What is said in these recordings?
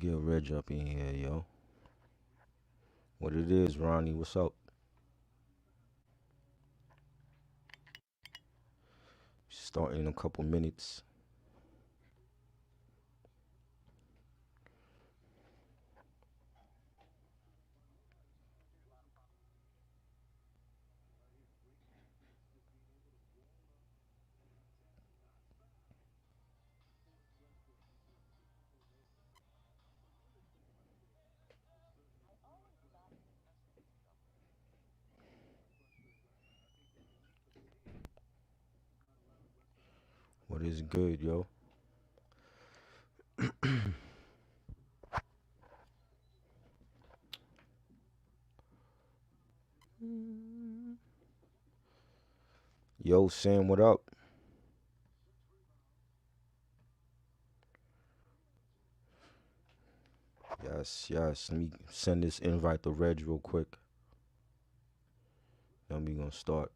Get Reg up in here, yo. What it is, Ronnie? What's up? Starting in a couple minutes. What is good, yo? Yo, Sam, what up? Yes, yes. Let me send this invite to Reg real quick. Then we gonna start.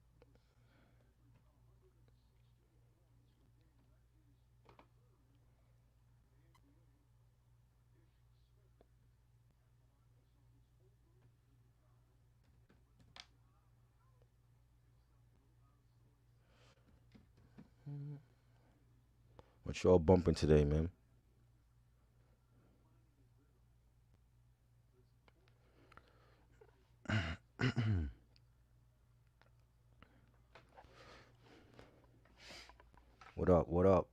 What y'all bumping today, man? What up? What up?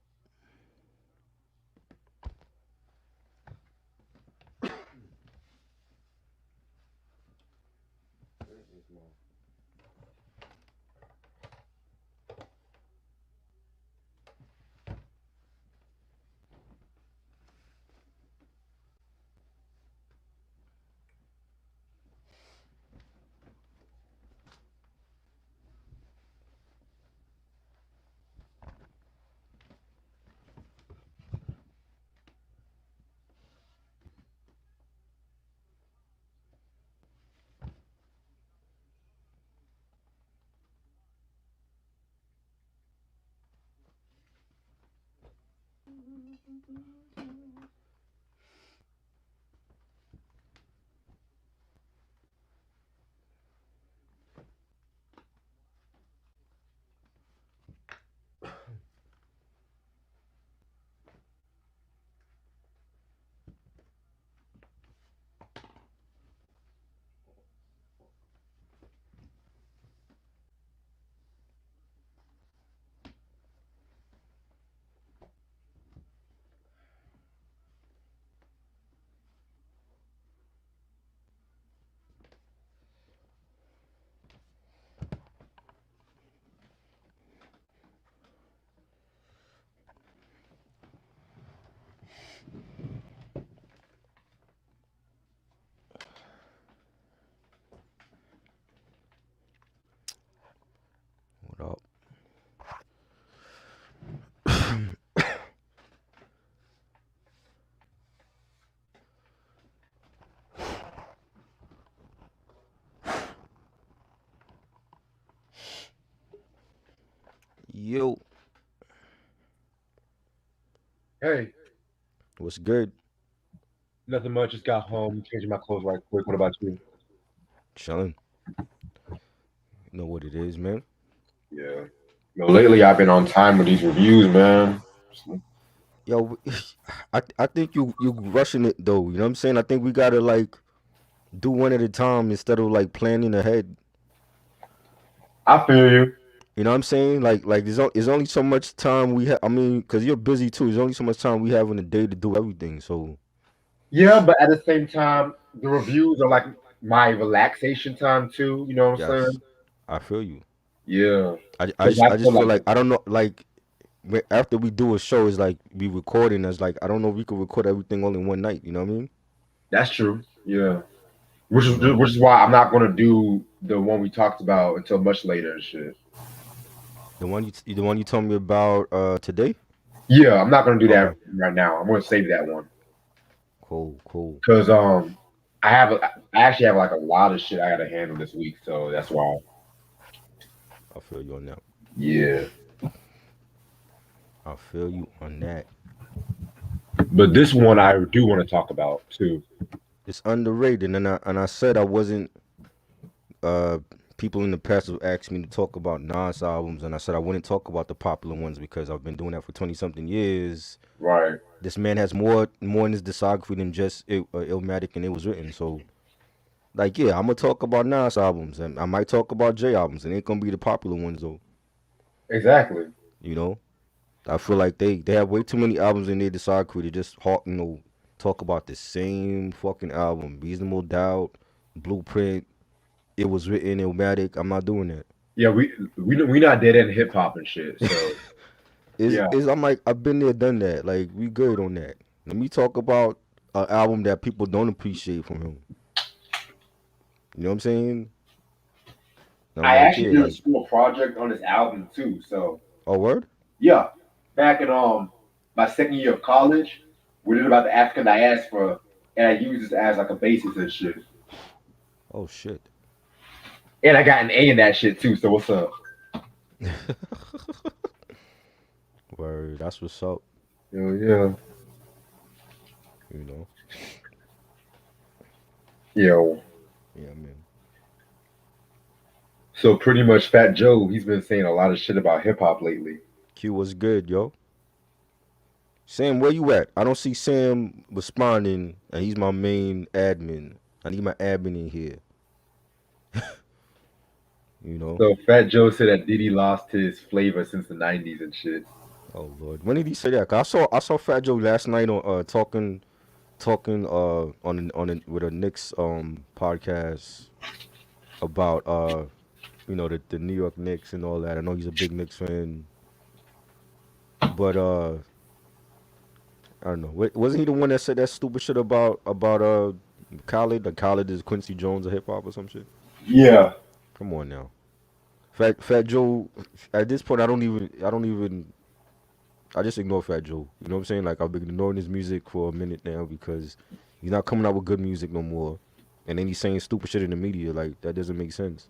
What up? Yo, Hey, what's good? nothing much. Just got home, changing my clothes right quick. What about you? Chilling. You know what it is, man. Yeah. Lately I've been on time with these reviews, man. Yo, I think you rushing it though. You know what I'm saying? I think we gotta like do one at a time instead of like planning ahead. I feel you. You know what I'm saying? Like there's only so much time we have. I mean, cause you're busy too. There's only so much time we have in a day to do everything. So Yeah, but at the same time, the reviews are like my relaxation time too. You know what I'm yes, saying? I feel you. Yeah. Because I I just feel feel like, like I don't know like after we do a show, it's like we recording. As like I don't know if we could record everything all in one night. You know what I mean? that's true. Yeah. Which is why I'm not gonna do the one we talked about until much later and shit. The one you told me about today. Yeah, I'm not gonna do that Okay, right now. I'm gonna save that one. cool, cool. Cause I actually have like a lot of shit I gotta handle this week, so that's why. I feel you on that. Yeah. I feel you on that. But this one I do want to talk about too. It's underrated, and I said I wasn't. Uh, People in the past have asked me to talk about Nas albums, and I said I wouldn't talk about the popular ones because I've been doing that for 20 something years. Right. This man has more in his discography than just Illmatic and It Was Written. So, like, yeah, I'm gonna talk about Nas albums, and I might talk about J albums, and it ain't gonna be the popular ones though. Exactly. You know, I feel like they have way too many albums in their discography to just talk about the same fucking album. Reasonable Doubt, Blueprint, It Was Written, Illmatic. I'm not doing that. Yeah, we not dead end hip hop and shit. So yeah, Is I'm like I've been there, done that. Like we good on that. Let me talk about an album that people don't appreciate from him. You know what I'm saying? And I'm I like, actually yeah, did a like, school project on this album too. So oh word? yeah, back in my second year of college, we did about the African diaspora, and I used this as like a basis and shit. Oh shit. And I got an A in that shit too. So what's up? Word. That's what's up. Hell yeah. You know? Yo. Yeah, man. So pretty much Fat Joe, he's been saying a lot of shit about hip hop lately. Q was good, yo. Sam, where you at? I don't see Sam responding, and he's my main admin. I need my admin in here. You know? So Fat Joe said that Diddy lost his flavor since the '90s and shit. Oh Lord. When did he say that? 'Cause I saw Fat Joe last night on talking with a Knicks podcast about the New York Knicks and all that. I know he's a big Knicks fan, but I don't know. Wasn't he the one that said that stupid shit about Khaled? The Khaled is Quincy Jones of hip hop or some shit. Yeah. Come on now, Fat Joe. At this point, I don't even. I just ignore Fat Joe. You know what I'm saying? Like I've been ignoring his music for a minute now because he's not coming out with good music no more. And then he's saying stupid shit in the media. Like that doesn't make sense.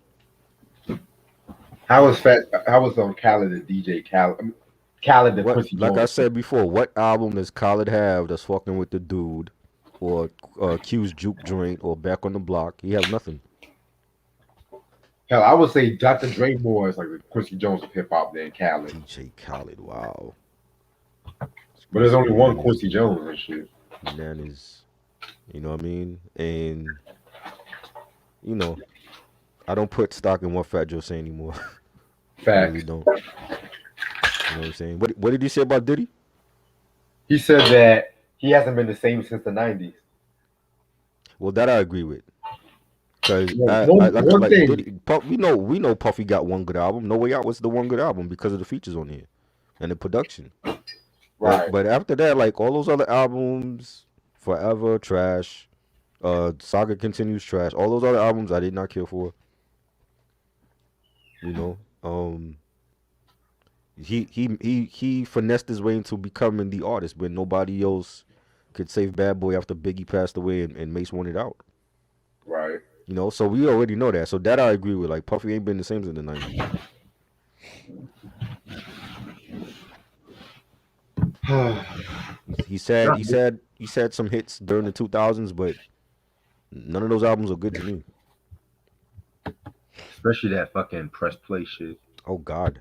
How was Khaled the DJ Khaled? Khaled the What, Quincy like I Jones. said before, what album does Khaled have that's fucking with the dude, or Q's juke joint, or Back on the Block? He have nothing. Hell, I would say Dr. Dre more is like the Quincy Jones of hip hop than Khaled. DJ Khaled, wow, But there's only one bananas, Quincy Jones and shit. bananas. You know what I mean? And you know, I don't put stock in what Fat Joe say anymore. I really Facts. don't. You know what I'm saying? What did you say about Diddy? He said that he hasn't been the same since the '90s. Well, that I agree with. Cause You know, I one like one like thing, Diddy, we know Puffy got one good album. No Way Out was the one good album because of the features on here and the production. But right? but after that, like all those other albums, Forever trash, Saga Continues trash. All those other albums I did not care for. You know, he finessed his way into becoming the artist when nobody else could save Bad Boy after Biggie passed away and Mace wanted out. Right. You know, so we already know that. So that I agree with. Like Puffy ain't been the same since the '90s. He said Not he me. said he said some hits during the 2000s, but none of those albums are good to me. Especially that fucking press play shit. Oh God,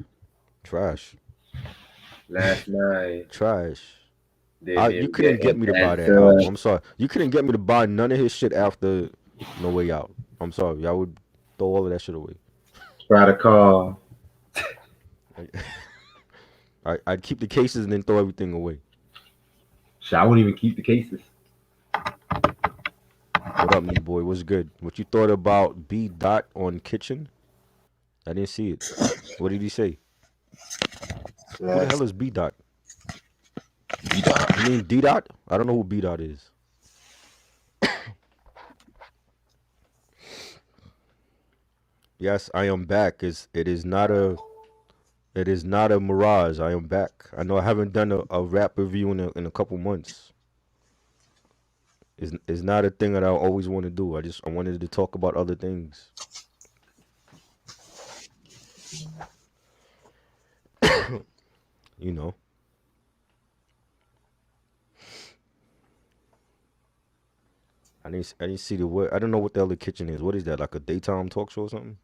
trash, Last night, trash. You didn't couldn't get get an me to buy that album. answer. I'm sorry. You couldn't get me to buy none of his shit after No Way Out. I'm sorry. I would throw all of that shit away. Try to call. I'd keep the cases and then throw everything away. Shit, I wouldn't even keep the cases. What up, me boy? What's good? What you thought about B Dot on Kitchen? I didn't see it. What did he say? Who the Yeah. hell is B Dot? B-Dot. You mean D Dot? I don't know who B Dot is. Yes, I am back. It is not a mirage. I am back. I know I haven't done a rap review in a couple months. It's not a thing that I always want to do. I wanted to talk about other things. You know. I didn't see the what. I don't know what the hell the kitchen is. What is that? Like a daytime talk show or something?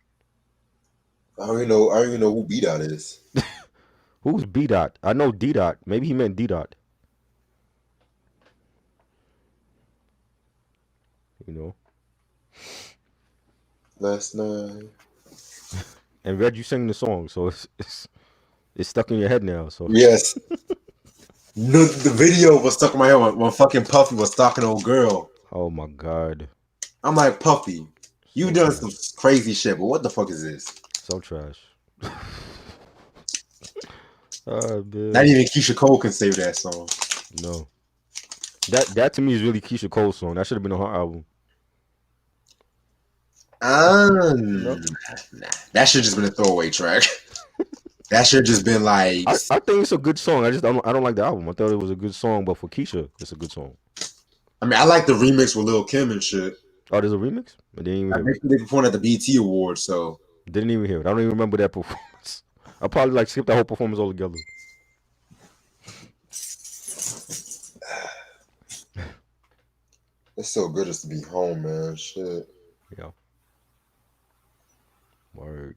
I don't even know who B Dot is. Who's B Dot? I know D Dot. Maybe he meant D Dot. You know. Last night. And Red, you sing the song, so it's stuck in your head now. So Yes. No, the video was stuck in my head when fucking Puffy was stalking old girl. oh my god, I'm like, Puffy, you so done some trash, crazy shit, but what the fuck is this? so trash. Oh Not man, even Keisha Cole can save that song. no. That to me is really Keisha Cole's song. That should have been on her album. You know. Um, nah, that should just been a throwaway track. That should just been like, I think it's a good song. I don't like the album. I thought it was a good song, but for Keisha, it's a good song. I mean, I like the remix with Lil Kim and shit. Oh, there's a remix? I didn't even I hear think it. they performed at the BT Awards, so Didn't even hear it. I don't even remember that performance. I probably like skipped that whole performance altogether. it's so good just to be home, man. Shit. Yeah. Word.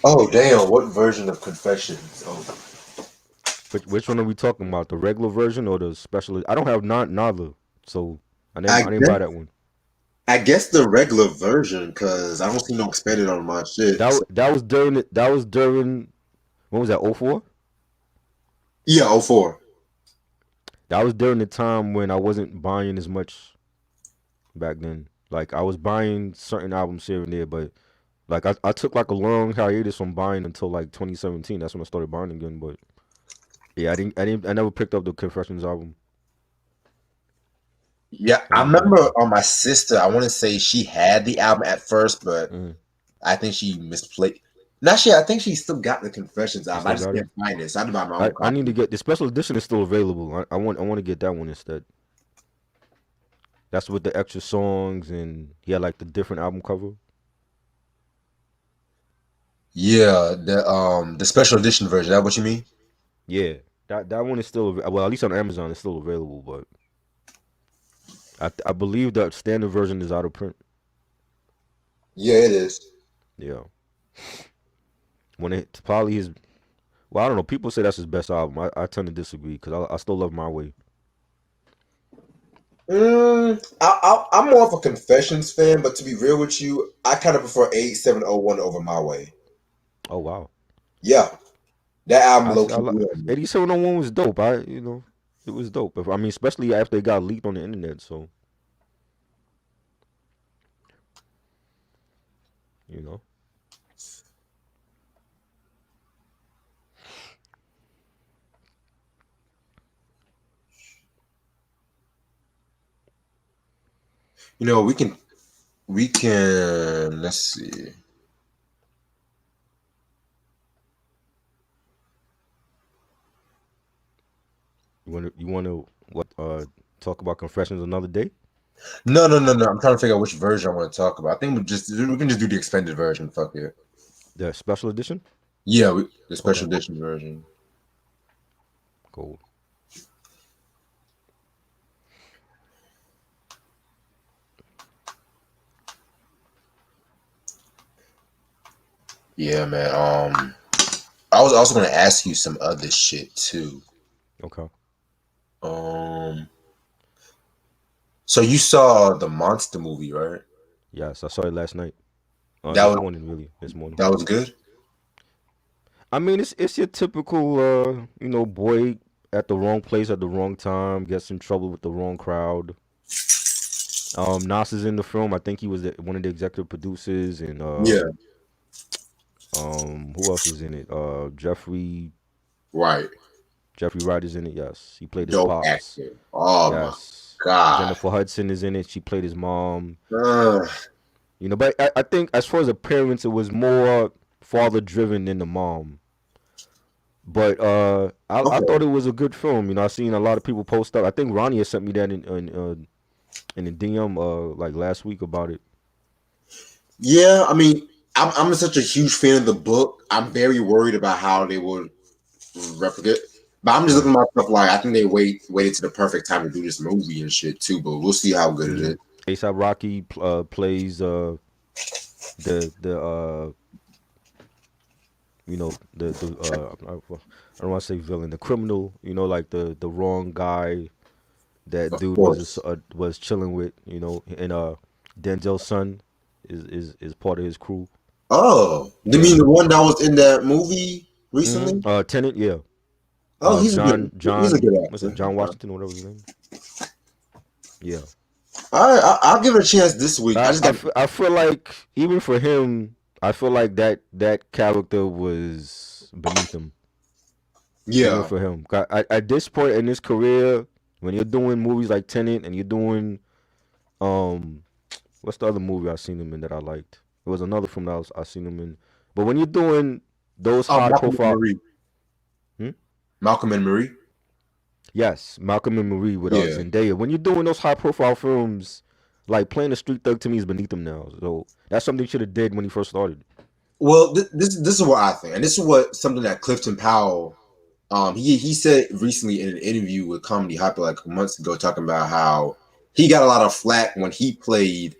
Oh damn! What version of Confessions? Oh, Which one are we talking about? The regular version or the special? I don't have neither, so I I didn't I didn't buy guess that one. I guess the regular version because I don't see no expanded on my shit. So, That was during when was that? 04? yeah, oh 04. That was during the time when I wasn't buying as much back then. Like I was buying certain albums here and there, but like I took like a long hiatus from buying until like 2017. That's when I started buying again. But yeah, I never picked up the Confessions album. Yeah, I I didn't buy that remember one. on my sister. I want to say she had the album at first, but Mm. I think she misplaced. Not she. I think she still got the Confessions You album. I still just got it? can't find it, so I had to buy my own I need to copy. get the special edition is still available. I want to get that one instead. That's with the extra songs and he had like the different album cover. Yeah, the special edition version. Is that what you mean? Yeah, that one is still well, at least on Amazon it's still available, but I believe the standard version is out of print. Yeah, it is. Yeah, when it probably his well, I don't know. People say that's his best album. I tend to disagree because I still love My Way. I'm more of a Confessions fan, but to be real with you, I kind of prefer 8701 over My Way. Oh wow, Yeah, that album I low see. I key like grew on me. 8701 was dope. It was dope. I mean, especially after it got leaked on the internet. So you know, You know, we can let's see. you want to what talk about Confessions another day? No. I'm trying to figure out which version I want to talk about. I think we can just do the expanded version. Fuck it. The special edition. Yeah, the Okay, special edition version. cool. Yeah, man. I was also gonna ask you some other shit too. Okay. Um, so you saw the Monster movie, right? Yes, I saw it last night. That This was morning, really. This morning. that was good. I mean, it's your typical, boy at the wrong place at the wrong time, gets in trouble with the wrong crowd. Nas is in the film. I think he was one of the executive producers, and Yeah, who else is in it? right. Jeffrey Wright is in it. Yes, he played his Dope pops. actor. Oh my Yes, god. Jennifer Hudson is in it. She played his mom. Ugh. But I think as far as appearance, it was more father driven than the mom. But I Okay. thought it was a good film. I seen a lot of people post up. I think Ronnie had sent me that in the DM like last week about it. Yeah, I mean, I'm such a huge fan of the book. I'm very worried about how they would replicate. But I'm just Right. looking at myself like I think they waited to the perfect time to do this movie and shit too. But we'll see how good it is. ASAP Rocky plays the I don't want to say villain, the criminal, like the wrong guy that Of dude course. was chilling with, and Denzel's son is part of his crew. Oh, you Yeah. mean the one that was in that movie recently? Tenant, yeah. Oh, he's a John, good what's it? actor. John Okay. Washington, whatever his name. Yeah. All right, I'll give it a chance this week. I I just I got feel, I feel like even for him, I feel like that character was beneath him. Even yeah. for him, at this point in his career, when you're doing movies like Tenet and you're doing um, what's the other movie I seen him in that I liked? It was another film that I seen him in. But when you're doing those Oh, high Malcolm and profile, Marie. hmm? Malcolm and Marie. Yes, Malcolm and Marie with Yeah. Zendaya. When you're doing those high profile films, like playing a street thug to me is beneath him now. So that's something he should have did when he first started. Well, this is what I think, and this is what something that Clifton Powell, he said recently in an interview with Comedy Hyper like months ago, talking about how he got a lot of flack when he played.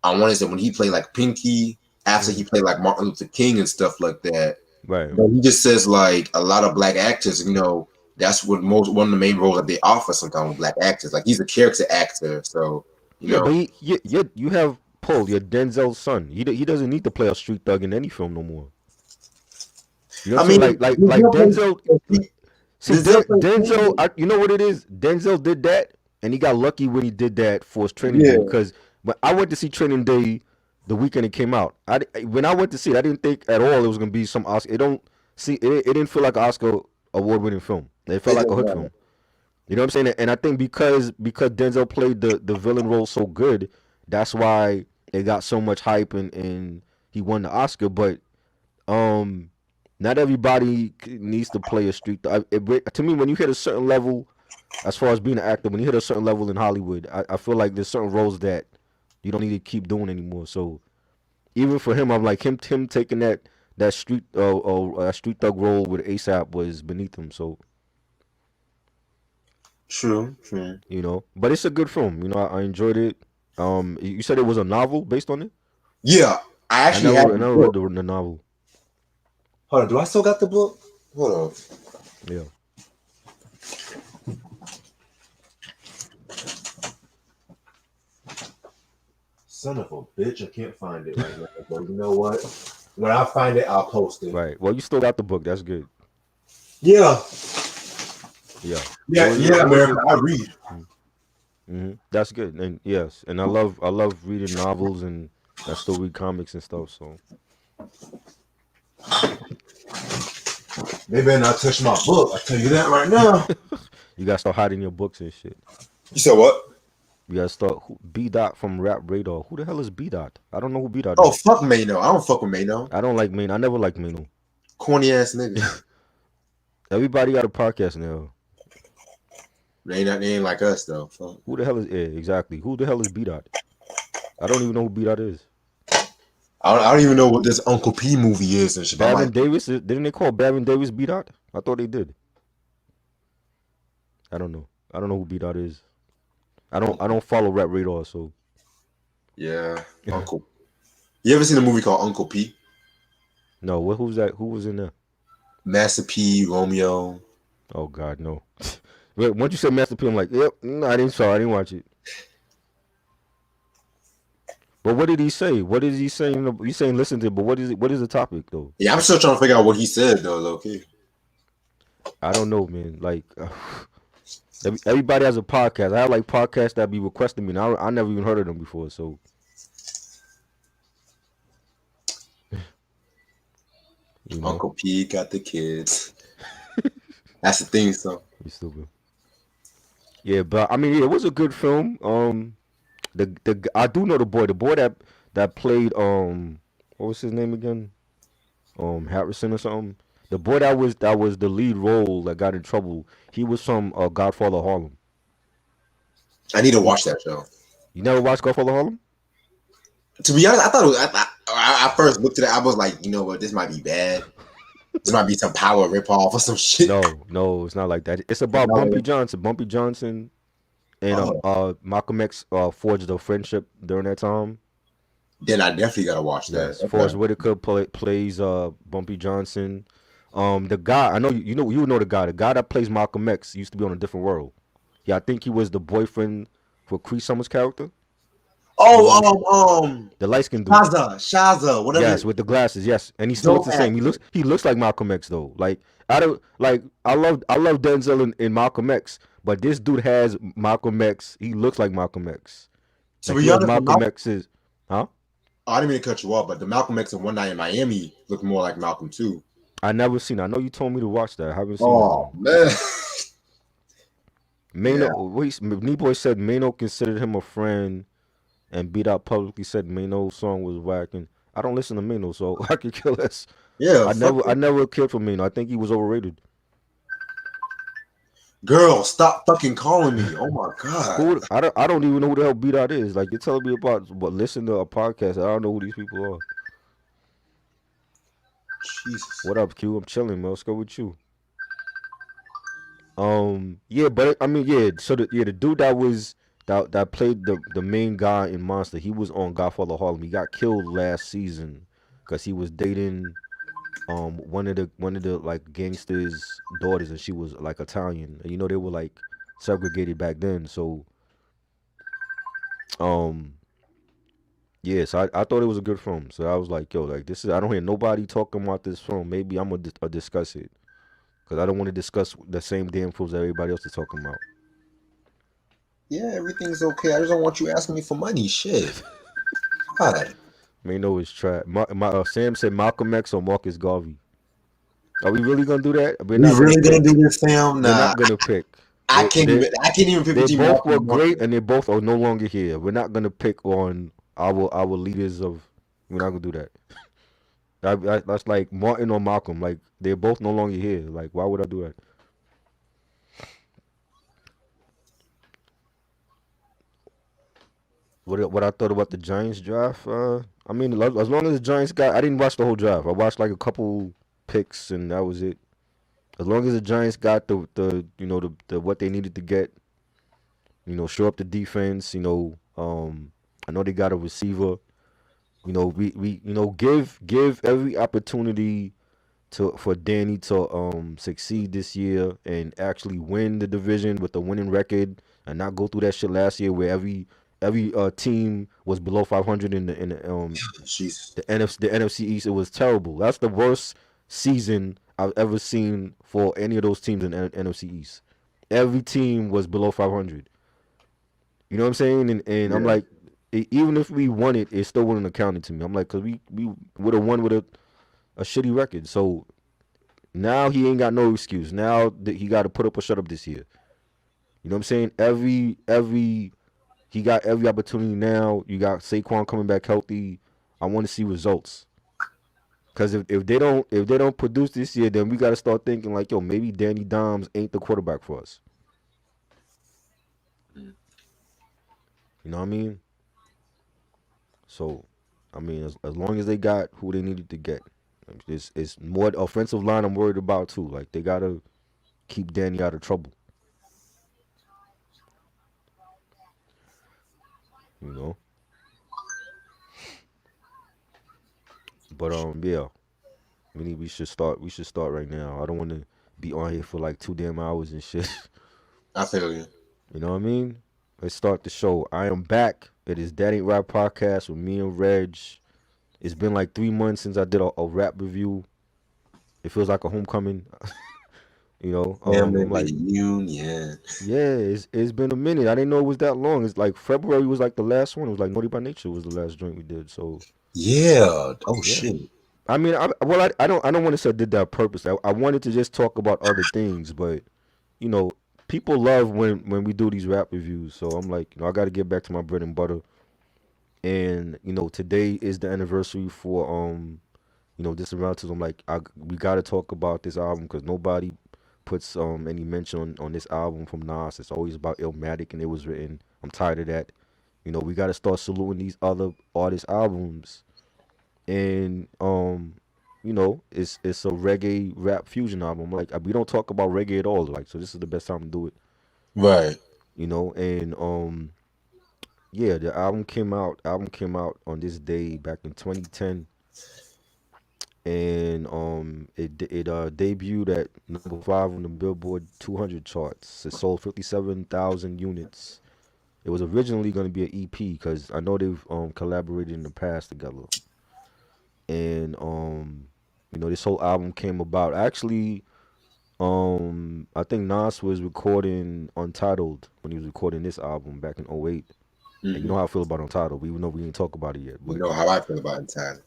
I want to say when he played like Pinky after he Hmm. played like Martin Luther King and stuff like that. Right. But he just says like a lot of black actors, that's what one of the main roles that they offer sometimes with black actors. Like he's a character actor, so you Yeah, but know. you have Paul, your Denzel's son. He doesn't need to play a street thug in any film no more. You know I what I'm saying? mean, Like Denzel. See, Denzel plays Denzel, Pinky. you know what it is? Denzel did that, and he got lucky when he did that for his Training Day Yeah, because when I went to see Training Day the weekend it came out, when I went to see it, I didn't think at all it was gonna be some Oscar. It don't see it didn't feel like an Oscar award winning film. It felt it like a doesn't hood matter. film. You know what I'm saying? And I think because Denzel played the villain role so good, that's why it got so much hype and he won the Oscar. But um, not everybody needs to play a street. To me, when you hit a certain level, as far as being an actor, when you hit a certain level in Hollywood, I feel like there's certain roles that you don't need to keep doing anymore. So even for him, I'm like him taking that street thug role with ASAP was beneath him. So True, true. but it's a good film. I enjoyed it. You said it was a novel based on it. Yeah, I I actually have never I the never read book. the novel. Hold on, do I still got the book? Hold on. Yeah. Son of a bitch, I can't find it right now. But you know what? When I find it, I'll post it. Right. Well, you still got the book. That's good. Yeah, Yeah. It yeah, was yeah, it was a America. I read. That's good. And yes, and I love reading novels and I still read comics and stuff. So They better not touch my book. I tell you that right now. you gotta start hiding your books and shit. You said what? You gotta start B Dot from Rap Radar. Who the hell is B Dot? I don't know who B Dot Oh, is. fuck Mano. I don't fuck with Mano. I don't like Maine. I never liked Maine. Corny ass nigga. Everybody got a podcast now. They ain't like us though. Fuck. Who the hell is exactly? Who the hell is B Dot? I don't even know who B Dot is. I don't even know what this Uncle P movie is and shit. I'm Baron like, Davis? Didn't they call Baron Davis B Dot? I thought they did. I don't know. I don't know who B Dot is. I don't follow Rap Radar, so yeah, Uncle. You ever seen a movie called Uncle P? no. Who's that? Who was in there? Master P, Romeo. Oh God, no. Once you said Master P, I'm like, yep. No, I didn't watch it. But what did he say? What is he saying? He's saying listen to it, but what is it? What is the topic though? Yeah, I'm still trying to figure out what he said though, low key. I don't know, man. Like everybody has a podcast. I have like podcasts that be requesting me. And I never even heard of them before. So you know, Uncle P got the kids. That's the thing, so. you stupid. Yeah, but I mean, yeah, it was a good film. The I do know the boy that played what was his name again? Harrison or something. The boy that was the lead role that got in trouble. He was from Godfather Harlem. I need to He watch that show. You never watched Godfather Harlem? To be honest, I thought it was, I first looked at it, I was like, you know what, this might be bad. This might be some power ripoff or some shit. No, it's not like that. It's about Bumpy No. Johnson. Bumpy Johnson and Oh, Malcolm X forged a friendship during that time. then I definitely gotta watch that. Yes, Okay. Forrest Whitaker plays Bumpy Johnson. The guy I know you know the guy that plays Malcolm X used to be on a different world. Yeah, I think he was the boyfriend for Cree Summers' character. The one, the light skinned dude. Shaza, whatever. Yes, with the glasses. Yes, and he still looks Dope the same. actor. He looks like Malcolm X though. Like I don't like I love Denzel in Malcolm X, but this dude has Malcolm X. He looks like Malcolm X. To Like he be has honest, Malcolm X's. Huh? I didn't mean to cut you off, but the Malcolm X in One Night in Miami looked more like Malcolm too. I never seen. I know you told me to watch that. I haven't seen that Oh one. man. Mano, Yeah. Boy said Mano considered him a friend and beat out publicly said Mano's song was whack. And I don't listen to Mano, so I could kill less. Yeah, fuck I it. never cared for Mano. I think he was overrated. Girl, stop fucking calling me. Oh my god. I don't even know who the hell Beat Out is. Like you're telling me about but listen to a podcast. I don't know who these people are. Jesus. What up, Q? I'm chilling, man. Let's go with you. Yeah, but I mean, yeah. So the dude that played the main guy in Monster, he was on Godfather Harlem. He got killed last season because he was dating one of the like gangsters' daughters, and she was like Italian. And you know they were like segregated back then. So um yeah, so I thought it was a good film. So I was like, yo, like this is I don't hear nobody talking about this film. Maybe I'm gonna discuss it because I don't want to discuss the same damn films that everybody else is talking about. Yeah, everything's okay. I just don't want you asking me for money. Shit. God. Mano is trash. Sam said Malcolm X or Marcus Garvey. Are we really gonna do that? We're We not gonna really gonna pick. do this, Sam? We're Nah. not gonna pick. I They can't they even pick they between both Malcolm were and Marcus. great, and they both are no longer here. We're not gonna pick on our leaders of. We're not gonna do that. That's like Martin or Malcolm. Like they're both no longer here. Like why would I do that? What I thought about the Giants draft? I mean, as long as the Giants got, I didn't watch the whole draft. I watched like a couple picks, and that was it. As long as the Giants got the the what they needed to get, shore up the defense. I know they got a receiver. We give every opportunity to for Danny to succeed this year and actually win the division with a winning record and not go through that shit last year where every team was below 500 Jesus. the NFC East. It was terrible. That's the worst season I've ever seen for any of those teams in NFC East. Every team was below 500. You know what I'm saying? And I'm Yeah. like, even if we won it, it still wouldn't have counted to me. I'm like, cause we would have won with a shitty record. So now he ain't got no excuse. Now that he got to put up or shut up this year. You know what I'm saying? Every he got every opportunity now. You got Saquon coming back healthy. I want to see results. Cause if they don't produce this year, then we got to start thinking like, yo, maybe Danny Dimes ain't the quarterback for us. You know what I mean? So, I mean, as long as they got who they needed to get, it's more offensive line I'm worried about too. Like they gotta keep Danny out of trouble. You know. But yeah, we should start. We should start right now. I don't want to be on here for like 2 damn hours and shit. I feel you. You know what I mean? Let's start the show. I am back. It is That Ain't Rap podcast with me and Reg. It's been like 3 months since I did a rap review. It feels like a homecoming. Family I'm like, reunion. yeah, it's been a minute. I didn't know it was that long. It's like February was like the last one. It was like Naughty by Nature was the last joint we did. So Yeah. Oh yeah. shit. I mean, I don't want to say I did that on purpose. I wanted to just talk about other things, but you know, people love when we do these rap reviews. So I'm like, I got to get back to my bread and butter. And today is the anniversary for this relatives. I'm like, we got to talk about this album because nobody puts any mention on this album from Nas. It's always about Illmatic and it was written. I'm tired of that. We got to start saluting these other artists' albums. And it's a reggae rap fusion album. Like we don't talk about reggae at all. Like so, this is the best time to do it. Right. And yeah, the album came out. Album came out on this day back in 2010, and it debuted at number 5 on the Billboard 200 charts. It sold 57,000 units. It was originally going to be an EP because I know they've collaborated in the past together, and this whole album came about. Actually, I think Nas was recording Untitled when he was recording this album back in '08. And you know Hmm. how I feel about Untitled. Even though we didn't talk about it yet, You but know how I feel about Untitled.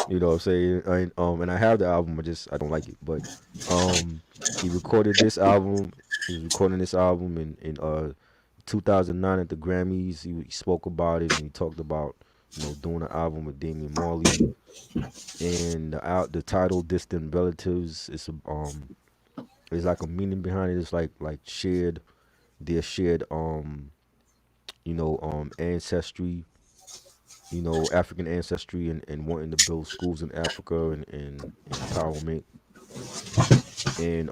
you know what I'm saying. And I have the album. I don't like it. But um, he recorded this album. He was recording this album in 2009 at the Grammys. He spoke about it and he talked about doing an album with Damian Marley and the title "Distant Relatives." It's like a meaning behind it. It's like shared their shared ancestry, African ancestry, and wanting to build schools in Africa and empowerment. And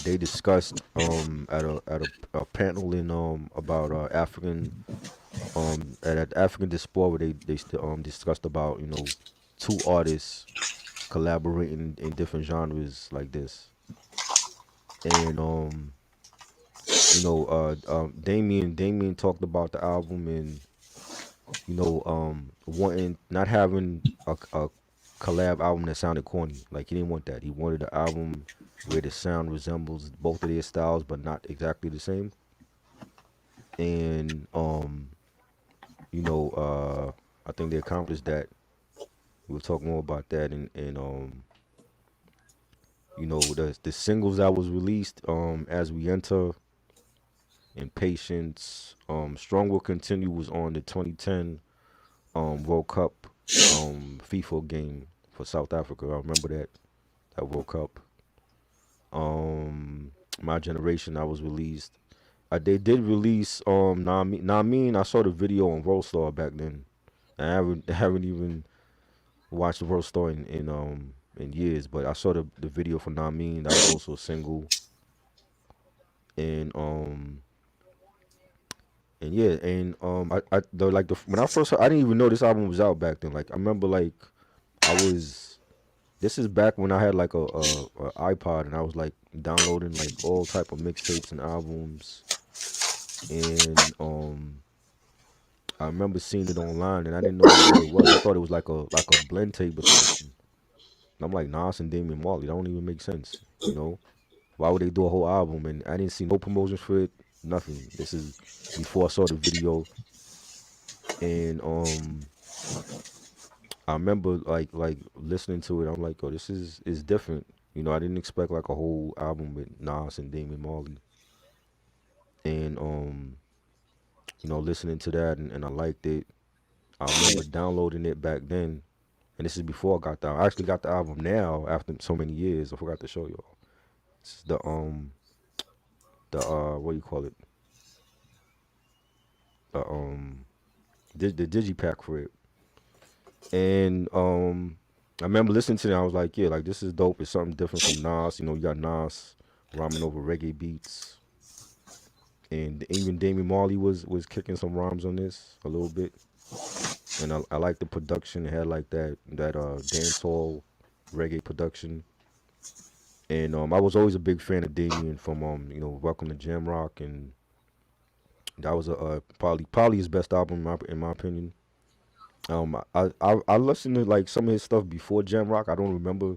they discussed a panel in about African at African diaspora. They discussed about two artists collaborating in different genres like this. And Damien talked about the album and wanting not having a collab album that sounded corny. Like he didn't want that. He wanted an album where the sound resembles both of their styles, but not exactly the same. And I think they accomplished that. We'll talk more about that. And the singles that was released, As We Enter, Impatience, Strong Will Continue was on the 2010 World Cup FIFA game for South Africa. I remember that World Cup. My Generation that was released. They did release Namin. I saw the video on World Star back then. I haven't even watched the World Star in years, but I saw the video for Namin. That was also a single. And yeah, and when I first heard, I didn't even know this album was out back then. Like I remember I was this is back when I had like a iPod and I was like downloading like all type of mixtapes and albums. And I remember seeing it online and I didn't know what it was. I thought it was like a blend tape or something. And I'm like Nas and Damian Marley. That don't even make sense. Why would they do a whole album? And I didn't see no promotions for it. Nothing. This is before I saw the video. And I remember like listening to it. I'm like, oh, this is different. I didn't expect like a whole album with Nas and Damian Marley. And listening to that and I liked it. I remember downloading it back then. And this is before I got the I actually got the album now after so many years. I forgot to show y'all. This is the what do you call it? The the digipack for it. And I remember listening to it. I was like, yeah, like this is dope. It's something different from Nas. You got Nas rhyming over reggae beats, and even Damian Marley was kicking some rhymes on this a little bit. And I like the production. It had like that dancehall reggae production. And I was always a big fan of Damien from Welcome to Jamrock, and that was probably his best album in my opinion. I listened to like some of his stuff before Jamrock. I don't remember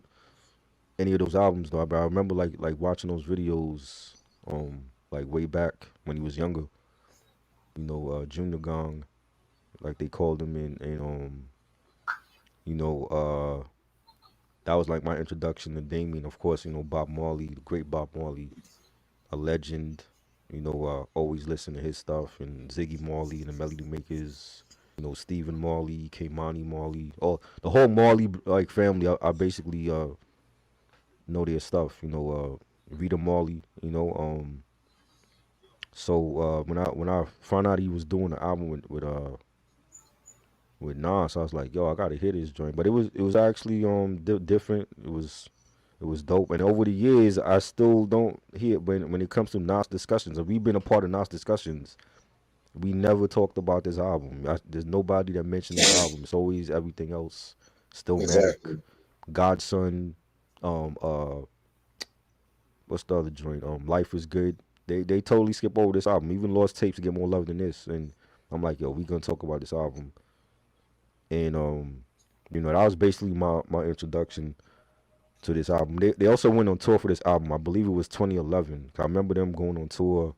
any of those albums though, but I remember like watching those videos like way back when he was younger. Junior Gong, like they called him, and you know uh that was like my introduction to Damien. Of course, Bob Marley, the great Bob Marley, a legend. Always listen to his stuff and Ziggy Marley and the Melody Makers. Stephen Marley, Kmani Marley, the whole Marley like family. I basically know their stuff. Rita Marley. So when I found out he was doing an album with with Nas. I was like, yo, I gotta hear this joint. But it was actually different. It was dope. And over the years, I still don't hear when it comes to Nas discussions. And we've been a part of Nas discussions. We never talked about this album. There's nobody that mentioned this album. It's always everything else. Stillmatic, Exactly. Godson, um, uh, what's the other joint? Life is Good. They totally skip over this album. Even Lost Tapes get more love than this. And I'm like, yo, we gonna talk about this album. And that was basically my introduction to this album. They also went on tour for this album. I believe it was 2011. I remember them going on tour.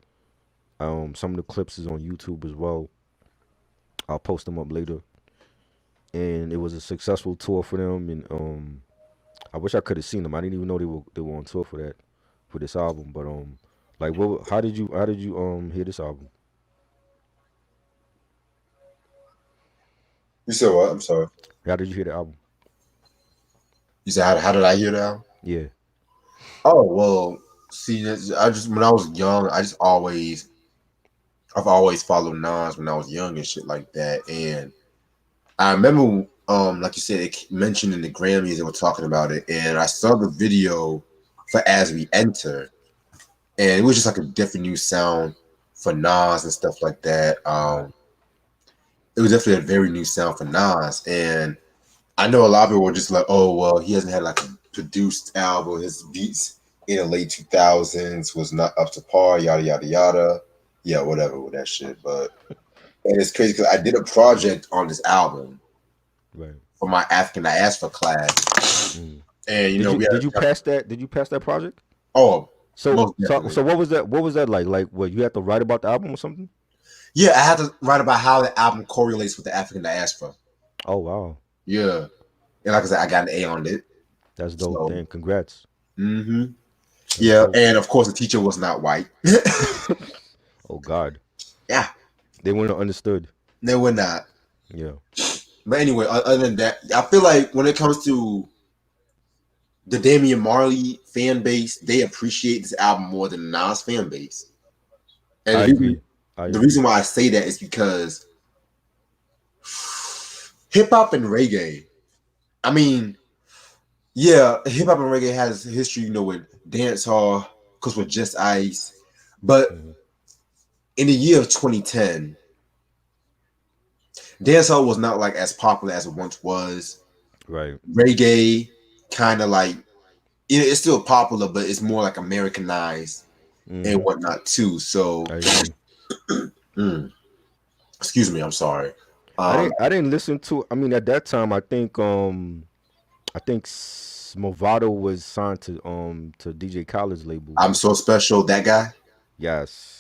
Some of the clips is on YouTube as well. I'll post them up later. And it was a successful tour for them. And I wish I could have seen them. I didn't even know they were on tour for this album. But like, how did you hear this album? You said what? I'm sorry. How did you hear the album? You said how did I hear that? Yeah. Oh well, see, I just when I was young, I've always followed Nas when I was young and shit like that. And I remember, like you said, it mentioned in the Grammys they were talking about it, and I saw the video for As We Enter, and it was just like a different new sound for Nas and stuff like that. It was definitely a very new sound for Nas, and I know a lot of people were just like, "Oh, well, he hasn't had like a produced album. His beats in the late 2000s was not up to par. Yada yada yada. Yeah, whatever with that shit." But and it's crazy because I did a project on this album Right. for my African Diaspora class, Mm. and Did you we did had you pass that? Did you pass that project? oh So most so definitely. so what was that? What was that like? Like what you had to write about the album or something? Yeah, I had to write about how the album correlates with the African Diaspora. Oh wow, Yeah, and like I said, I got an A on it. that's dope. So, Damn, congrats. That's yeah, dope. and of course the teacher was not white. Oh God, Yeah, they wouldn't have understood. they were not. Yeah. But anyway, other than that, I feel like when it comes to the Damian Marley fan base, they appreciate this album more than the Nas fan base. And I agree. I the agree. reason why I say that is because hip hop and reggae. I mean, yeah, hip hop and reggae has history, with dancehall, because with Just Ice. But Hmm. in the year of 2010, dancehall was not like as popular as it once was. Right. Reggae kind of like it's still popular, but it's more like Americanized and Hmm. whatnot too. So, I agree. mm, excuse me, I'm sorry. I Um, didn't. I didn't listen to. I mean, at that time, I think Movado was signed to DJ Khaled's label. I'm so special. That guy, Yes.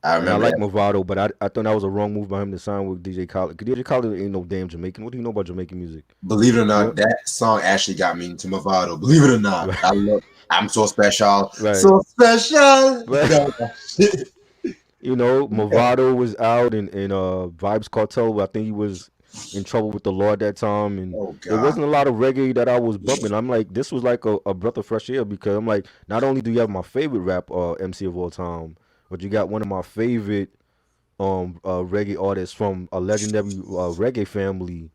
I And I remember like that. Movado, but I thought that was a wrong move by him to sign with DJ Khaled. 'Cause DJ Khaled ain't no damn Jamaican. What do you know about Jamaican music? Believe it or You know? not, that song actually got me into Movado. Believe it or not, Right. I love. I'm so special, Right. so special. Right. Movado was out and Vibes Cartel. I think he was in trouble with the law at that time, and Oh it God, wasn't a lot of reggae that I was bumping. I'm like, this was like a breath of fresh air because I'm like, not only do you have my favorite rap MC of all time, but you got one of my favorite reggae artists from a legendary reggae family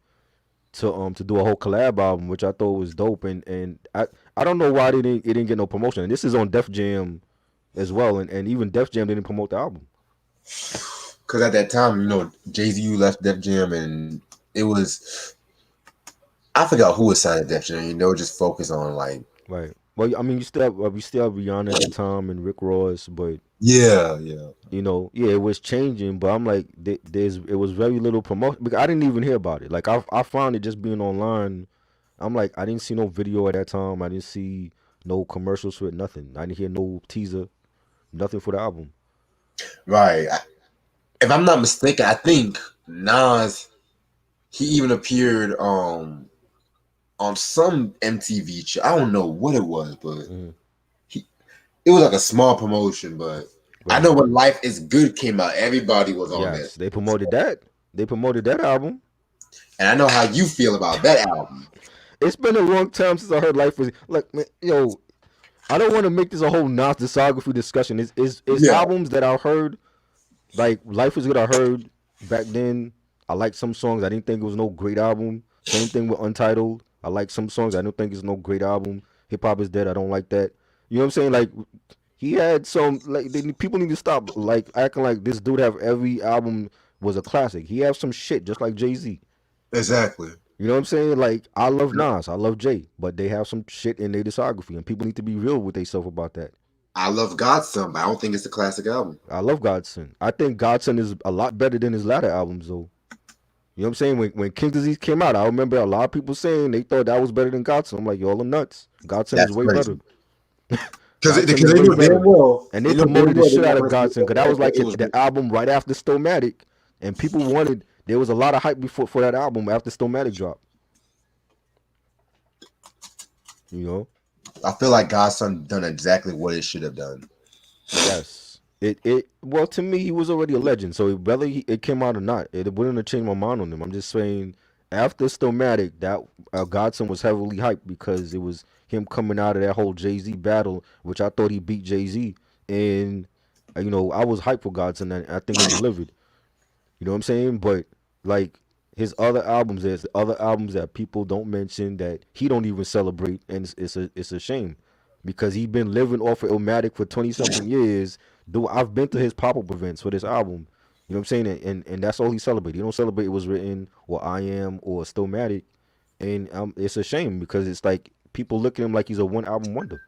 to do a whole collab album, which I thought was dope. And I don't know why it didn't get no promotion. And this is on Def Jam as well, and even Def Jam didn't promote the album. because at that time, Jay-Z left Def Jam, and it was I forgot who was signed to Def Jam. Just focus on like Right. Well, I mean, you still have Rihanna at the time and Rick Ross, but yeah, yeah. yeah, it was changing. But I'm like, it was very little promotion because I didn't even hear about it. Like I found it just being online. I'm like, I didn't see no video at that time. I didn't see no commercials for it. Nothing. I didn't hear no teaser. Nothing for the album. Right. If I'm not mistaken, I think Nas he even appeared on some MTV show. I don't know what it was, but Hmm. it was like a small promotion. But I Right. know when Life is Good came out, everybody was on there. Yes, they promoted that. They promoted that album. And I know how you feel about that album. It's been a long time since I heard Life was like, man, yo. I don't want to make this a whole Nas discography discussion. It's Yeah. albums that I heard, like Life is Good. I heard back then. I like some songs. I didn't think it was no great album. Same thing with Untitled. I like some songs. I don't think it's no great album. Hip Hop is Dead. I don't like that. You know what I'm saying? Like he had some like people need to stop like acting like this dude have every album was a classic. He have some shit just like Jay-Z. Exactly. You know what I'm saying? Like I love Nas, I love Jay, but they have some shit in their discography, and people need to be real with themselves about that. I love Godson, but I don't think it's a classic album. I love Godson. I think Godson is a lot better than his latter albums, though. You know what I'm saying? When King Disease came out, I remember a lot of people saying they thought that was better than Godson. I'm like, y'all are nuts. Godson is That's way better. crazy. Because Godson they is way know damn better. well. And they They know damn promoted the well they're shit out not of going to Godson because that was like it was the album right after Stillmatic, and people wanted. There was a lot of hype before for that album after Stillmatic dropped. You know. I feel like Godson done exactly what it should have done. Yes. It well to me he was already a legend. So whether it came out or not, it wouldn't have changed my mind on him. I'm just saying after Stillmatic, that Godson was heavily hyped because it was him coming out of that whole Jay-Z battle, which I thought he beat Jay-Z, and you know I was hyped for Godson and I think he delivered. You know what I'm saying? But like his other albums, there's other albums that people don't mention that he don't even celebrate, and it's a shame because he been living off of Illmatic for 20 something years. Though I've been to his pop up events for this album. You know what I'm saying? And that's all he celebrated. He don't celebrate It Was Written or I Am or Stillmatic, and it's a shame because it's like people look at him like he's a one album wonder.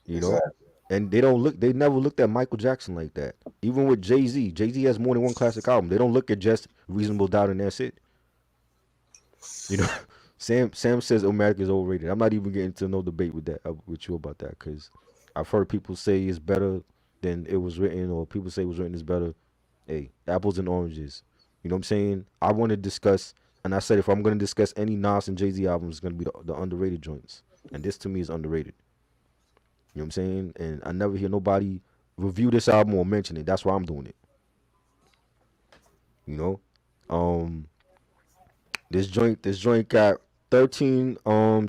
You know, Exactly. and they don't look. They never looked at Michael Jackson like that. Even with Jay Z, Jay Z has more than one classic album. They don't look at just Reasonable Doubt and that's it. You know, Sam says Illmatic is overrated. I'm not even getting to no debate with that with you about that because I've heard people say it's better than It Was Written, or people say It Was Written is better. Hey, apples and oranges. You know what I'm saying? I want to discuss, and I said if I'm going to discuss any Nas and Jay Z albums, it's going to be the underrated joints, and this to me is underrated. You know what I'm saying? And I never hear nobody review this album or mention it. That's why I'm doing it. You know? Um this joint got 13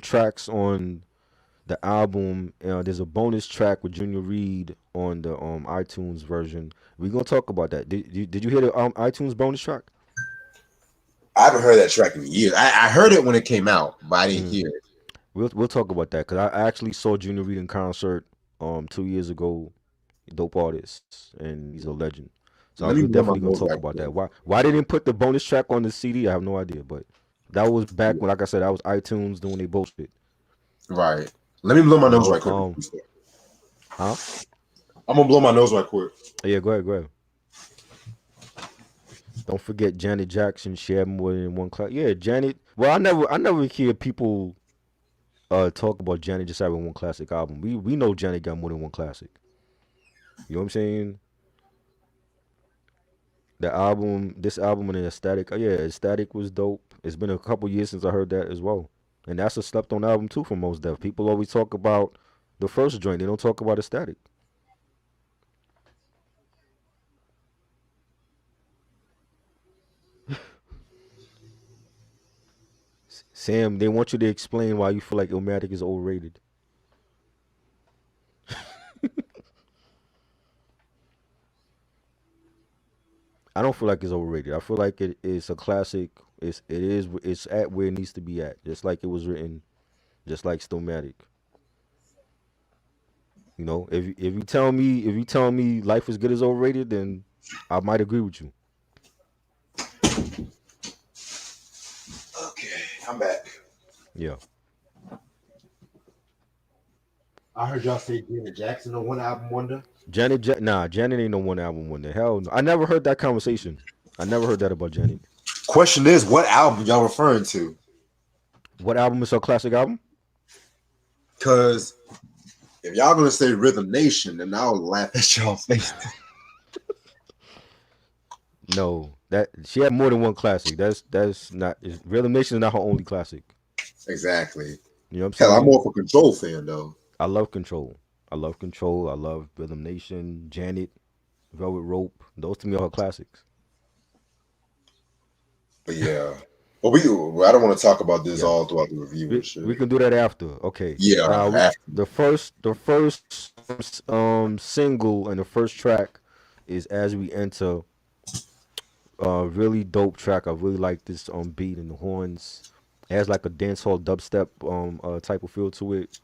tracks on the album. There's a bonus track with Junior Reid on the iTunes version. We're gonna talk about that. Did you hear the iTunes bonus track? I haven't heard that track in years. I heard it when it came out, but I didn't hear it. We'll talk about that because I actually saw Junior Reid in concert 2 years ago. Dope artist, and he's a legend. So Let me we're blow my definitely gonna nose talk right about quick. that. Why they didn't put the bonus track on the CD? I have no idea, but that was back when, like I said, that was iTunes doing their bullshit. Right. Let me blow my You nose know, right quick. huh? I'm gonna blow my nose right quick. Yeah, go ahead, go ahead. Don't forget Janet Jackson. She had more than one class. Yeah, Janet. Well, I never hear people talk about Janet just having one classic album. We know Janet got more than one classic. You know what I'm saying? This album and Ecstatic. Oh yeah, Ecstatic was dope. It's been a couple years since I heard that as well, and that's a slept on album too for most Def. People always talk about the first joint. They don't talk about Ecstatic. Sam, they want you to explain why you feel like Illmatic is overrated. I don't feel like it's overrated. I feel like it's a classic. It's at where it needs to be at, just like it was written, just like Stillmatic. You know, if you tell me Life is Good is overrated, then I might agree with you. Okay, I'm back. Yeah. I heard y'all say Janet Jackson on one album wonder. Janet ain't no one album wonder. Hell no. I never heard that conversation. I never heard that about Janet. Question is, what album y'all referring to? What album is her classic album? Because if y'all gonna say Rhythm Nation, then I'll laugh at y'all face. No. That she had more than one classic. That's not Rhythm Nation is not her only classic. Exactly. You know what I'm Hell, I'm saying? more of a Control fan though. I love Control. I love Control. I love Rhythm Nation, Janet, Velvet Rope. Those to me are her classics. But yeah. But I don't want to talk about this Yeah. all throughout the review and We shit. can do that after. Okay. Yeah, Now after. the first single and the first track is As We Enter Really dope track. I really like this beat and the horns. It has like a dancehall dubstep type of feel to it.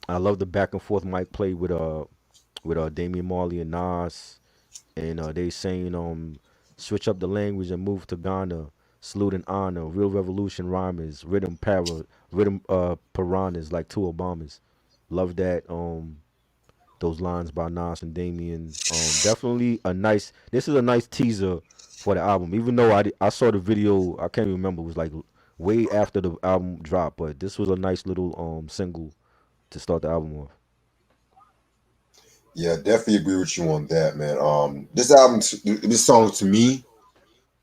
I love the back and forth mic play with Damian Marley and Nas, and they saying switch up the language and move to Ghana. Salute and honor, real revolution rhymers, rhythm piranhas like two Obamas. Love that those lines by Nas and Damian. Definitely a nice. This is a nice teaser for the album. Even though I saw the video, I can't even remember. It was like way after the album dropped, but this was a nice little single to start the album off. Yeah, definitely agree with you on that, man. This album, this song to me,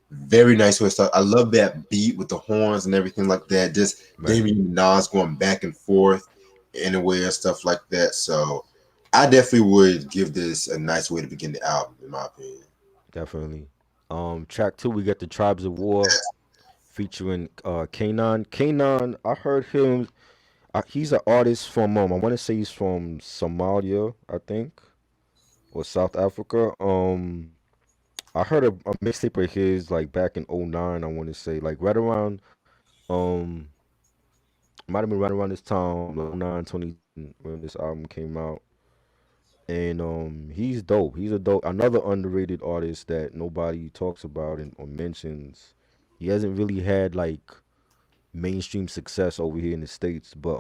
very nice way to start. I love that beat with the horns and everything like that. Just Right. Damien and Nas going back and forth in a way and stuff like that. So I definitely would give this a nice way to begin the album, in my opinion. Definitely. Track two, we got the Tribes of War featuring Kanan. Kanan, I heard him. He's an artist from I want to say he's from Somalia, I think, or South Africa. I heard a mixtape of his like back in '09. I want to say like right around um might have been right around this time like '09, 2010 when this album came out. And he's dope. He's a dope another underrated artist that nobody talks about and or mentions. He hasn't really had like mainstream success over here in the States, but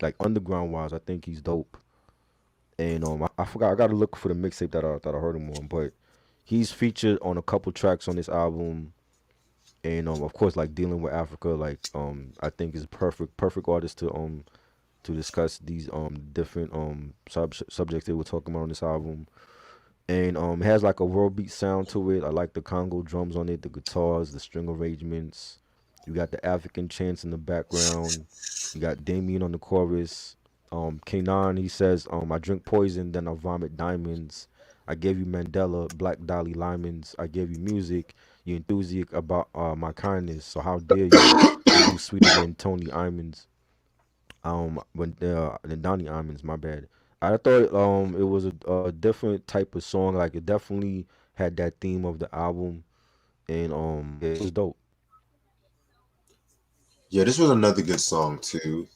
like underground wise, I think he's dope. And I forgot I gotta look for the mixtape that I heard him on, but he's featured on a couple tracks on this album. And of course like dealing with Africa, like I think is perfect artist to discuss these different subjects that we're talking about on this album. And it has like a world beat sound to it. I like the Congo drums on it, the guitars, the string arrangements. You got the African chants in the background. You got Damien on the chorus. Kanan, he says, I drink poison, then I vomit diamonds. I gave you Mandela, Black Dolly Limons. I gave you music. You enthusiastic about my kindness. So how dare you? You do sweeter than Tony Imons. When the Donny Imons, my bad. I thought it was a different type of song. Like it definitely had that theme of the album, and yeah, it was dope. Yeah, this was another good song too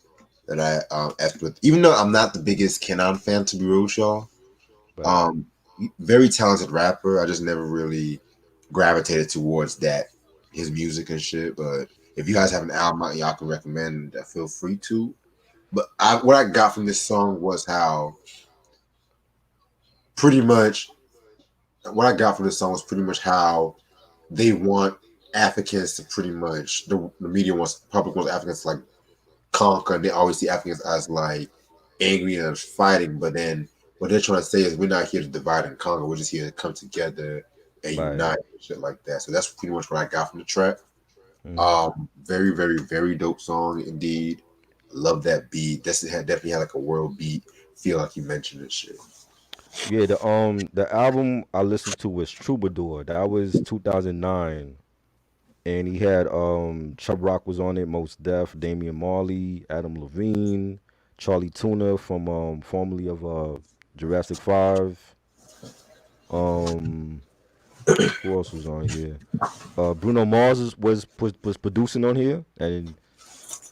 that I effed with. Even though I'm not the biggest Kenan fan, to be real with y'all, Right, um, very talented rapper. I just never really gravitated towards that his music and shit. But if you guys have an album out y'all can recommend, feel free to. But what I got from this song was how pretty much what I got from this song was pretty much how they want Africans to pretty much the media wants public wants Africans to like conquer. And they always see Africans as like angry and fighting, but then what they're trying to say is we're not here to divide and conquer. We're just here to come together and right. unite and shit like that. So that's pretty much what I got from the track. Hmm. Very, very, very dope song indeed. Love that beat. This definitely had like a world beat feel like you mentioned and shit. Yeah, the album I listened to was Troubadour. That was 2009, and he had Chubb Rock was on it, Most Def, Damian Marley, Adam Levine, Charlie Tuna from formerly of Jurassic 5. Um, who else was on here? Bruno Mars was producing on here, and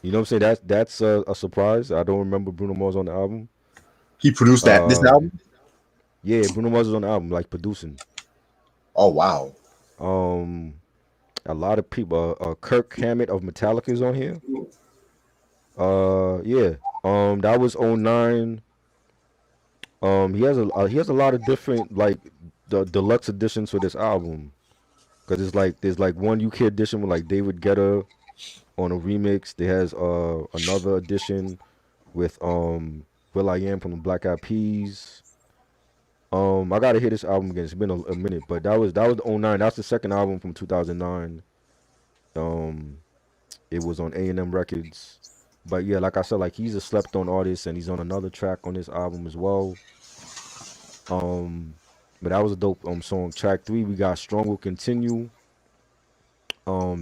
you know what I'm saying. That's a surprise. I don't remember Bruno Mars on the album. He produced that this Uh, album. yeah, Bruno Mars was on the album, like producing. Oh wow. Um, a lot of people. Kirk Hammett of Metallica is on here. Yeah. That was '09. He has a lot of different like the deluxe editions for this album. Cause it's like there's like one UK edition with like David Guetta on a remix. There has another edition with Will I Am from the Black Eyed Peas. I gotta hear this album again. It's been a minute, but that was '09. That's the second album from 2009. Um, it was on A&M Records. But yeah, like I said, like he's a slept on artist and he's on another track on this album as well. Um, but that was a dope song. Track three, we got Strong Will Continue.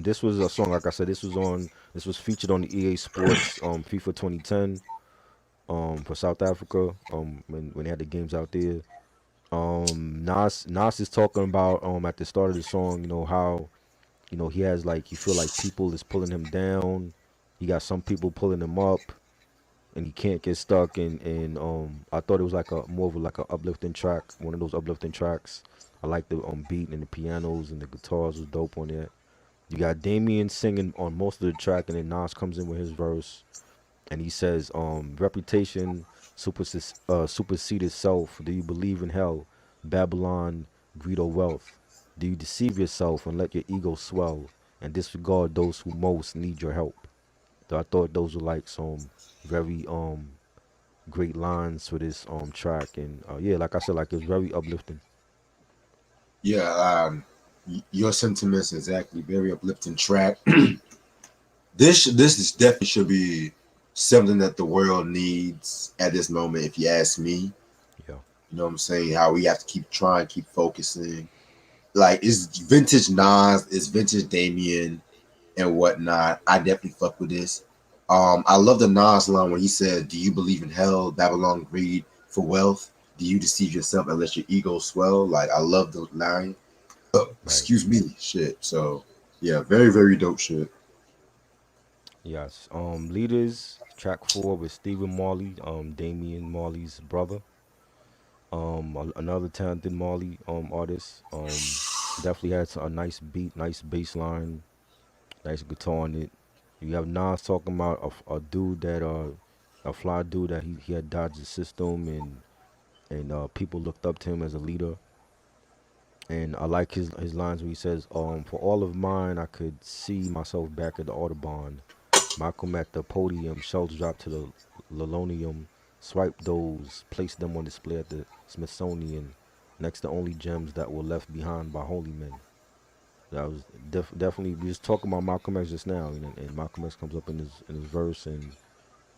This was a song, like I said, this was featured on the EA Sports FIFA 2010 for South Africa when they had the games out there. Nas is talking about at the start of the song, how he has like he feel like people is pulling him down. He got some people pulling him up, and he can't get stuck. And I thought it was like a more of like a uplifting track, one of those uplifting tracks. I like the beat and the pianos and the guitars was dope on it. You got Damien singing on most of the track, and then Nas comes in with his verse, and he says, "Reputation superseded self. Do you believe in hell, Babylon, greed or wealth? Do you deceive yourself and let your ego swell and disregard those who most need your help?" So I thought those were like some very great lines for this track, and yeah, like I said, like it was very uplifting. Yeah, your sentiments exactly. Very uplifting track. This is definitely should be something that the world needs at this moment. If you ask me, Yeah, you know what I'm saying. How we have to keep trying, keep focusing. Like it's vintage Nas, it's vintage Damien and whatnot. I definitely fuck with this. I love the Nas line when he said, "Do you believe in hell, Babylon, greed for wealth? Do you deceive yourself and let your ego swell?" Like I love the line. right. Excuse me, shit. So yeah, very very dope shit. Yes. Leaders track 4 with Stephen Marley, Damian Marley's brother. Another talented Marley artist. Definitely has a nice beat, nice bass line, nice guitar on it. You have Nas talking about a dude that a fly dude that he had dodged the system, and people looked up to him as a leader. And I like his lines where he says, "For all of mine, I could see myself back at the Audubon, Malcolm at the podium, shells dropped to the linoleum, swipe those, place them on display at the Smithsonian, next to only gems that were left behind by holy men." That was definitely we was talking about Malcolm X just now, and Malcolm X comes up in his verse, and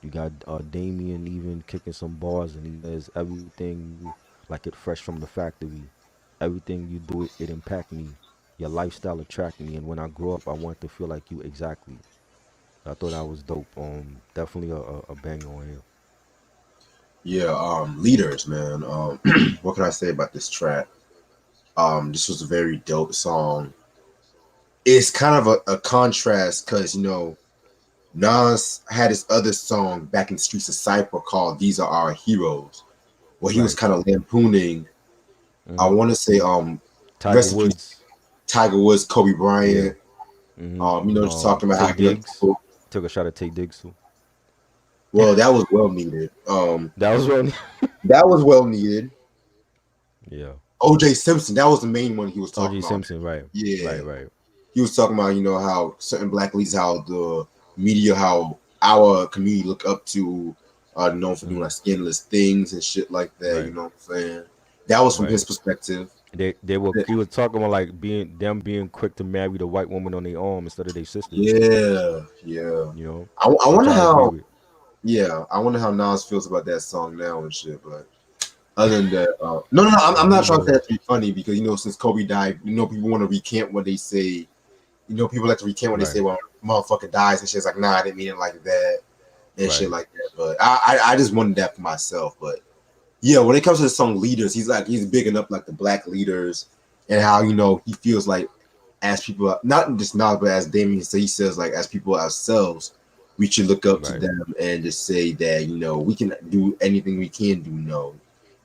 you got Damien even kicking some bars, and he says everything you like it fresh from the factory. Everything you do, it impact me. Your lifestyle attract me, and when I grow up, I want to feel like you exactly. I thought that was dope. Definitely a banger on here. Yeah, leaders, man. What can I say about this track? This was a very dope song. It's kind of a contrast because Nas had his other song back in the streets of Cypher called "These Are Our Heroes," where he was Right. kind of lampooning. I Mm-hmm. want to say, Tiger rest in peace, Woods. Tiger Woods, Kobe Yeah. Bryant. Mm-hmm. Just talking about Tay how Diggs. Took a shot at Tay Diggs too. well, that was well needed. That was really. That was well needed. Yeah. OJ Simpson, that was the main one he was talking O.J. about. Simpson. Right. Yeah, Right. Right. he was talking about how certain black leaders, how the media, how our community look up to, known for doing Mm-hmm. like scandalous things and shit like that. You Right. know what I'm saying? That was from Right. his perspective. They were he was talking about like being quick to marry the white woman on their arm instead of their sisters. Yeah, yeah. You know, I which wonder I agree how. with. Yeah, I wonder how Nas feels about that song now and shit. But other than that, no, no, no. I'm He not trying to say will. that to be funny because since Kobe died, people want to recant what they say. People like to recant what they Right. say when motherfucker dies and shit's like, nah, I didn't mean it like that and shit Right. like that. But I just wanted that for myself. But yeah, when it comes to the song leaders, he's bigging up like the black leaders and how he feels like as people, not just Nas, but as Damien said, he says like as people ourselves, we should look up to Right. them and just say that we can do anything we can do. No,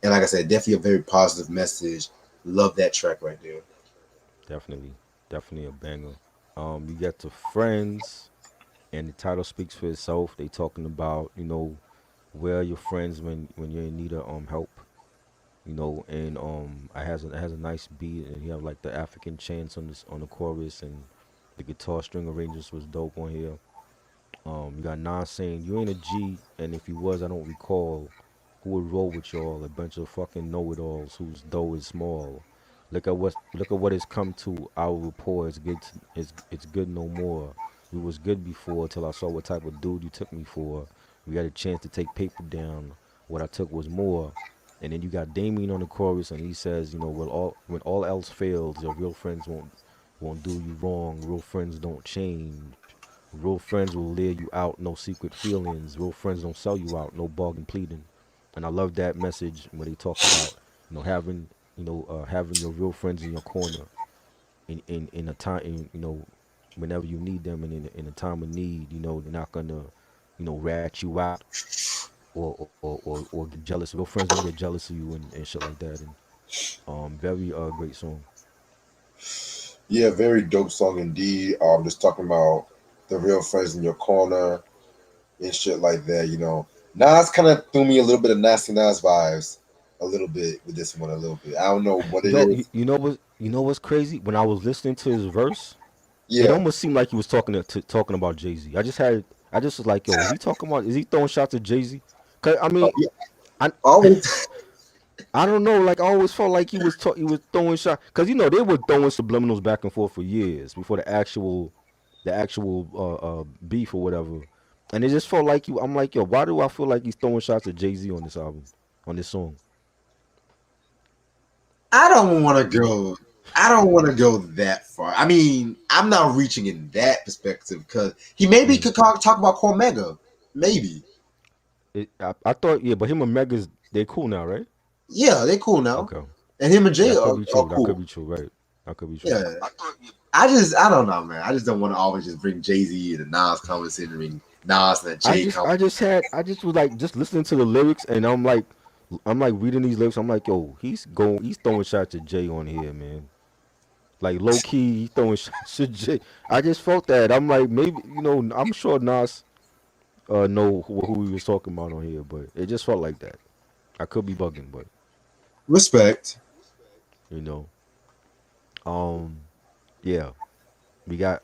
and like I said, definitely a very positive message. Love that track right there. Definitely. Definitely a banger. You get to Friends, and the title speaks for itself. They talking about where are your friends when you're in need of help. And it has a nice beat, and you have like the African chants on the chorus, and the guitar string arrangements was dope on here. You got Nas saying, "You ain't a G, and if you was, I don't recall who would roll with y'all. A bunch of fucking know-it-alls whose dough is small. Look at what it's come to. Our rapport is good. It's good no more. We was good before till I saw what type of dude you took me for. We had a chance to take paper down. What I took was more." And then you got Damien on the chorus, and he says, when all else fails, your real friends won't do you wrong. Real friends don't change. Real friends will lay you out, no secret feelings. Real friends don't sell you out, no bargain pleading. And I love that message when they talk about, having having your real friends in your corner in a time, whenever you need them, and in a time of need, they're not gonna, rat you out or get jealous. Real friends don't get jealous of you and shit like that. And very great song. Yeah, very dope song indeed. Just talking about the real friends in your corner and shit like that. Nas kind of threw me a little bit of nasty Nas vibes, a little bit with this one, a little bit. I don't know what it Yo, you, is. you know what? You know what's crazy? When I was listening to his verse, it Yeah, almost seemed like he was talking about Jay Z. I just was like, yo, is he talking about? Is he throwing shots at Jay Z? Cause I mean, yeah, I always. I don't know. Like I always felt like he was throwing shots. Cause they were throwing subliminals back and forth for years before the actual beef or whatever. And it just felt like you. I'm like, yo, why do I feel like he's throwing shots at Jay Z on this album, on this song? I don't want to go. I don't want to go that far. I mean, I'm not reaching in that perspective because he maybe Mm. could talk about Cormega, maybe. I thought, yeah, but him and Megas, they cool now, right? Yeah, they cool now, Okay. and him and Jay That could are, be are true. That could cool. be true. Right. That could be true. Yeah, I don't know, man. I just don't want to always just bring Jay Z and the Nas conversation, bring Nas and the Jay conversation. I just was like just listening to the lyrics, and I'm like reading these lyrics. I'm like, yo, he's throwing shots at Jay on here, man. Like low key, he's throwing shots at Jay. I just felt that. I'm like, maybe I'm sure Nas know who he was talking about on here, but it just felt like that. I could be bugging, but Respect. you know, um, yeah, we got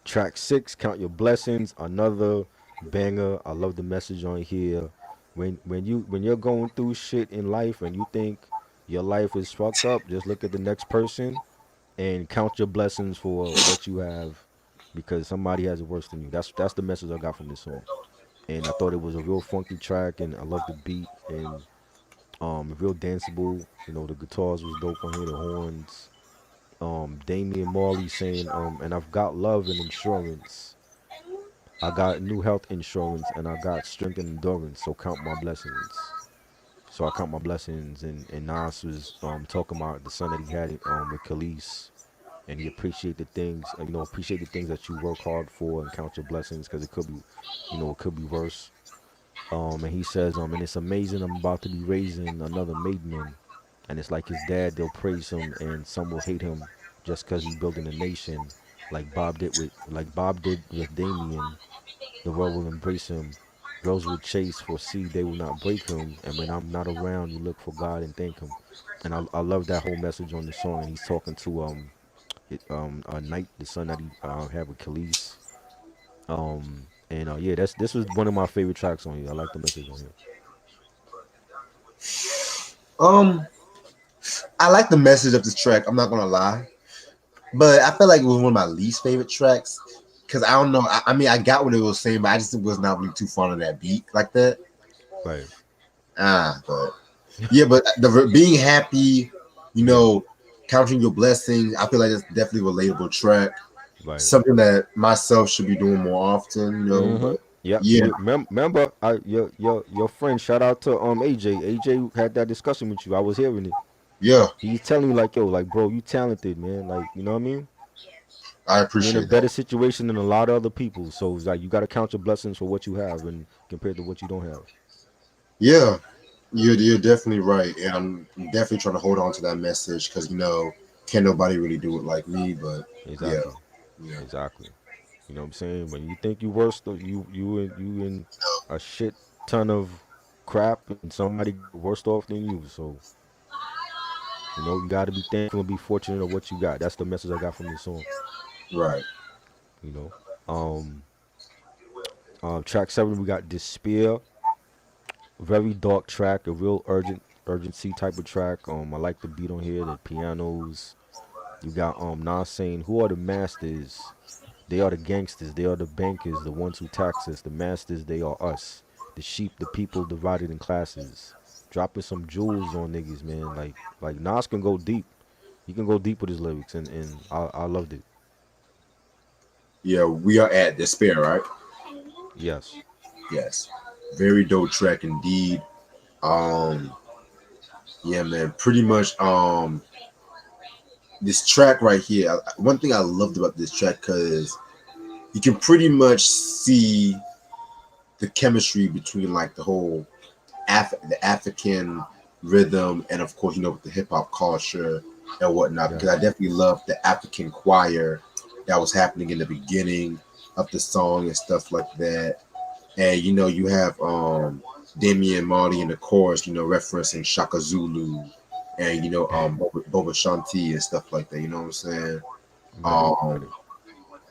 track 6, Count Your Blessings, another banger. I love the message on here. When you're going through shit in life and you think your life is fucked up, just look at the next person and count your blessings for what you have, because somebody has it worse than you. That's the message I got from this song. And I thought it was a real funky track, and I love the beat, and real danceable. The guitars was dope on here, the horns. Damian Marley saying, and I've got love and insurance. I got new health insurance, and I got strength and endurance. So count my blessings. So I count my blessings, and Nas was talking about the son that he had with Khalees, and he appreciate the things that you work hard for, and count your blessings, because it could be worse. And he says, and it's amazing. I'm about to be raising another made man, and it's like his dad. They'll praise him, and some will hate him just because he's building a nation, like Bob did with Damien. The world will embrace him. Girls will chase for seed, they will not break him. And when I'm not around, you look for God and thank him. And I love that whole message on the song. And he's talking to Knight, the son that he had with Khalees. And yeah, this was one of my favorite tracks on here. I like the message on here. Um, I like the message of this track. I'm not gonna lie, but I feel like it was one of my least favorite tracks because I don't know. I mean, I got what it was saying, but I just was not really too fond of that beat like that. Right. But yeah, but the being happy, you Yeah. know, counting your blessings. I feel like it's definitely a relatable track. Right. Something that myself should be doing more often. Mm-hmm. But Yep. yeah, Remember, your friend. Shout out to AJ. AJ had that discussion with you. I was hearing it. yeah, He's telling me like, yo, like, bro, you talented, man. Like, you know what I mean? I You're in a appreciate better that. situation than a lot of other people. So it's like you got to count your blessings for what you have, and compared to what you don't have. Yeah, you're definitely right, and I'm definitely trying to hold on to that message because can't nobody really do it like me. But yeah, Exactly. yeah, Exactly. You know what I'm saying? When you think you worse, you in a shit ton of crap, and somebody worse off than you. So you got to be thankful and be fortunate of what you got. That's the message I got from this song. right. You know. Um. Track 7, we got Despair. Very dark track, a real urgency type of track. I like the beat on here, the pianos. You got Nas saying, "Who are the masters? They are the gangsters. They are the bankers, the ones who tax us. The masters, they are us. The sheep, the people divided in classes." Dropping some jewels on niggas, man. Like Nas can go deep. He can go deep with his lyrics, and I loved it. Yeah, we are at despair, right? Yes. Yes, very dope track indeed. Um, Yeah, man. Pretty much. This track right here. One thing I loved about this track because you can pretty much see the chemistry between like the whole the African rhythm and of course with the hip hop culture and whatnot. Because I Yes. definitely love the African choir that was happening in the beginning of the song and stuff like that. And you have Damian Marley in the chorus, referencing Shaka Zulu and Boba Shanti and stuff like that. You know what I'm saying? Ready. Um, Ready.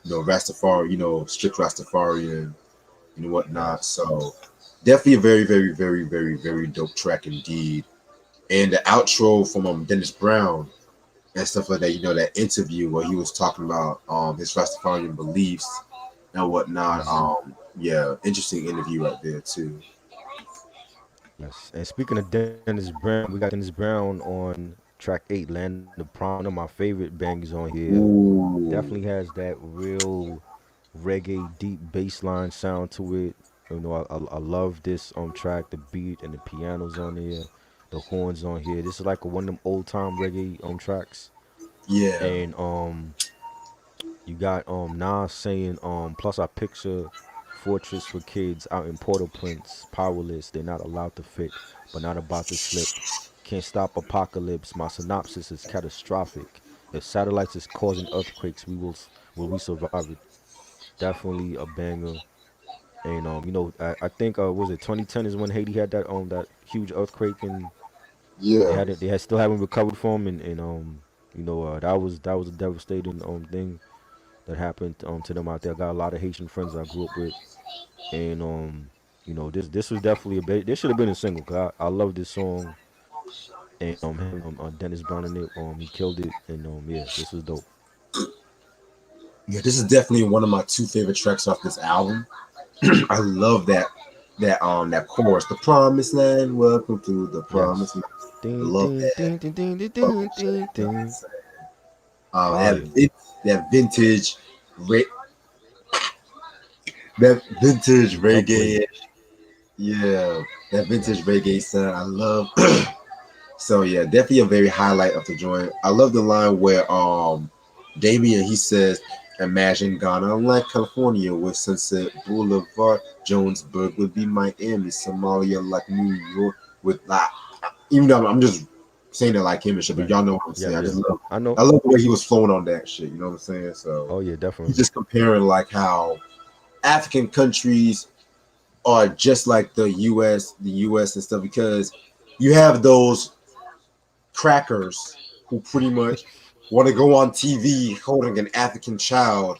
Rastafari, strict Rastafarian and whatnot. Yes. So definitely a very, very, very, very, very dope track indeed. And the outro from Dennis Brown and stuff like that, that interview where he was talking about his Rastafarian beliefs and whatnot. Hmm. Yeah, interesting interview right there too. Yes. And speaking of Dennis Brown, we got Dennis Brown on track 8, Land of the Prime. One of my favorite bangs on here. Ooh, Definitely has that real reggae deep bass line sound to it. I love this track, the beat and the pianos on there, the horns on here. This is like one of them old time reggae tracks. yeah, And you got Nas saying plus I picture fortress for kids out in Port-au-Prince, powerless, they're not allowed to fit, but not about to slip. Can't stop apocalypse. My synopsis is catastrophic. If satellites is causing earthquakes, will we survive it? Definitely a banger. And I think was it 2010 is when Haiti had that huge earthquake, and yeah, they had still haven't recovered from, and that was a devastating thing that happened to them out there. I got a lot of Haitian friends I grew up with, and this was definitely this should have been a single. Cause I love this song, and having Dennis Brown in it, he killed it, and yeah, this was dope. yeah. This is definitely one of my two favorite tracks off this album. I love that chorus, the promised land, welcome to the promised Yes. land. I Ding love ding that. ding ding ding ding Oh, ding shit, ding you know what I'm ding. saying? Fire. That vintage, re- that vintage Upgrade. reggae, yeah, that vintage Yes. reggae sound. I love. So yeah, definitely a very highlight of the joint. I love the line where Damien he says, "Imagine Ghana like California with Sunset Boulevard, Jonesburg would be Miami, Somalia like New York with that." Even though I'm just saying it like him and shit, but Right. y'all know what I'm Yeah, saying. yeah. I know. I love the way he was flowing on that shit. You know what I'm saying? So Oh yeah, he's definitely. just comparing like how African countries are just like the U.S. and stuff because you have those crackers who pretty much want to go on TV holding an African child,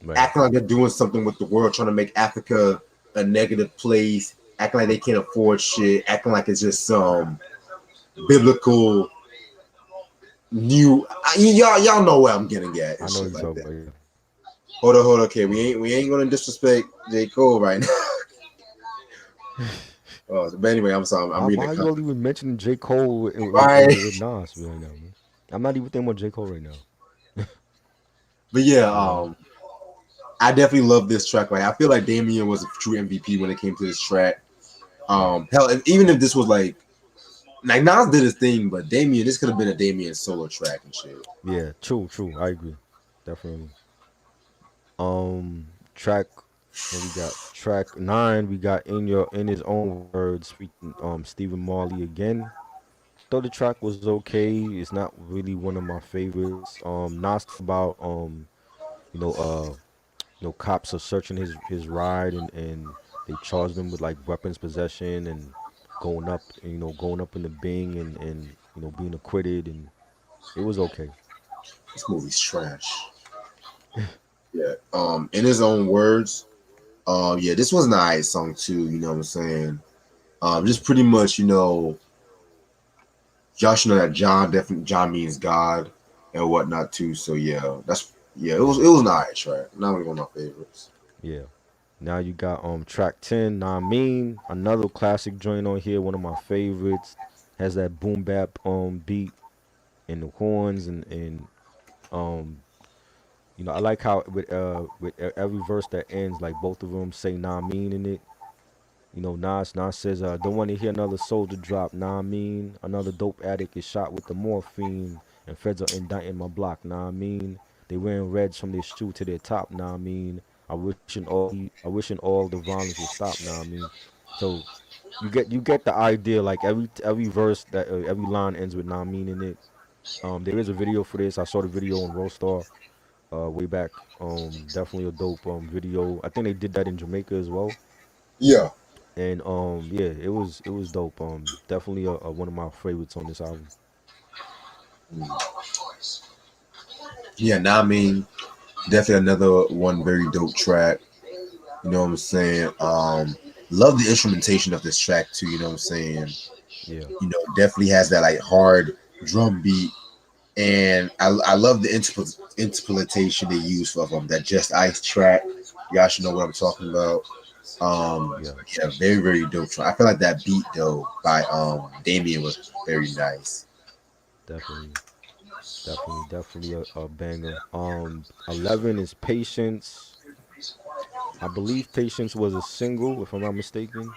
Right. acting like they're doing something with the world, trying to make Africa a negative place, acting like they can't afford shit, acting like it's just some biblical new. Y'all know where I'm getting at and I know shit what you're like talking that. about. Yeah. Hold on. Okay, we ain't gonna disrespect J Cole right now. But anyway, I'm sorry. I'm reading Why the are you all comment. even mentioning J. Cole Right. with Nas right now, man? I'm not even thinking about J. Cole right now. But yeah, You know? I definitely love this track. Like I feel like Damien was a true MVP when it came to this track. Right. Hell, even if this was like Nas did his thing, but Damien, this could have been a Damien solo track and shit. Yeah, true, true. I agree. Definitely. Track what we got? Track 9, we got in his own words, featuring Stephen Marley again. Thought the track was okay. It's not really one of my favorites. Nas talk about you know, uh cops are searching his ride, and they charged him with like weapons possession and going up in the Bing, and being acquitted, and it was okay. This movie's trash. Yeah. In his own words, yeah, this was an alright song too. You know what I'm saying? Just pretty much, y'all should know that John means God and whatnot too. So yeah, it was Yeah, an alright track. Not really one of my favorites. yeah. Now you got track 10, Nah Mean, another classic joint on here, one of my favorites. Has that boom bap beat and the horns, and um I like how with every verse that ends, like both of them say Nah Mean in it. Nas says, don't want to hear another soldier drop. Nah, I mean, another dope addict is shot with the morphine, and feds are indicting my block. Nah, I mean, they wearing reds from their shoe to their top. Nah, I mean, I wishing all the violence would stop. Nah, I mean, so you get the idea. Like every verse that every line ends with "Nah, I mean" in it. There is a video for this. I saw the video on Roadstar way back. Definitely a dope video. I think they did that in Jamaica as well. Yeah. And yeah, it was dope. Definitely a one of my favorites on this album. Yeah, now I mean, definitely another one very dope track. You know what I'm saying? Love the instrumentation of this track too, you know what I'm saying? Yeah, Definitely has that like hard drum beat. And I love the interpretation they use for them. That Just Ice track. Y'all should know what I'm talking about. yeah, Yeah, very, very dope track. I feel like that beat though by Damien was very nice. definitely, definitely a banger. 11 is Patience. I believe Patience was a single, if I'm not mistaken.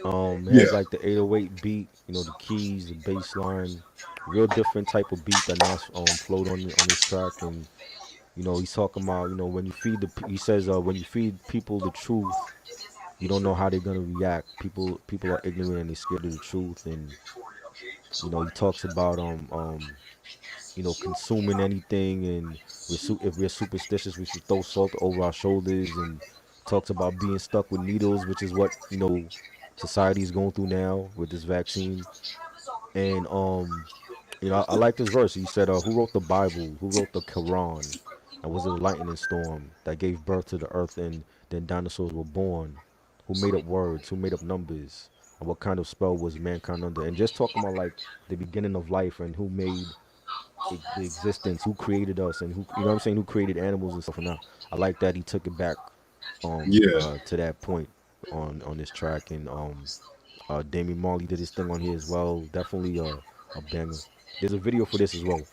It Yeah. has like the 808 beat, the keys, the bass line, real different type of beat that Nas flowed on this track. And he's talking about, when you he says, when you feed people the truth, you don't know how they're gonna react. People are ignorant and they're scared of the truth. And he talks about consuming anything, and if we're superstitious, we should throw salt over our shoulders. And talks about being stuck with needles, which is what society is going through now with this vaccine. And I like this verse. He said, "Who wrote the Bible? Who wrote the Quran? And was it a lightning storm that gave birth to the earth, and then dinosaurs were born? Who made up words? Who made up numbers? And what kind of spell was mankind under?" And just talking about like the beginning of life and who made the existence, who created us, and who what I'm saying, who created animals and stuff. And I like that he took it back Yeah. to that point on this track. And Damian Marley did his thing on here as well. Definitely a banger. There's a video for this as well.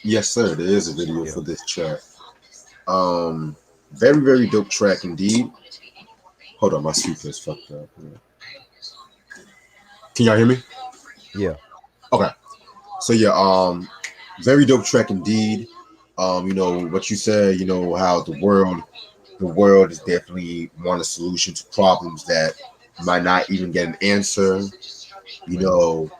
Yes, sir. There is a video Yeah. for this track. Um, Very, very dope track indeed. Hold on, my speaker is fucked up. Can y'all hear me? Yeah. Okay. So yeah, very dope track indeed. What you said, how the world is definitely want a solution to problems that might not even get an answer. You Right. know,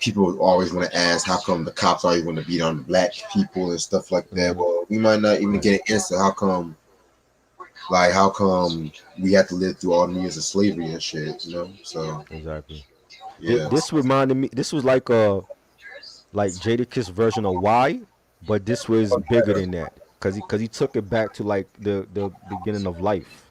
People always want to ask how come the cops always want to beat on black people and stuff like that. Mm-hmm. Well, we might not even Right. get an answer. How come we have to live through all the years of slavery and shit? So Exactly. yeah. This reminded me. This was like Jadakiss version of Why, but this was bigger than that because he took it back to like the beginning of life.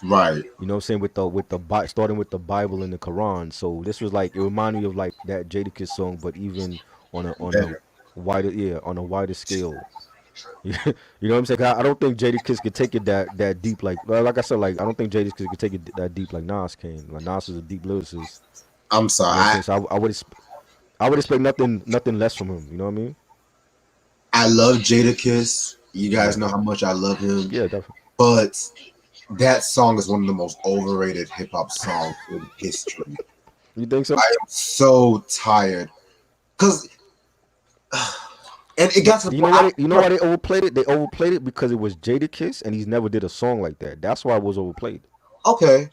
Right. You know what I'm saying, starting with the Bible and the Quran. So this was like, it reminded me of like that Jadakiss song, but even on a Better. wider scale. You know what I'm saying? 'Cause I don't think Jadakiss could take it that deep. Like I said, like I don't think Jadakiss could take it that deep like Nas can. Like Nas is a deep lyricist. I'm You know what I'm sorry. saying? So I would expect nothing less from him. You know what I mean? I love Jadakiss. You guys Yeah. know how much I love him, Yeah, definitely. but that song is one of the most overrated hip hop songs in history. You think so? I am so tired because, and it got to the You point. know why they overplayed it? They overplayed it because it was Jadakiss, and he's never did a song like that. That's why it was overplayed. Okay,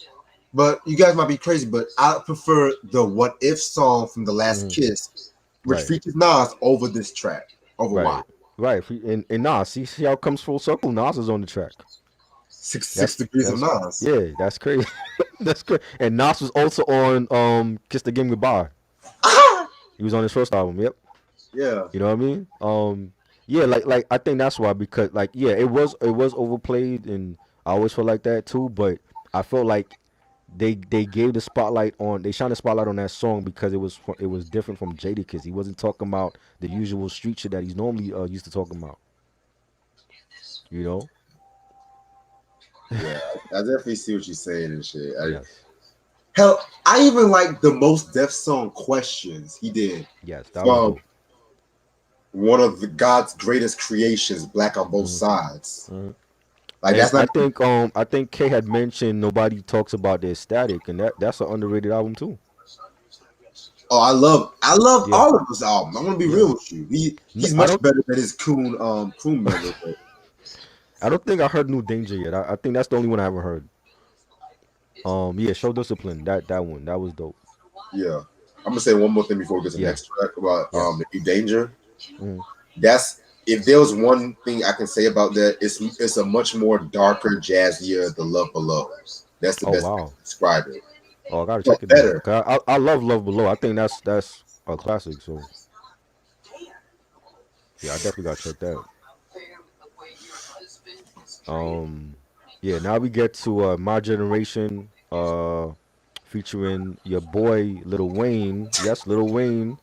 but you guys might be crazy, but I prefer the "What If" song from The Last Hmm. Kiss, which Right. features Nas, over this track. Over why? Right. Right. And Nas, see how it comes full circle. Nas is on the track. Six That's degrees of that's Nas. yeah. That's crazy. That's crazy. And Nas was also on Kiss the Game Goodbye. He was on his first album. Yep. Yeah. You know what I mean? Yeah. Like I think that's why, because like yeah, it was overplayed, and I always felt like that too. But I felt like they gave the spotlight on they shined the spotlight on that song because it was different from Jadakiss. He wasn't talking about the usual street shit that he's normally used to talking about. You know? Yeah, I definitely see what you're saying and shit. Yes. Hell, I even like the Most Def song "Questions" he did Yes, that was from dope. one of the God's greatest creations, Black on Both Hmm. Sides. Hmm. Like And that's not. I think K had mentioned nobody talks about their static, and that's an underrated album too. Oh, I love Yeah, all of his albums. I'm gonna be yeah. real with you. He's I much don't better than his Coon member. But think I heard New Danger yet. I think that's the only one I haven't heard. Yeah, Show Discipline. That one that was dope. yeah, I'm gonna say one more thing before we get to the Yeah. next track about Yes. the New Danger. Mm. That's if there was one thing I can say about that, it's a much more darker, jazzier The Love Below. That's the Oh best way wow. to describe it. Oh, I gotta But check it out. better. 'Cause I love Love Below. I think that's a classic. So yeah, I definitely gotta check that. Um, yeah. Now we get to My Generation. Featuring your boy Lil Wayne. Yes, Lil Wayne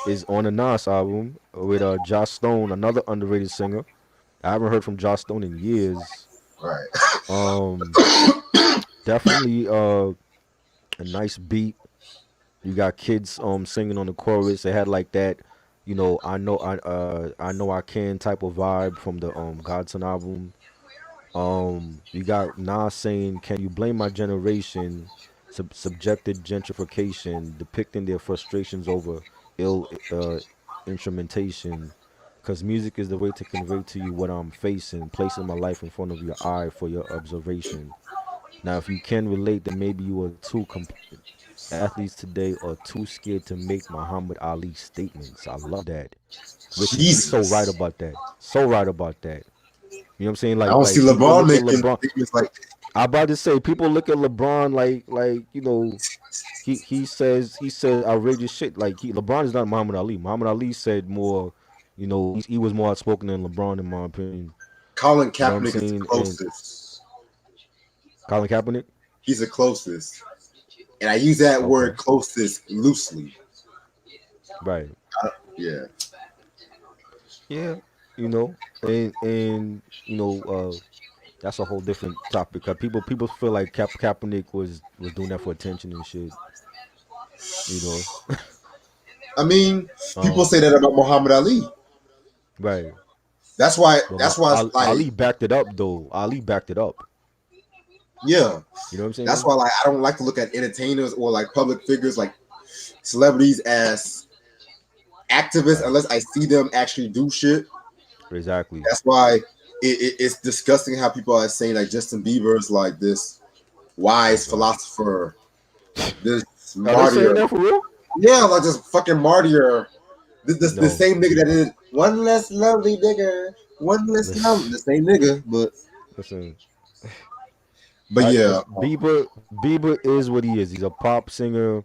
is on a Nas album with Josh Stone, another underrated singer. I haven't heard from Josh Stone in years. Right. Um, Definitely a nice beat. You got kids singing on the chorus. They had like that, I know I can type of vibe from the Godson album. You got Nas saying, "Can you blame my generation?" Subjected gentrification, depicting their frustrations over ill instrumentation. Because music is the way to convey to you what I'm facing, placing my life in front of your eye for your observation. Now, if you can relate, then maybe you are too complete. Athletes today are too scared to make Muhammad Ali statements. I love that. Which is, he's so right Jesus. about that. So right about that. You know what I'm saying? I don't see People LeBron look at making LeBron. statements like I about to say people look at LeBron he says outrageous shit. Like LeBron is not Muhammad Ali. Muhammad Ali said more, he was more outspoken than LeBron in my opinion. Colin You know what I'm Kaepernick is the saying? And closest. Colin Kaepernick. He's the closest. And I use that Okay. word closest loosely. Right. Yeah. Yeah. You know, and that's a whole different topic. 'Cause people feel like Kaepernick was doing that for attention and shit. You know. I mean, people Um. say that about Muhammad Ali. Right. That's why. But That's why it's like, Ali backed it up though. Ali backed it up. yeah. You know what I'm That's saying? why, like, I don't like to look at entertainers or like public figures, like celebrities, as activists Right. unless I see them actually do shit. Exactly. That's why it's disgusting how people are saying like Justin Bieber is like this Oh wise God. philosopher, this Are they martyr. saying that for real? Yeah, like this fucking martyr. The No. same nigga that did one less lovely nigga, one less lovely. The same nigga, Listen. but yeah, Bieber is what he is. He's a pop singer,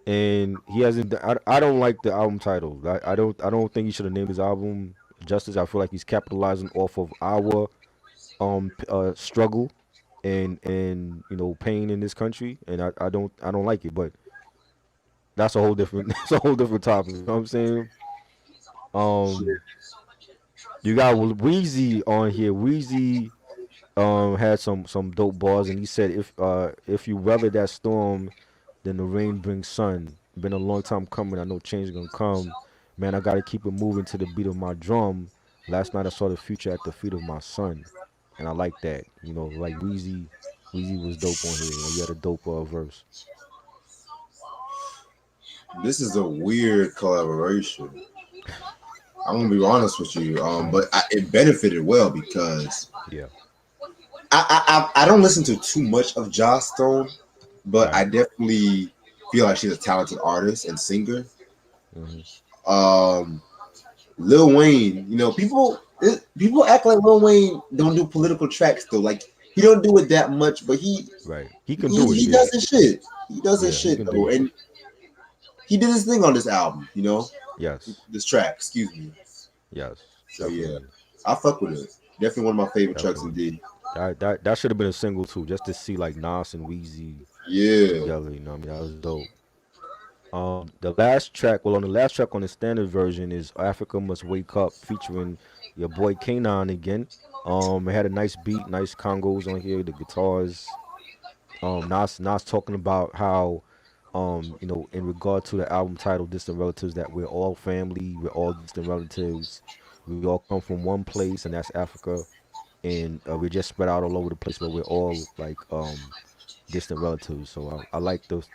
and he hasn't. I don't like the album title. I don't think he should have named his album Justice. I feel like he's capitalizing off of our struggle and pain in this country, and I don't like it. But that's a whole different that's a whole different topic. You know what I'm saying? shit. Um, you got Weezy on here. Weezy had some dope bars, and he said if you weather that storm, then the rain brings sun. Been a long time coming. I know change is gonna come. Man, I gotta keep it moving to the beat of my drum. Last night I saw the future at the feet of my son, and I like that. Like Weezy was dope on here. He had a dope verse. This is a weird collaboration. I'm gonna be honest with you, but it benefited well because Yeah. I don't listen to too much of Joss Stone, but I Right. definitely feel like she's a talented artist and singer. Hmm. Um, Lil Wayne, people act like Lil Wayne don't do political tracks though. Like he don't do it that much, but Right. He can he, do it. he Yeah. does his shit. He does his Yeah. He shit can do though, it. and he did his thing on this album. Yes. This track. Excuse me. Yes. So yeah, Definitely. I fuck with it. Definitely one of my favorite tracks Definitely. indeed. That should have been a single too, just to see like Nas and Weezy Yeah. together. You know what I mean? That was dope. The last track, well, on the last track on the standard version is Africa Must Wake Up featuring your boy Kanan again. It had a nice beat, nice congos on here, the guitars. Nas talking about how, in regard to the album title, Distant Relatives, that we're all family, we're all distant relatives. We all come from one place, and that's Africa. and we're just spread out all over the place, but we're all like distant relatives. So I like those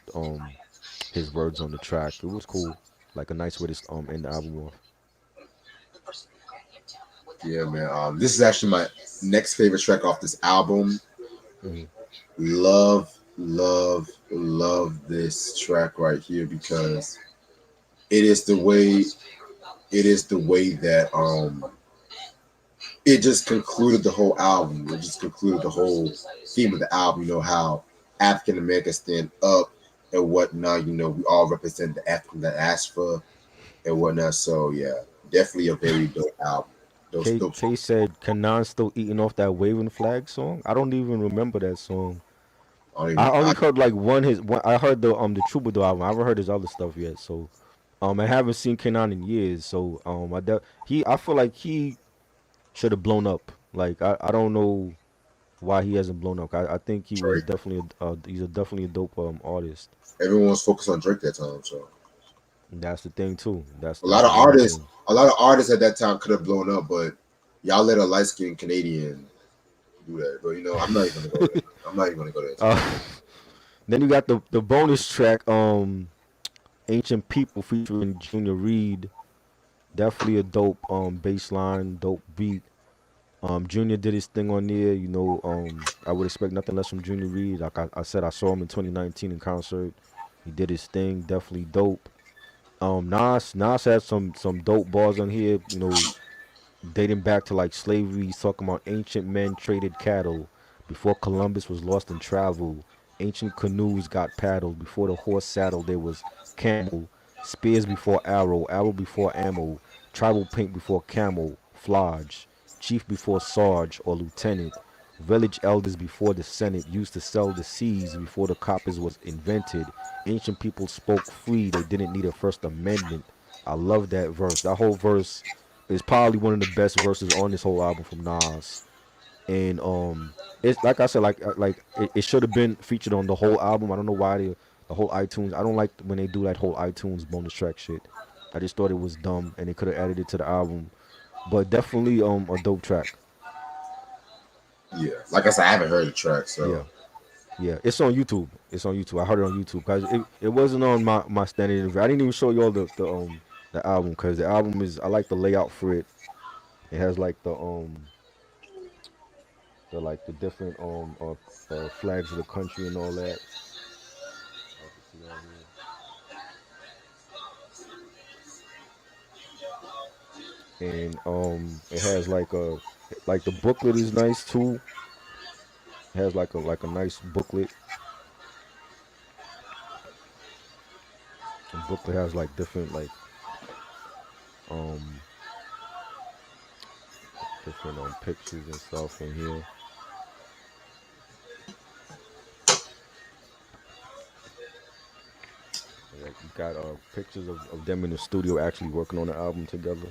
his words on the track. It was cool, like a nice way to end the album off. Yeah, man. This is actually my next favorite track off this album. Hmm. Love, love, love this track right here because it is the way that it just concluded the whole album. It just concluded the whole theme of the album. You know how African Americans stand up and whatnot. You know we all represent the African diaspora and whatnot. So yeah, definitely a very dope album. Those dope K songs. said, "Can Nas still eating off that waving flag song?" I don't even remember that song. I only heard like one. I heard the Troubadour album. I haven't heard his other stuff yet. So I haven't seen Kenan in years. So I feel like he should have blown up. Like I don't know why he hasn't blown up. I think he was Drake. definitely he's a definitely a dope artist. Everyone was focused on Drake that time. So And that's the thing too. a lot That's of another artists, thing. at that time could have blown up, but y'all let a light skinned Canadian do that. But you know, I'm not even gonna go there. I'm not even gonna go there today. uh, then you got the bonus track, Ancient People featuring Junior Reid. Definitely a dope bass line, dope beat. Junior did his thing on there. I would expect nothing less from Junior Reid. Like I said, I saw him in 2019 in concert. He did his thing. Definitely dope. Nas had some dope bars on here. Dating back to like slavery. He's talking about ancient men traded cattle before Columbus was lost in travel. Ancient canoes got paddled before the horse saddle. There was camel, spears before arrow, arrow before ammo, tribal paint before camel, flage, chief before sarge or lieutenant. Village elders before the Senate used to sell the seas before the coppers was invented. Ancient people spoke free. They didn't need a First Amendment. I love that verse. That whole verse is probably one of the best verses on this whole album from Nas. And it's like I said, it should have been featured on the whole album. I don't know why the whole iTunes. I don't like when they do that whole iTunes bonus track shit. I just thought it was dumb, and they could have added it to the album. But definitely a dope track. Yeah, like I said, I haven't heard the track, Yeah. so Yeah, it's on YouTube. It's on YouTube. I heard it on YouTube because it wasn't on my standard interview. I didn't even show y'all the album because the album is I like the layout for it. It has like the different flags of the country and all that. I can see on here. And it has like the booklet is nice too. It has like a nice booklet. The booklet has like different um different pictures and stuff in here. Like you got pictures of them in the studio actually working on the album together.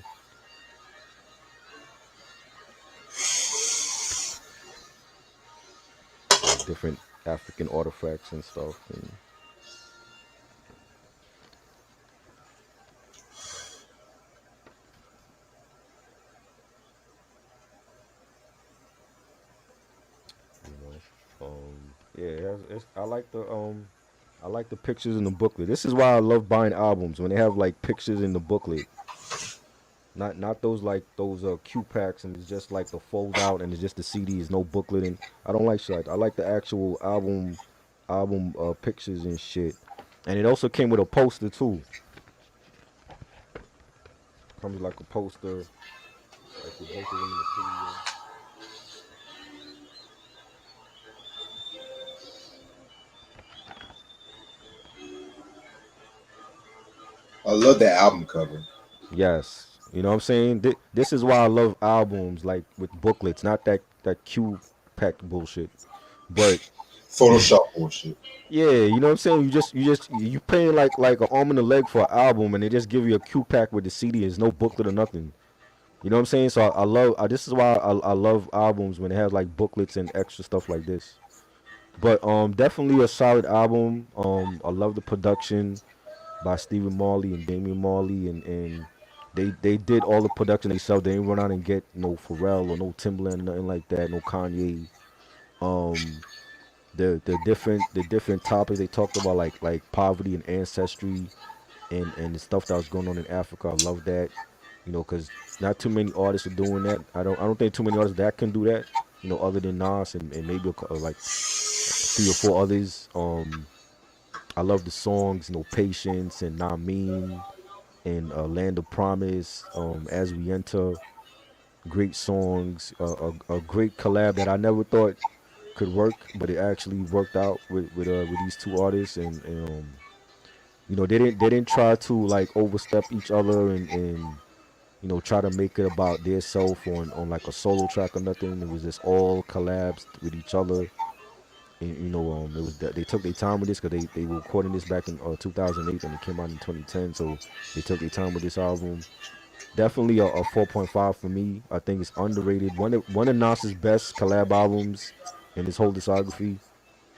Like different African artifacts and stuff. And you know, yeah, I like the pictures in the booklet. This is why I love buying albums when they have like pictures in the booklet. Not those Q packs and it's just like the fold out and it's just the CD. Is no booklet and I don't like shit. I like the actual album pictures and shit. And it also came with a poster too. Comes like a poster, like with both of them in the studio. I love that album cover. Yes, you know what I'm saying. This is why I love albums like with booklets, not that Q pack bullshit. But Photoshop bullshit. yeah, you know what I'm saying. You paying like an arm and a leg for an album, and they just give you a Q pack with the CD. There's no booklet or nothing. You know what I'm saying. So I love. This is why I love albums when it has like booklets and extra stuff like this. But definitely a solid album. I love the production by Stephen Marley and Damian Marley and They did all the production themselves. They didn't run out and get no Pharrell or no Timbaland, nothing like that. No Kanye. Um, the different topics they talked about, like poverty and ancestry, and the stuff that was going on in Africa. I love that. Because not too many artists are doing that. I don't think too many artists that can do that. Other than Nas and maybe like three or four others. I love the songs. Patience and Nah Mean and Land of Promise. As We Enter. Great songs. A great collab that I never thought could work, but it actually worked out with these two artists, and they didn't try to like overstep each other and try to make it about their self on like a solo track or nothing. It was just all collabs with each other. And, it was that they took their time with this because they were recording this back in 2008 and it came out in 2010. So they took their time with this album. Definitely a 4.5 for me. I think it's underrated. One of Nas's best collab albums in his whole discography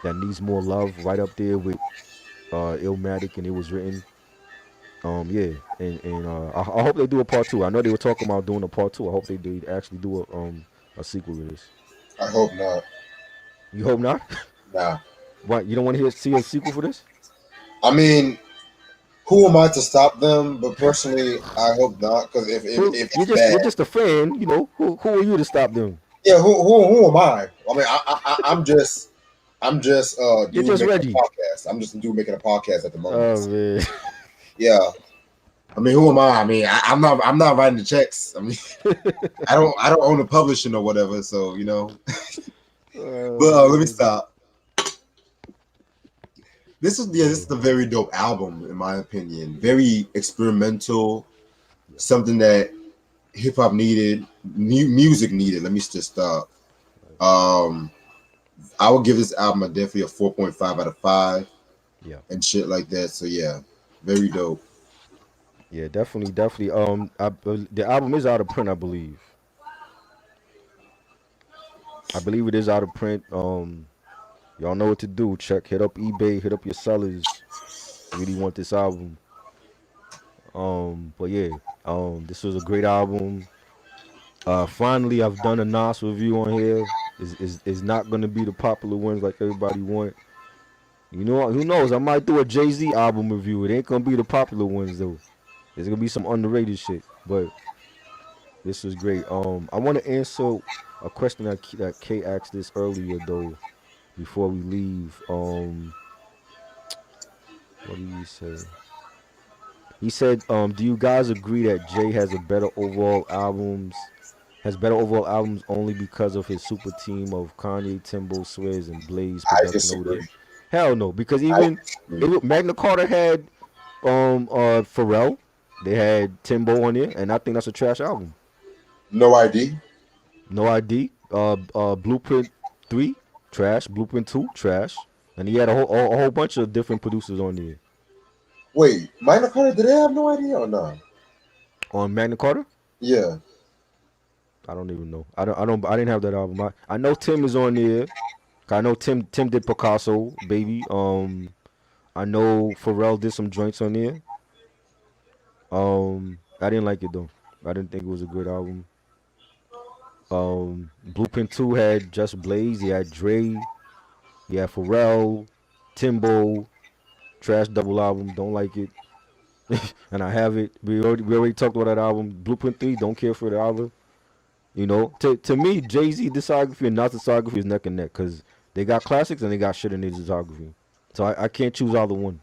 that needs more love. Right up there with Illmatic and It Was Written. Yeah, and I hope they do a part two. I know they were talking about doing a part two. I hope they actually do a sequel to this. I hope not. You hope not? Nah. What, you don't want to see a sequel for this? I mean, who am I to stop them? But personally, I hope not. Because Who if you're it's just bad, you're just a fan, who are you to stop them? yeah, who am I? I mean, I'm just You're dude just making a Reggie. podcast. I'm just a dude making a podcast at the Oh moment. man. Yeah. I mean, who am I? I mean, I'm not writing the checks. I mean, I don't own a publishing or whatever. So Oh But let me man. stop. This is a very dope album in my opinion. Very experimental. Something that hip hop needed, music needed. Let me just stop. Um, I would give this album definitely a 4.5 out of 5 Yeah. and shit like that. So yeah, very dope. Yeah, definitely, definitely. The album is out of print, I believe. I believe it is out of print. Y'all know what to do. Hit up eBay, hit up your sellers. Really want this album. But yeah, this was a great album. Finally, I've done a Nas review on here. Is not gonna be the popular ones like everybody want. Who knows? I might do a Jay Z album review. It ain't gonna be the popular ones though. There's gonna be some underrated shit. But this was great. I want to answer a question that Kay asked this earlier though. Before we leave, what did he say? He said, "Do you guys agree that Jay has better overall albums only because of his super team of Kanye, Timbo, Swizz, and Blaze I production over disagree. there?" Hell no, because I even disagree. Magna Carta had Pharrell, they had Timbo on there, and I think that's a trash album. No ID. No ID, Blueprint 3, trash. Blueprint 2, trash. And he had a whole bunch of different producers on there. Wait, Minor Carter, did they have no idea or not? On Magna Carta, Yeah. I don't even know. I didn't have that album. I know Tim is on there. I know Tim did Picasso, baby. I know Pharrell did some joints on there. I didn't like it though. I didn't think it was a good album. Blueprint 2 had Just Blaze, he had Dre, he had Pharrell, Timbo, trash double album, don't like it. And I have it. We already talked about that album. Blueprint 3, don't care for the album. To me, Jay Z discography and Nas discography is neck and neck because they got classics and they got shit in their discography. So I can't choose either one.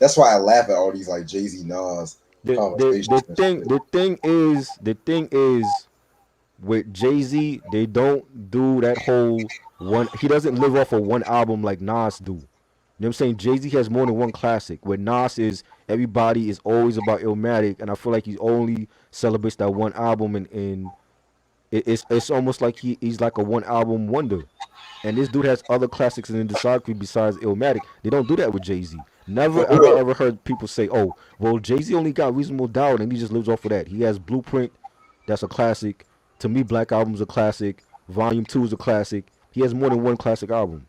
That's why I laugh at all these like Jay Z Nas The the conversations the and thing shit. the thing is with Jay Z, they don't do that whole one. He doesn't live off of one album like Nas do. You know what I'm saying? Jay Z has more than one classic. Where Nas is everybody is always about Illmatic, and I feel like he only celebrates that one album, and it's almost like he's like a one album wonder. And this dude has other classics in the discography besides Illmatic. They don't do that with Jay Z. Never For have I real. ever heard people say, "Oh, well, Jay Z only got Reasonable Doubt and he just lives off of that." He has Blueprint, that's a classic. To me, Black Album's a classic. Volume 2 is a classic. He has more than one classic album,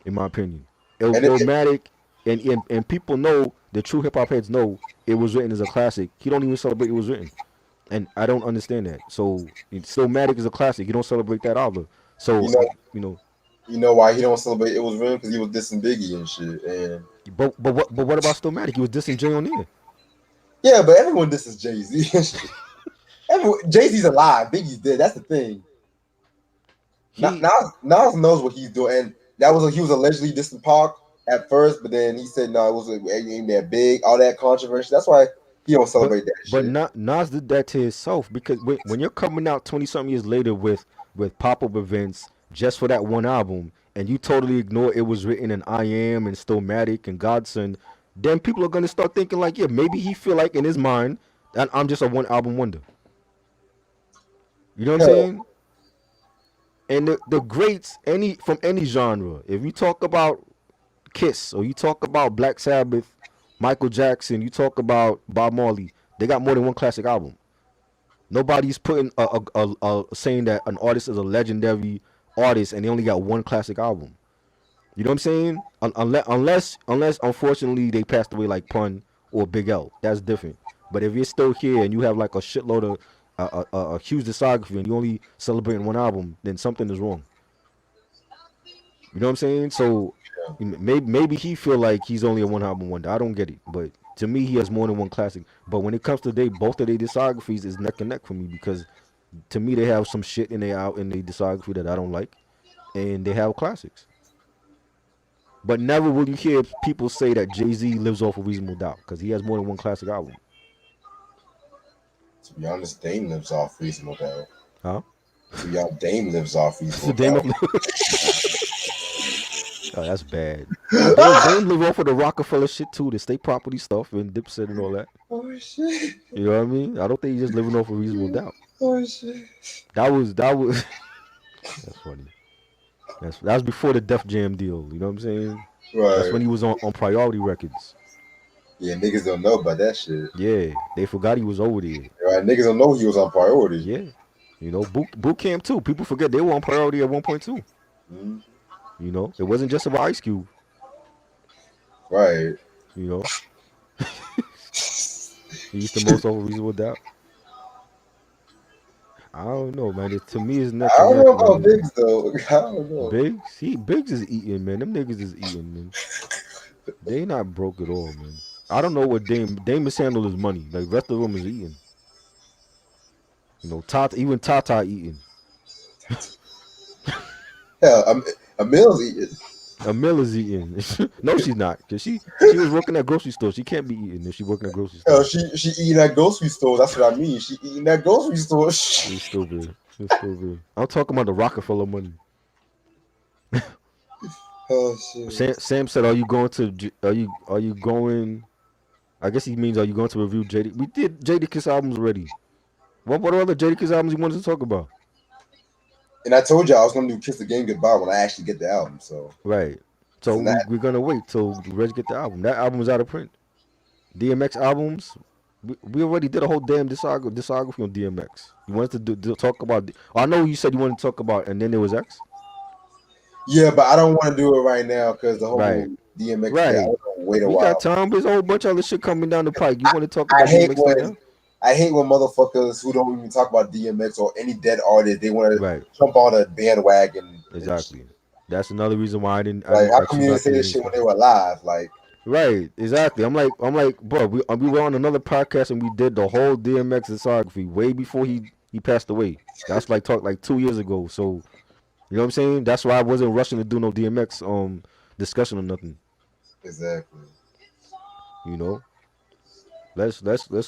in my opinion. And Illmatic, and people know, the true hip hop heads know it was written as a classic. He don't even celebrate it was written, and I don't understand that. So Stillmatic is a classic. You don't celebrate that either. So You know, you know, you know why he don't celebrate It Was Real? Because he was dissing Biggie and shit. And but what about Stillmatic? He was dissing Jay on there. yeah, but everyone disses Jay Z and shit. Jay Z's alive. Biggie's dead. That's the thing. He Nas knows what he's doing, and he was allegedly dissing Pac at first, but then he said no, it was aimed at Big, all that controversy. That's why he don't but celebrate that but shit. not Nas did that to himself, because when you're coming out 20 something years later with pop up events just for that one album, and you totally ignore it was written in I Am and Stillmatic and Godson, then people are gonna start thinking like, yeah, maybe he feel like in his mind that I'm just a one album wonder. You know what I'm Hell, saying? And the greats, any from any genre, if you talk about Kiss or you talk about Black Sabbath, Michael Jackson, you talk about Bob Marley, they got more than one classic album. Nobody's putting saying that an artist is a legendary artist and they only got one classic album. You know what I'm saying? Unless unfortunately they passed away like Pun or Big L, that's different. But if you're still here and you have like a shitload of a huge discography and you only celebrating one album, then something is wrong. You know what I'm saying? So maybe he feel like he's only a one album wonder. I don't get it, but to me he has more than one classic. But when it comes to both of their discographies is neck and neck for me, because to me they have some shit in their discography that I don't like, and they have classics. But never will you hear people say that Jay Z lives off of Reasonable Doubt, because he has more than one classic album. to be honest, Dame lives off Reasonable Doubt. Huh? To be honest, Dame lives off The Reasonable Dame Doubt. of Oh, that's bad. Dame live off of the Rockefeller shit too, the state property stuff and Dipset and all that. Oh shit! You know what I mean? I don't think he's just living off of Reasonable Doubt. Oh shit! That was that's funny. That was before the Def Jam deal. You know what I'm saying? That's Right. when he was on Priority Records. Yeah, niggas don't know about that shit. Yeah, they forgot he was over there. Right? Niggas don't know he was on Priority. Yeah, boot camp too. People forget they were on Priority at 1.2. Mhm. It wasn't just about Ice Cube. Right. You know, he used to most over Reasonable Doubt. I don't know, man. To me, it's neck I and don't neck, know about man. Biggs though. I don't know. Biggs is eating, man. Them niggas is eating, man. They not broke at all, man. I don't know what Dame is handling his money. Like rest of them is eating. Tata, even Tata eating. Hell, Emil's eating. Amel is eating. No, she's not, cause she was working at grocery store. She can't be eating if she working at grocery Hell, store. she eating at grocery stores. That's what I mean. She eating at grocery stores. She's stupid. She's stupid. I'm talking about the Rockefeller money. Oh shit. Sam said, "Are you going to? Are you going? I guess he means, are you going to review JD? We did Jadakiss albums already. What other Jadakiss albums you wanted to talk about? And I told you I was gonna do Kiss the Game Goodbye when I actually get the album. So Right. So isn't that we're gonna wait till Reg get the album. That album is out of print. DMX albums. We already did a whole damn discography on DMX. You wanted to talk about? I know you said you wanted to talk about, and then there was X. yeah, but I don't want to do it right now because the Right. whole DMX thing. I Right. want to wait a We got while. time. There's a whole bunch of other shit coming down the pike. You want to talk I about hate DMX thing when now? I hate when motherfuckers who don't even talk about DMX or any dead artist they want to Right. jump on a bandwagon and shit. Exactly. That's another reason why I Like, didn't how I come choose you didn't not to say hear this any shit when songs. they were alive? Like, Right, exactly. I'm like, bro. We were on another podcast and we did the whole DMX discography way before he passed away. That's like 2 years ago. So you know what I'm saying? That's why I wasn't rushing to do no DMX discussion or nothing. exactly. You know, let's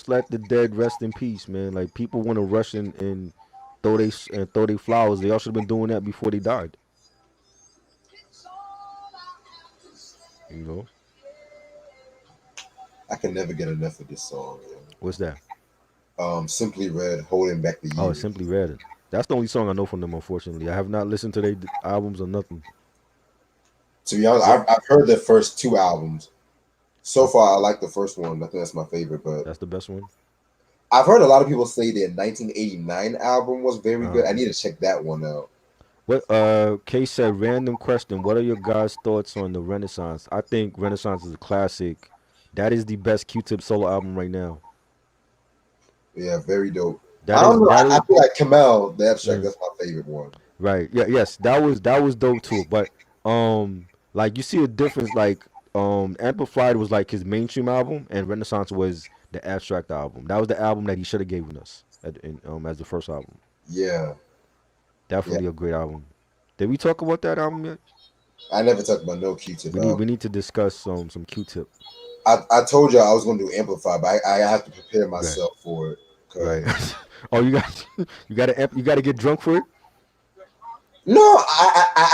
let the dead rest in peace, man. Like people want to rush and throw they flowers. They all should have been doing that before they died. You know I can never get enough of this song. what's that? Simply Red, Holding Back the Oh, it's Years. Simply Red. That's the only song I know from them. Unfortunately, I have not listened to their albums or nothing. To be honest, What? I've heard the first two albums. So far, I like the first one. I think that's my favorite. But That's the best one. I've heard a lot of people say their 1989 album was very Uh, good. I need to check that one out. What Kay said, random question. What are your guys' thoughts on the Renaissance? I think Renaissance is a classic. That is the best Q-Tip solo album right now. Yeah, very dope. I That don't is know. that I is feel like Kamel, the abstract, mm, that's my favorite one. right. Yeah, yes, that was dope too. But like you see a difference. Like Amplified was like his mainstream album, and Renaissance was the abstract album. That was the album that he should have given us as the first album. Yeah, yeah. Definitely a great album. Did we talk about that album yet? I never talked about no Q-Tip We need album. we need to discuss some Q-Tip. I told you I was going to do Amplify, but I have to prepare Right. myself for it. Right. Cause Oh, you gotta get drunk for it. no,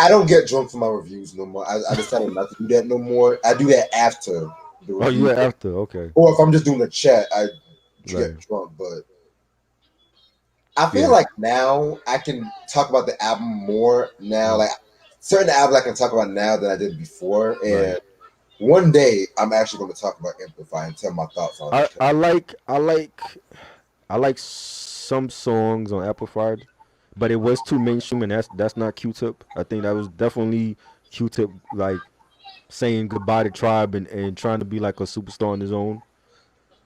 I don't get drunk for my reviews no more. I decided not to do that no more. I do that after the Oh, you review, were after. Okay. or if I'm just doing a chat, I Right. get drunk. But I feel Yeah. like now I can talk about the album more now. Mm, Like certain albums I can talk about now than I did before. right. And one day I'm actually going to talk about Amplify and tell my thoughts on I it. I like I like I like some songs on Amplified, but it was too mainstream, and that's not Q-Tip. I think that was definitely Q-Tip, like saying goodbye to Tribe and trying to be like a superstar on his own.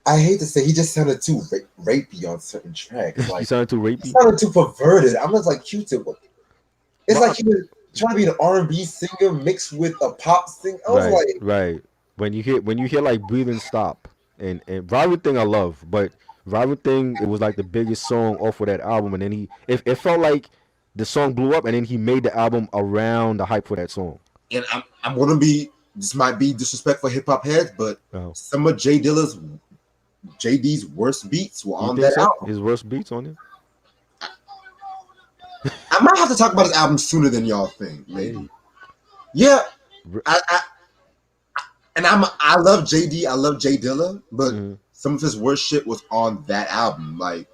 I hate to say he just sounded too rapey on certain tracks. You Like sounded too he rapey. sounded too perverted. I'm just like Q-Tip. It's But like he was trying to be an R&B singer mixed with a pop singer. I was right, like, right. When you hear like breathing stop and Vibrant Thing I love, but Vibrant Thing, it was like the biggest song off of that album, and then it felt like the song blew up, and then he made the album around the hype for that song. and I'm gonna be. This might be disrespectful hip hop heads, but Oh, some of JD's worst beats were you on think that so? album. His worst beats on it? I might have to talk about his album sooner than y'all think. Hey, Maybe. Yeah, r- I and I love JD. I love J Dilla, but mhm. some of his worst shit was on that album. Like,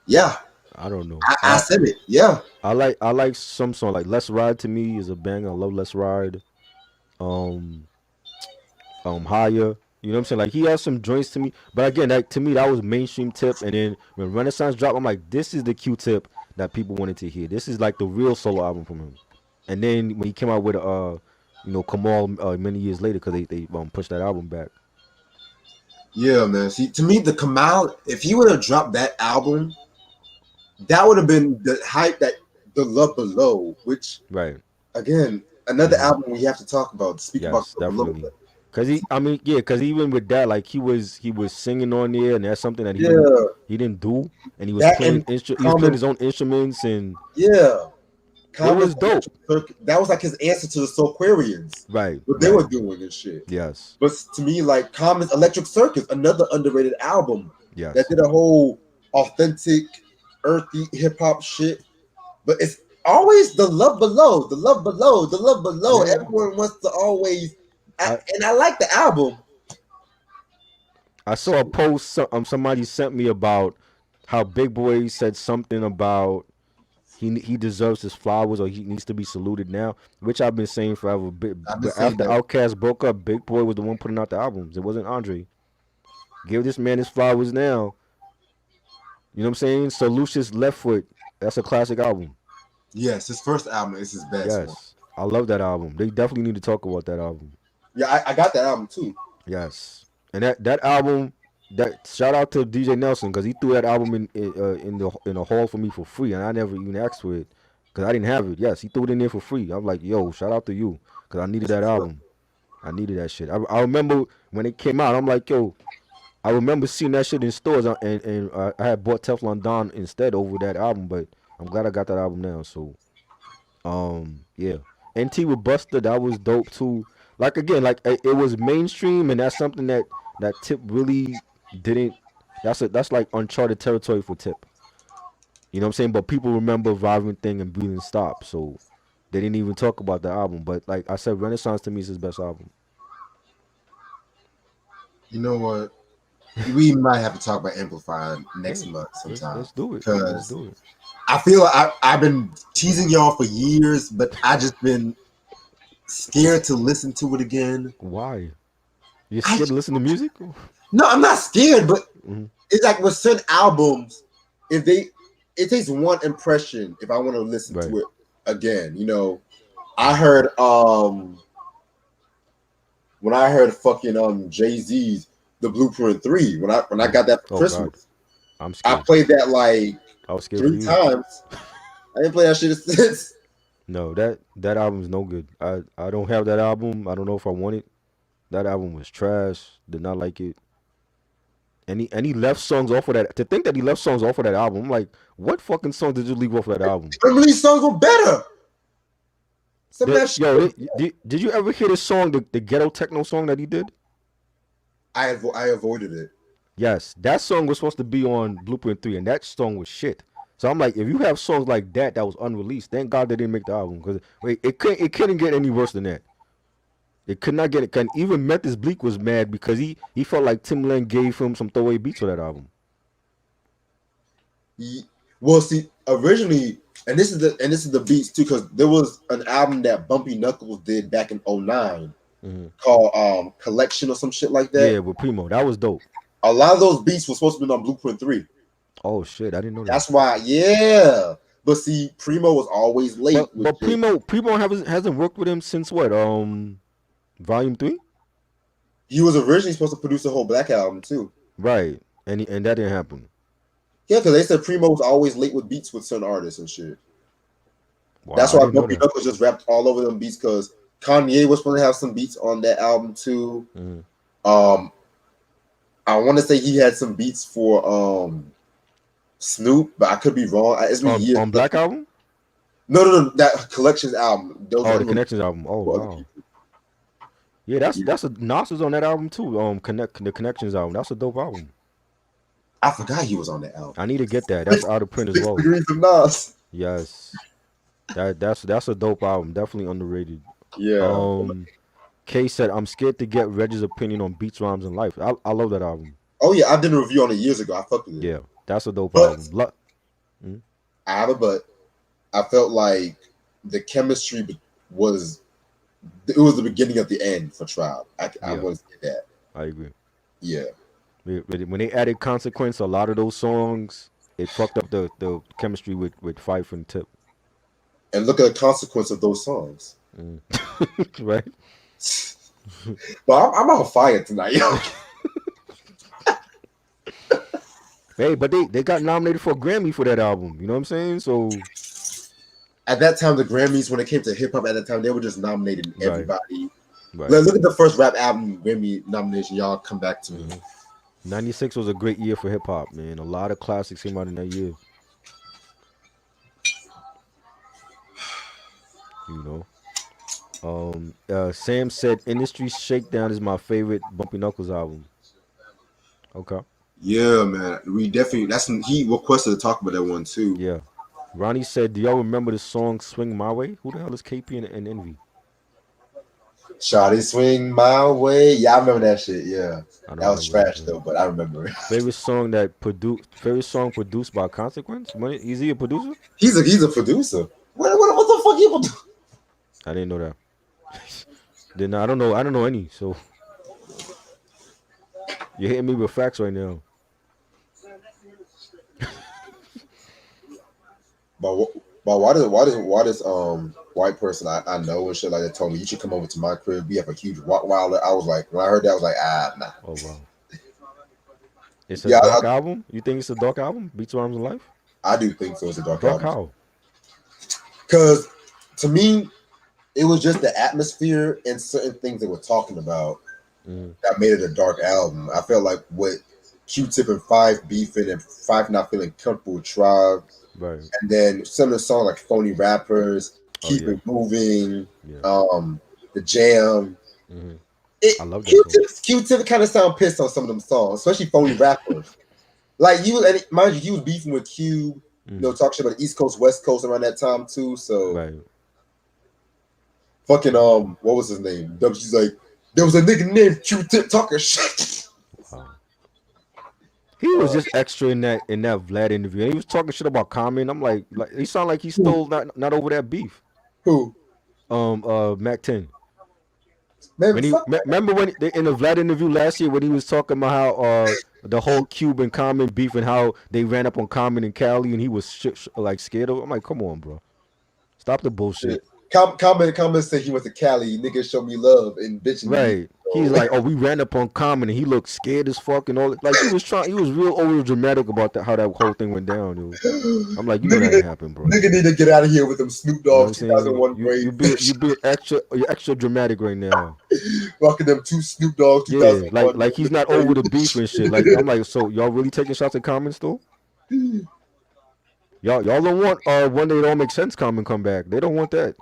yeah, I don't know. I said it. Yeah, I like some song like Let's Ride to me is a banger. I love Let's Ride. Um, Higher. You know what I'm saying? Like he has some joints to me, but again, that to me that was mainstream Tip. And then when Renaissance dropped, I'm like, this is the Q-Tip that people wanted to hear. This is like the real solo album from him. And then when he came out with Kamal many years later, because they pushed that album back. yeah, man. See, to me, the Kamal, if he would have dropped that album, that would have been the hype that the Love Below, which Right. again, another Hmm. album we have to talk about. Speak about Yes, Love Below. definitely. Cause cause even with that, like he was singing on there, and that's something that he didn't Yeah, he didn't do, and that and he was playing Common. his own instruments, and Yeah, it Common's was dope. that was like his answer to the Soulquarians, Right, what they right. were doing and shit. Yes, But to me, like Common's Electric Circus, another underrated album that yes. did a whole authentic, earthy hip hop shit. But it's always the Love Below, the Love Below, the Love Below. Yeah. Everyone wants to always, I and I like the album. I saw a post somebody sent me about how Big Boy said something about he deserves his flowers or he needs to be saluted now, which I've been saying forever. I've been But saying after that. Outkast broke up, Big Boy was the one putting out the albums. It wasn't Andre. Give this man his flowers now. You know what I'm saying? So Lucius Left Foot, that's a classic album. Yes, his first album is his best one. Yes. I love that album. They definitely need to talk about that album. Yeah, I got that album too. Yes. And that album, that shout out to DJ Nelson because he threw that album in the hall for me for free, and I never even asked for it because I didn't have it. Yes, he threw it in there for free. I'm like, yo, shout out to you because I needed That's that what's up. album. I needed that shit. I remember when it came out. I'm like, yo, I remember seeing that shit in stores, and I had bought Teflon Don instead over that album, but I'm glad I got that album now. So yeah. NT with Buster, that was dope too. Like again, like it was mainstream, and that's something that Tip really didn't. That's like uncharted territory for Tip. You know what I'm saying? But people remember Vibrant Thing and Breathing Stop, so they didn't even talk about the album. But like I said, Renaissance to me is his best album. You know what? We might have to talk about Amplify next Hey, month sometime let's do it. Let's because do it. I feel like I've been teasing y'all for years, but I just been scared to listen to it again. Why? You're I scared to listen to music? No, I'm not scared, but Mhm. it's like with certain albums, if they it takes one impression if I want to listen Right. to it again. You know, I heard when I heard fucking Jay-Z's The Blueprint 3, when I got that for Oh God, Christmas, I'm I scared. played that like I was scared for three you. times. I didn't play that shit since. No, that album's no good. I don't have that album. I don't know if I want it. That album was trash. Did not like it. And he left songs off of that. To think that he left songs off of that album, I'm like, what fucking song did you leave off of that album? Some of these songs were better. Some of that shit. Did you ever hear the song, the ghetto techno song that he did? I avoided it. Yes, that song was supposed to be on Blueprint 3, and that song was shit. So I'm like, if you have songs like that was unreleased, thank God they didn't make the album, because it couldn't get any worse than that. It could not get it. And even Memphis Bleak was mad because he felt like Timbaland gave him some throwaway beats for that album. Well, see, originally, and this is the beats too, because there was an album that Bumpy Knuckles did back in 09 called Collection or some shit like that. Yeah, with Primo, that was dope. A lot of those beats were supposed to be on Blueprint 3. Oh shit, I didn't know that. That's why, yeah. But see, Primo was always late. But Primo hasn't worked with him since what? Volume 3? He was originally supposed to produce the whole Black album too. Right, and that didn't happen. Yeah, because they said Primo was always late with beats with certain artists and shit. Wow, that's why Bumpy Knuckles just rapped all over them beats, because Kanye was supposed to have some beats on that album too. Mm-hmm. I want to say he had some beats for Snoop, but I could be wrong. It's been years. On Black album? No, that Collections album. The Connections album. Oh wow. Yeah, that's a Nas is on that album too. The Connections album. That's a dope album. I forgot he was on that album. I need to get that. That's out of print as well. Degrees of Nas. Yes, that's a dope album. Definitely underrated. Yeah. Kay said, "I'm scared to get Reg's opinion on beats, rhymes, and life." I love that album. Oh yeah, I did a review on it years ago. I fucked with it. Yeah, that's a dope album. I have it, but I felt like the chemistry was the beginning of the end for Tribe. I want to say that. I agree. Yeah. When they added Consequence, a lot of those songs, it fucked up the chemistry with Phife and Tip. And look at the consequence of those songs. Right? But I'm on fire tonight. Hey, but they got nominated for a Grammy for that album. You know what I'm saying? So at that time, the Grammys, when it came to hip hop, at that time they were just nominating everybody. Right. Look at the first rap album Grammy nomination. Y'all come back to me. 96 was a great year for hip hop, man. A lot of classics came out in that year. You know. Sam said Industry Shakedown is my favorite Bumpy Knuckles album. Okay. Yeah, man. We definitely he requested to talk about that one too. Yeah. Ronnie said, do y'all remember the song Swing My Way? Who the hell is KP and Envy? Shawty Swing My Way. Yeah, I remember that shit. Yeah. That was trash though, but I remember it. Favorite song produced by Consequence? Is he a producer? He's a producer. What the fuck you do? I didn't know that. Then I don't know any, so you're hitting me with facts right now. But why does white person I know and shit like that told me you should come over to my crib? We have a huge Rottweiler. I was like, when I heard that, I was like, nah. Oh wow. It's a dark album? You think it's a dark album? Beats, Rhymes, and Life? I do think so. It's a dark album. How? Because to me, it was just the atmosphere and certain things they were talking about that made it a dark album. I felt like with Q-Tip and Phife beefing and Phife not feeling comfortable with Tribe. Right. And then some of the songs like Phony Rappers, Keep It Moving, The Jam. I love that. Q-Tip kind of sound pissed on some of them songs, especially Phony Rappers. Like mind you, he was beefing with Cube, talking shit about the East Coast, West Coast around that time too. So fucking what was his name? She's like, there was a nigga named Q-Tip talking shit. Wow. He was just extra in that Vlad interview. And he was talking shit about Common. I'm like he sounded like he stole not over that beef. Who? Mac 10. Remember when in the Vlad interview last year when he was talking about how the whole Cuban Common beef and how they ran up on Common in Cali and he was like scared of. I'm like, come on, bro, stop the bullshit. Comment say he went to Cali. Niggas show me love and bitching me. Right. He's like, oh, we ran up on Common and he looked scared as fuck and all that. Like he was real over dramatic about that, how that whole thing went down, dude. I'm like, you know that nigga, ain't happen, bro. nigga need to get out of here with them Snoop You know what Dogg I'm saying? 2001 You be extra, you're extra dramatic right now. Fucking them two Snoop Dogg Yeah, 2001 like he's not over the beef and shit. Like I'm like, so y'all really taking shots at Common still? Y'all don't want one day it all makes sense. Common come back. They don't want that.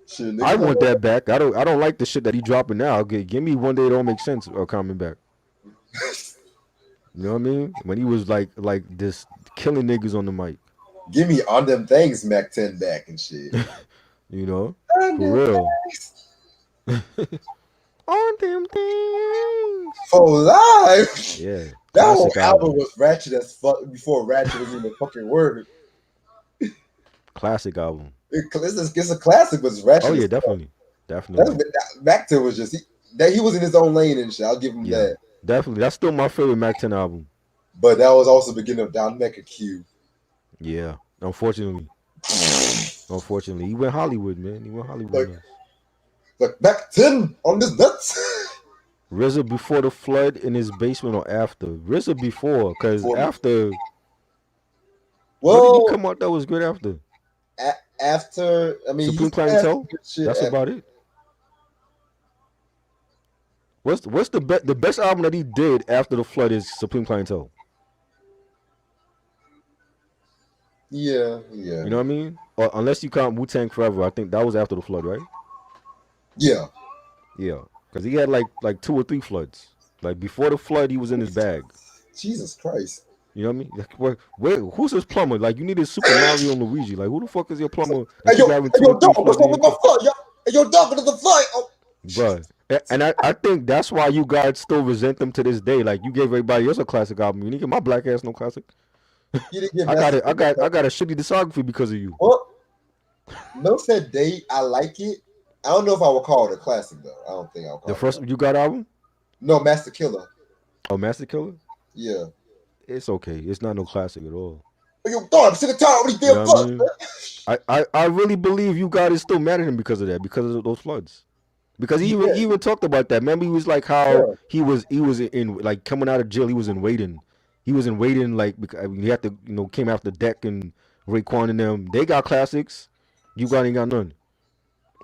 Shit, I niggas want that back. I don't like the shit that he dropping now. Okay, give me one day it all makes sense. Common back. You know what I mean? When he was like this killing niggas on the mic. give me on them things Mac 10 back and shit. You know, On for them real. things. On them things. For life. Yeah, That whole classic album album. was ratchet as fuck before ratchet was even a fucking word. Classic album. It's a classic, but it's ratchet Oh yeah, as fuck. definitely, definitely. Mac 10 was just he was in his own lane and shit. I'll give him Yeah, that. definitely. That's still my favorite Mac 10 album. But that was also the beginning of Down Mecca Q. Yeah, unfortunately. Unfortunately, he went Hollywood, man. He went Hollywood. Like, on us. like Mac 10 on this nuts. RZA before the flood in his basement or after? RZA before, because after. What did he Well, come out that was good after? after I mean, Supreme he's had some Clientele. good shit. That's about it. What's the best album that he did after the flood is Supreme Clientele. Yeah. You know what I mean? Or unless you count Wu-Tang Forever, I think that was after the flood, right? Yeah. Yeah, because he had like 2 or 3 floods. Like before the flood, he was in his bag. Jesus Christ. You know what I mean? Like, who's his plumber? Like you needed Super Mario and Luigi. Like who the fuck is your plumber that Hey keep yo, having hey two yo, or three dog, what's floods in wrong your with my crib? foot? Yo, hey yo, dog, into the fight. Oh. Bruh. And I think that's why you guys still resent them to this day. Like you gave everybody else a classic album. You didn't give my black ass no classic. You didn't get I got Master it. I got a shitty discography because of you. Well, no said date. I like it. I don't know if I would call it a classic though. I don't think I'll The call first it. You Got album? No, Master Killer. Oh, Master Killer? Yeah. It's okay. It's not no classic at all. Hey yo, dog, I'm sick of time with these You damn know what I fucks, mean? man. I really believe you guys is still mad at him because of that, because of those floods. Because he Yeah. even talked about that. Remember, he was like how Yeah. he was in like coming out of jail. He was in waiting. He was in waiting like because I mean, he had to came after Deck and Raekwon and them. They got classics. You got ain't got none.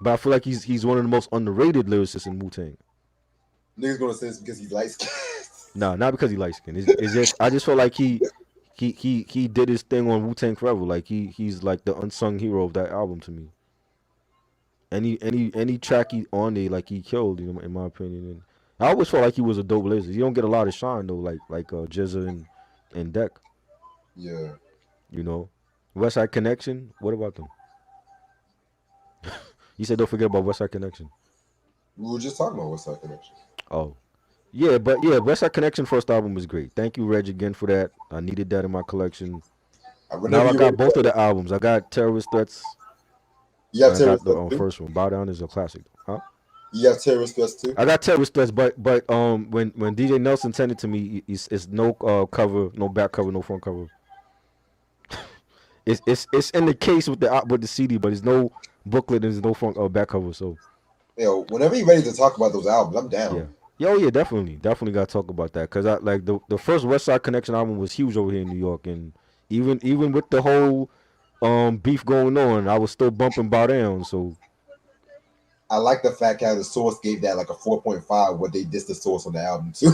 But I feel like he's one of the most underrated lyricists in Wu-Tang. Niggas gonna say it's because he's light skinned. Nah, not because he light skinned. It's just I just felt like he did his thing on Wu-Tang Forever. Like he's like the unsung hero of that album to me. Any track he on there, like he killed, in my opinion. And I always felt like he was a dope lyricist. He don't get a lot of shine though, like Jizza and Deck. Yeah. You know, West Side Connection. What about them? You said don't forget about West Side Connection. We were just talking about West Side Connection. Oh, yeah, but yeah, West Side Connection first album was great. Thank you, Reg, again for that. I needed that in my collection. Now I got both of the albums. I got Terrorist Threats. You have And I got Terrorist the Threats too? first one. Bow Down is a classic. Huh? You have Terrorist Threats too? I got Terrorist Threats, but when DJ Nelson sent it to me, it's no cover, no back cover, no front cover. It's in the case with the CD, but there's no booklet, there's no front back cover. So Yo, whenever you're ready to talk about those albums, I'm down. yeah. Yo, yeah, definitely got to talk about that because I like the first West Side Connection album was huge over here in New York, and even with the whole beef going on, I was still bumping Bow Down. So I like the fact how the Source gave that like a 4.5, what they dissed the Source on the album too.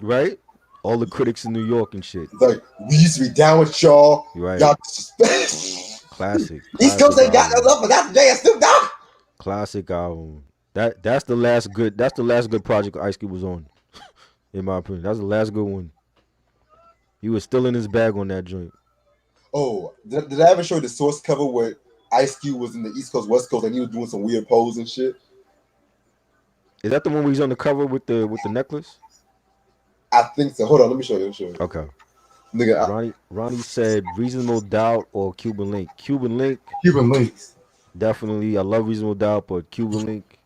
right, all the critics in New York and shit. It's like we used to be down with y'all. Right. Y'all disrespect. Classic. East Coast ain't got no love, but that's Jay and Snoop Dogg. Classic album. That's the last good project Ice Cube was on, in my opinion. That's the last good one. He was still in his bag on that joint. Oh, did I ever show you the Source cover where Ice Cube was in the East Coast, West Coast, and he was doing some weird pose and shit? Is that the one where he's on the cover with the necklace? I think so. Hold on, let me show you. Okay. Nigga, Ronnie said Reasonable Doubt or Cuban Link. Cuban Link, Cuban Links. definitely. I love Reasonable Doubt, but Cuban Link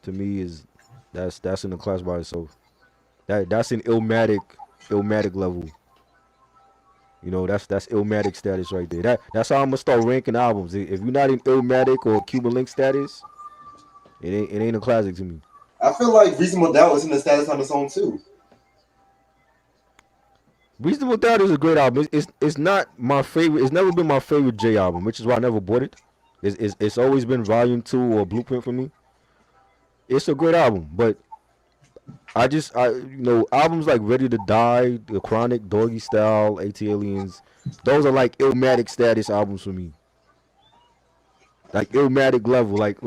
to me is that's in the class by itself. That's an Illmatic Illmatic level. You know, that's Illmatic status right there. That's how I'm gonna start ranking albums. If you're not in Illmatic or Cuban Link status, it ain't a classic to me. I feel like Reasonable Doubt is in the status on its own too. Reasonable Doubt is a great album. It's not my favorite. It's never been my favorite J album, which is why I never bought it. It's always been Volume 2 or Blueprint for me. It's a great album, but albums like Ready to Die, The Chronic, Doggy Style, AT Aliens, those are like Illmatic status albums for me. Like Illmatic level, like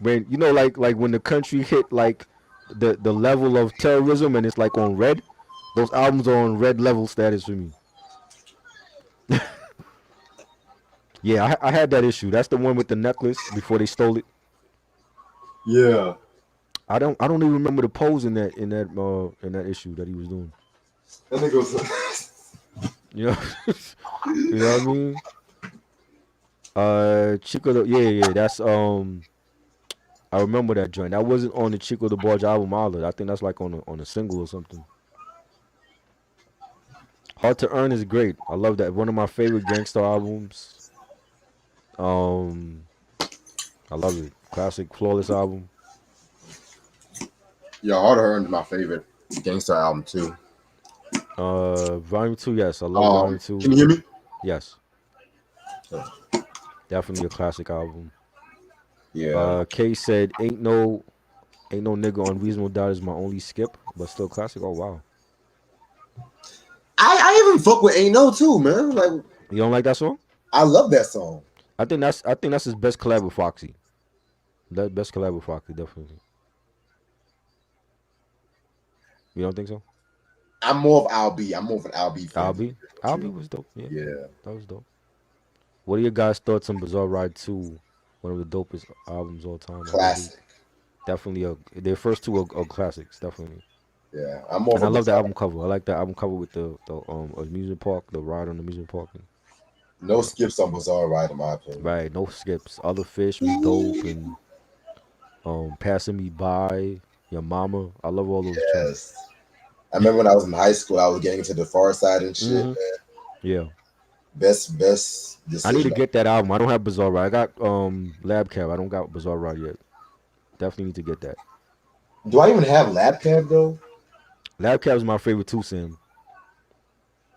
when like when the country hit like the level of terrorism and it's like on red. Those albums are on red level status for me. Yeah, I had that issue. That's the one with the necklace before they stole it. Yeah. I don't even remember the pose in that issue that he was doing. That nigga was. You know, you know what I mean? Chico, yeah, that's I remember that joint. That wasn't on the Chico the Barge album either. I think that's like on a single or something. Hard to Earn is great. I love that. One of my favorite gangster albums. I love it. Classic, flawless album. Yeah, Hard to Earn is my favorite gangster album too. Volume 2, yes. I love Volume 2. Can you hear me? Yes. Definitely a classic album. Yeah. K said, ain't no nigga on Reasonable Doubt is my only skip, but still classic. Oh wow. I even fuck with Ain't No too, man. Like, You don't like that song? I love that song. I think that's his best collab with Foxy. That best collab with Foxy, definitely. You don't think so? I'm more of Al B. I'm more of an Al B fan. Al B was dope. Yeah. Yeah. That was dope. What are your guys' thoughts on Bizarre Ride 2? One of the dopest albums all time. Classic. Definitely their first two are classics, definitely. Yeah. I'm more And of I a love the album cover. I like that album cover with the amusement park, the ride on the amusement park. no skips on Bizarre Ride, in my opinion. Right, no skips. Other Fish was dope and Passing Me By, Your Mama. I love all those tracks. Yes. I remember when I was in high school, I was getting into the Far Side and shit, man. Yeah. Best decision. I need to get that album. I don't have Bizarre Ride. I got Lab Cab. I don't got Bizarre Ride yet. Definitely need to get that. Do I even have Lab Cab though? Lab Cab is my favorite too, Sam.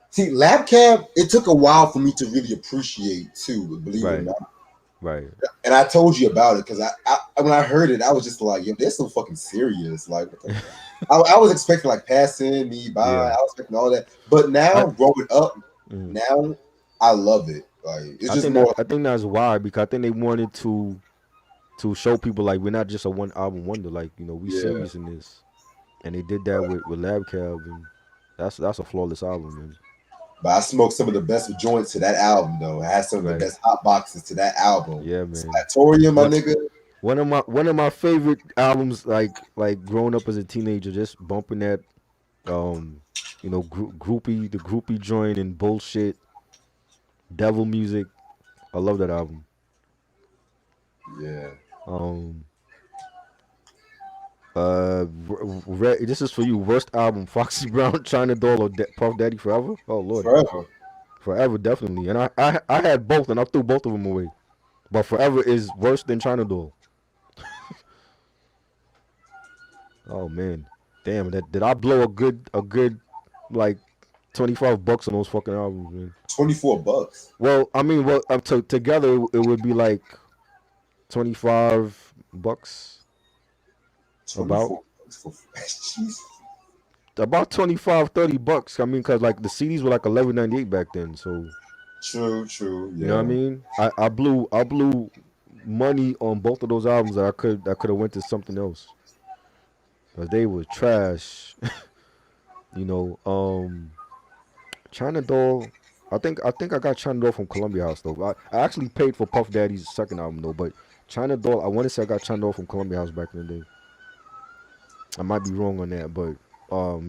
See, Lab Cab, it took a while for me to really appreciate too, believe it or not. Right. And I told you about it because I when I heard it, I was just like, yo, they're so fucking serious. Like, I was expecting like Passing Me By. Yeah. I was expecting all that. But now, growing up, now I love it. Like, it's just more. I think that's why, because I think they wanted to show people like we're not just a one album wonder. Like, we serious in this, and they did that with Lab Cab, and that's a flawless album, man. But I smoked some of the best joints to that album, though. I had some of the best hot boxes to that album. Yeah, man. Sanatorium, my nigga. One of my favorite albums, like growing up as a teenager, just bumping that, the groupie joint and Bullshit, Devil Music. I love that album. Yeah. This is for you. Worst album: Foxy Brown, China Doll, or Puff Daddy Forever. Oh Lord, Forever, definitely. And I had both, and I threw both of them away. But Forever is worse than China Doll. Oh man, damn! Did I blow a good like $25 on those fucking albums, man? $24. Well, I mean, together it would be like $25. About $25-$30. I mean, cause like the CDs were like $11.98 back then. So true. Yeah. You know what I mean? I blew money on both of those albums that I could have went to something else. Cause they were trash. China Doll. I think I got China Doll from Columbia House though. I actually paid for Puff Daddy's second album though, but China Doll, I want to say I got China Doll from Columbia House back in the day. I might be wrong on that, but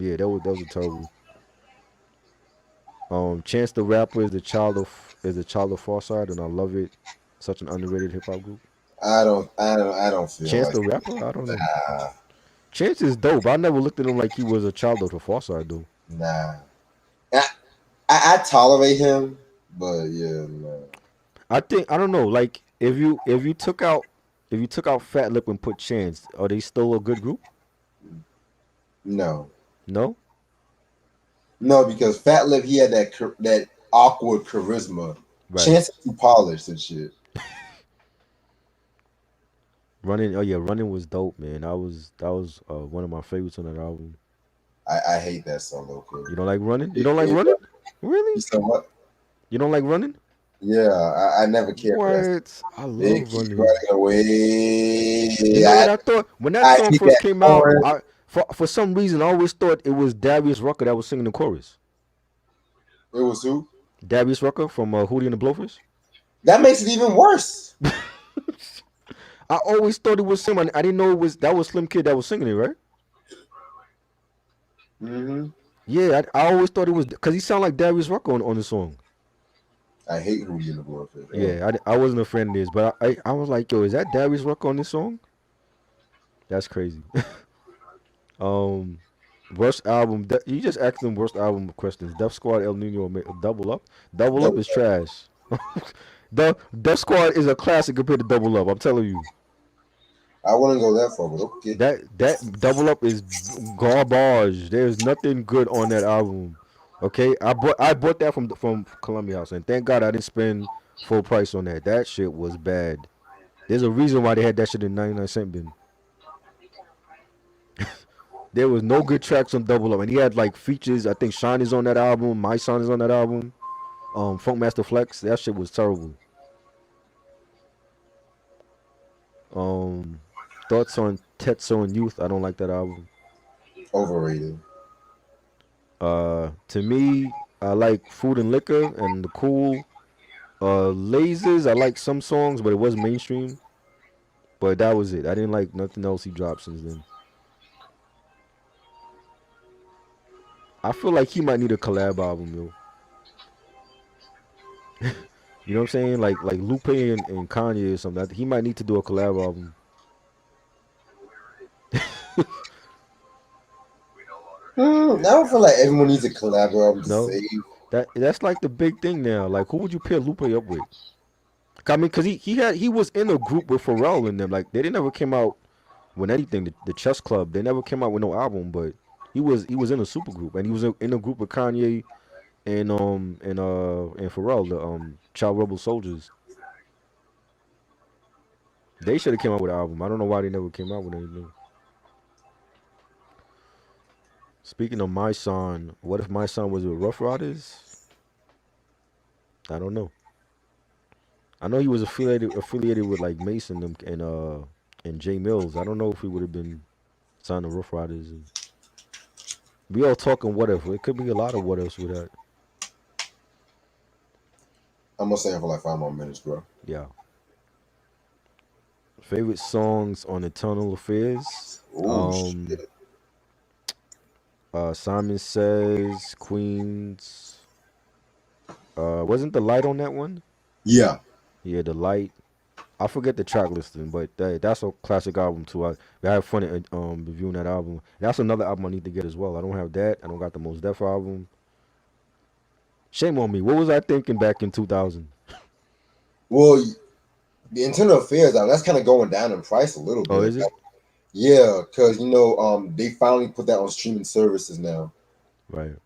yeah, that was a terrible. Chance the Rapper is the child of Farside, and I love it. Such an underrated hip hop group. I don't feel Chance like the Rapper. I don't know. Chance is dope. I never looked at him like he was a child of the Farside though. Nah, I, I tolerate him, but yeah, no. I think I don't know. Like if you took out Fat Lip and put Chance, are they still a good group? No, No. no, because Fat Lip he had that awkward charisma. Right. Chance is too polished and shit. Running. Oh yeah, Running was dope, man. That was one of my favorites on that album. I hate that song, You okay. don't like Running? You don't like Running? You Really? said what? You don't like Running? Yeah, I never cared for that. What? I They love keep Running. running You away. know what I thought when that I song hate first that came out? chorus. For some reason I always thought it was Darius Rucker that was singing the chorus. It was who? Darius Rucker from Hootie and the Blowfish. That makes it even worse. I always thought it was him. I didn't know it was that was Slim Kid that was singing it, right? Hmm. Yeah, I always thought it was because he sounded like Darius Rucker on the song. I hate who you in the warfare. Yeah, I wasn't a fan of this, but I was like, yo, is that Darius Rucker on this song? That's crazy. um, Worst album. You just asked them worst album questions. Def Squad, El Nino, Double Up. Double Up Double, is trash. The Def Squad is a classic compared to Double Up. I'm telling you. I wouldn't go that far, but okay. That Double Up is garbage. There's nothing good on that album. Okay, I bought that from Columbia House, and thank God I didn't spend full price on that. That shit was bad. There's a reason why they had that shit in 99 cent bin. There was no good tracks on Double Up, and he had like features. I think Shine is on that album. My Son is on that album. Funkmaster Flex. That shit was terrible. Um, Thoughts on Tetsu and Youth. I don't like that album. Overrated. To me, I like Food and Liquor and the Cool. Lasers. I like some songs, but it was mainstream. But that was it. I didn't like nothing else he dropped since then. I feel like he might need a collab album, yo. You know what I'm saying? Like Lupe and Kanye or something. He might need to do a collab album. I don't feel like everyone needs a collab album to No, save. that's like the big thing now. Like, who would you pair Lupe up with? I mean, cause he was in a group with Pharrell and them. Like, they didn't ever came out with anything. The Chess Club. They never came out with no album, but he was in a super group, and he was in a group with Kanye and Pharrell, the Child Rebel Soldiers. They should have came out with an album. I don't know why they never came out with anything. Speaking of My Son, what if My Son was with Rough Riders? I don't know. I know he was affiliated with like Mason and Jay Mills. I don't know if he would have been signed to Rough Riders. And we all talking what if. It could be a lot of what ifs with that. I'm gonna stay here for like 5 more minutes, bro. Yeah. Favorite songs on Eternal Affairs. Oh shit. Simon Says, Queens. Wasn't the light on that one? Yeah. Yeah, the light. I forget the track listing, but that's a classic album too. I had fun at, reviewing that album. That's another album I need to get as well. I don't have that. I don't got the Most Def album. Shame on me. What was I thinking back in 2000? Well, the internal affairs album, that's kind of going down in price a little Oh, bit. is it? Yeah, because they finally put that on streaming services now. Right.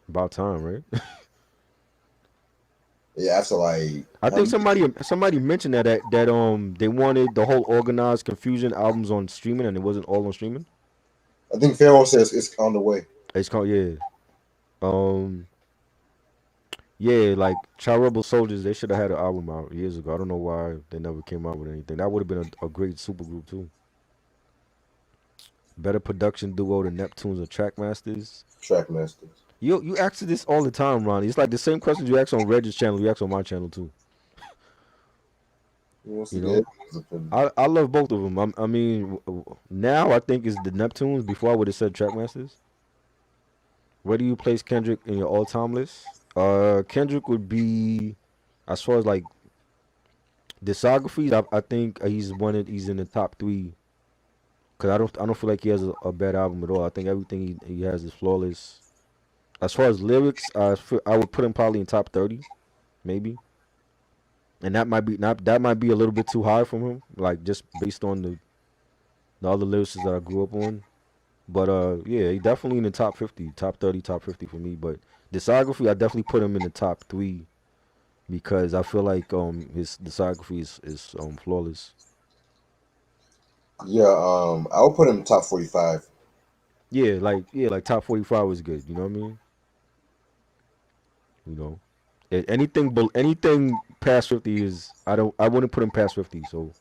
About time, right? Yeah, after like I how think many- somebody mentioned that they wanted the whole Organized Confusion albums on streaming and it wasn't all on streaming. I think Pharaoh says it's on the way. It's called yeah. Um yeah, like Child Rebel Soldiers, they should have had an album out years ago. I don't know why they never came out with anything. That would have been a great supergroup too. Better production duo than Neptunes or Trackmasters. Trackmasters. You ask this all the time, Ronnie. It's like the same questions you ask on Reg's channel, you ask on my channel too. Wants to You get know, everyone's opinion. I love both of them. I mean, now I think it's the Neptunes. Before I would have said Trackmasters. Where do you place Kendrick in your all-time list? Kendrick would be, as far as like discographies, I think he's in the top three Cause I don't feel like he has a bad album at all. I think everything he has is flawless. As far as lyrics, I would put him probably in top 30, maybe. And that might be a little bit too high from him, like just based on the other lyricists that I grew up on. But yeah, he definitely in the top 50, top 30, top 50 for me. But discography, I definitely put him in the top three because I feel like his discography is flawless. Yeah, I would put him top 45. Yeah, like top 45 was good. You know what I mean? You know, anything past 50 is I wouldn't put him past 50. So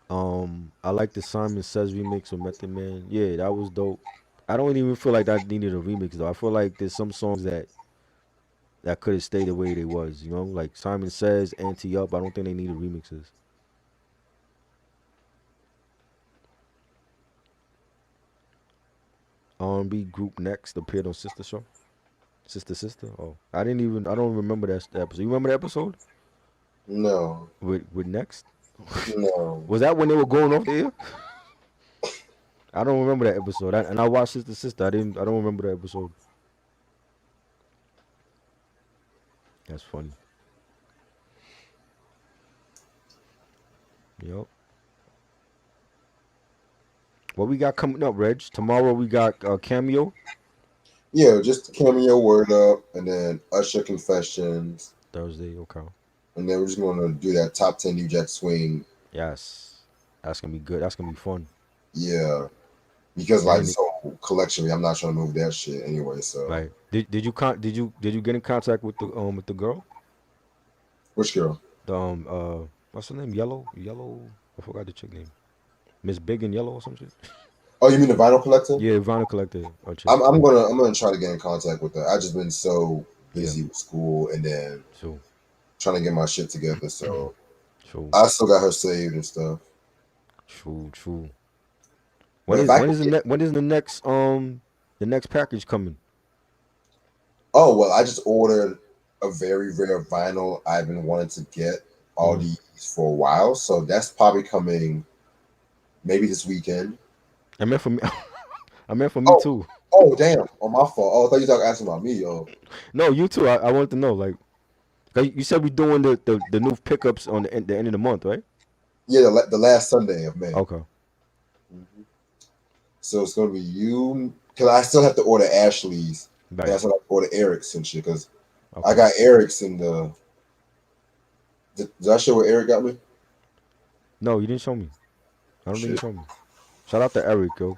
I like the Simon Says remix with Method Man. Yeah, that was dope. I don't even feel like that needed a remix though. I feel like there's some songs that could have stayed the way they was. You know, like Simon Says, Anti Up. I don't think they needed remixes. R&B group Next appeared on Sister Show. Sister. Oh, I don't remember that episode. You remember the episode No, with Next? no. Was that when they were going off the air? I don't remember that episode. And I watched Sister. I don't remember the episode. That's funny. Yep. What we got coming up, Reg? Tomorrow we got Cameo. Yeah, just Cameo Word Up, and then Usher Confessions, Thursday, okay. and then we're just going to do that top 10 New Jack Swing. Yes. That's gonna be good. That's gonna be fun. Yeah, because And like then this whole collection, I'm not trying to move that shit anyway. So, right. Did you get in contact with the girl? which girl? The what's her name? Yellow. I forgot the chick name. Miss Big and Yellow or some shit. Oh, you mean the vinyl collector? Yeah, Vinyl Collector or chick. I'm gonna try to get in contact with her. I just been so Yeah. busy with school and then So trying to get my shit together. So true. I still got her saved and stuff. True. But if I can When is the next package coming? oh well, I just ordered a very rare vinyl I've been wanting to get all Mm-hmm. these for a while. So that's probably coming maybe this weekend. I meant for me. I meant for me Oh, too. oh damn, on my fault. Oh, I thought you were asking about me, yo. No, you too. I wanted to know. Like, 'cause you said we doing the new pickups on the end of the month, right? Yeah, the last Sunday of May. Okay. Mhm. So it's gonna be you because I still have to order Ashley's. And I Right. still have to order Eric's and shit because I Okay. got Eric's in the. Did I show what Eric got me? No, you didn't show me. I don't think you Shit. showed me. Shout out to Eric, yo.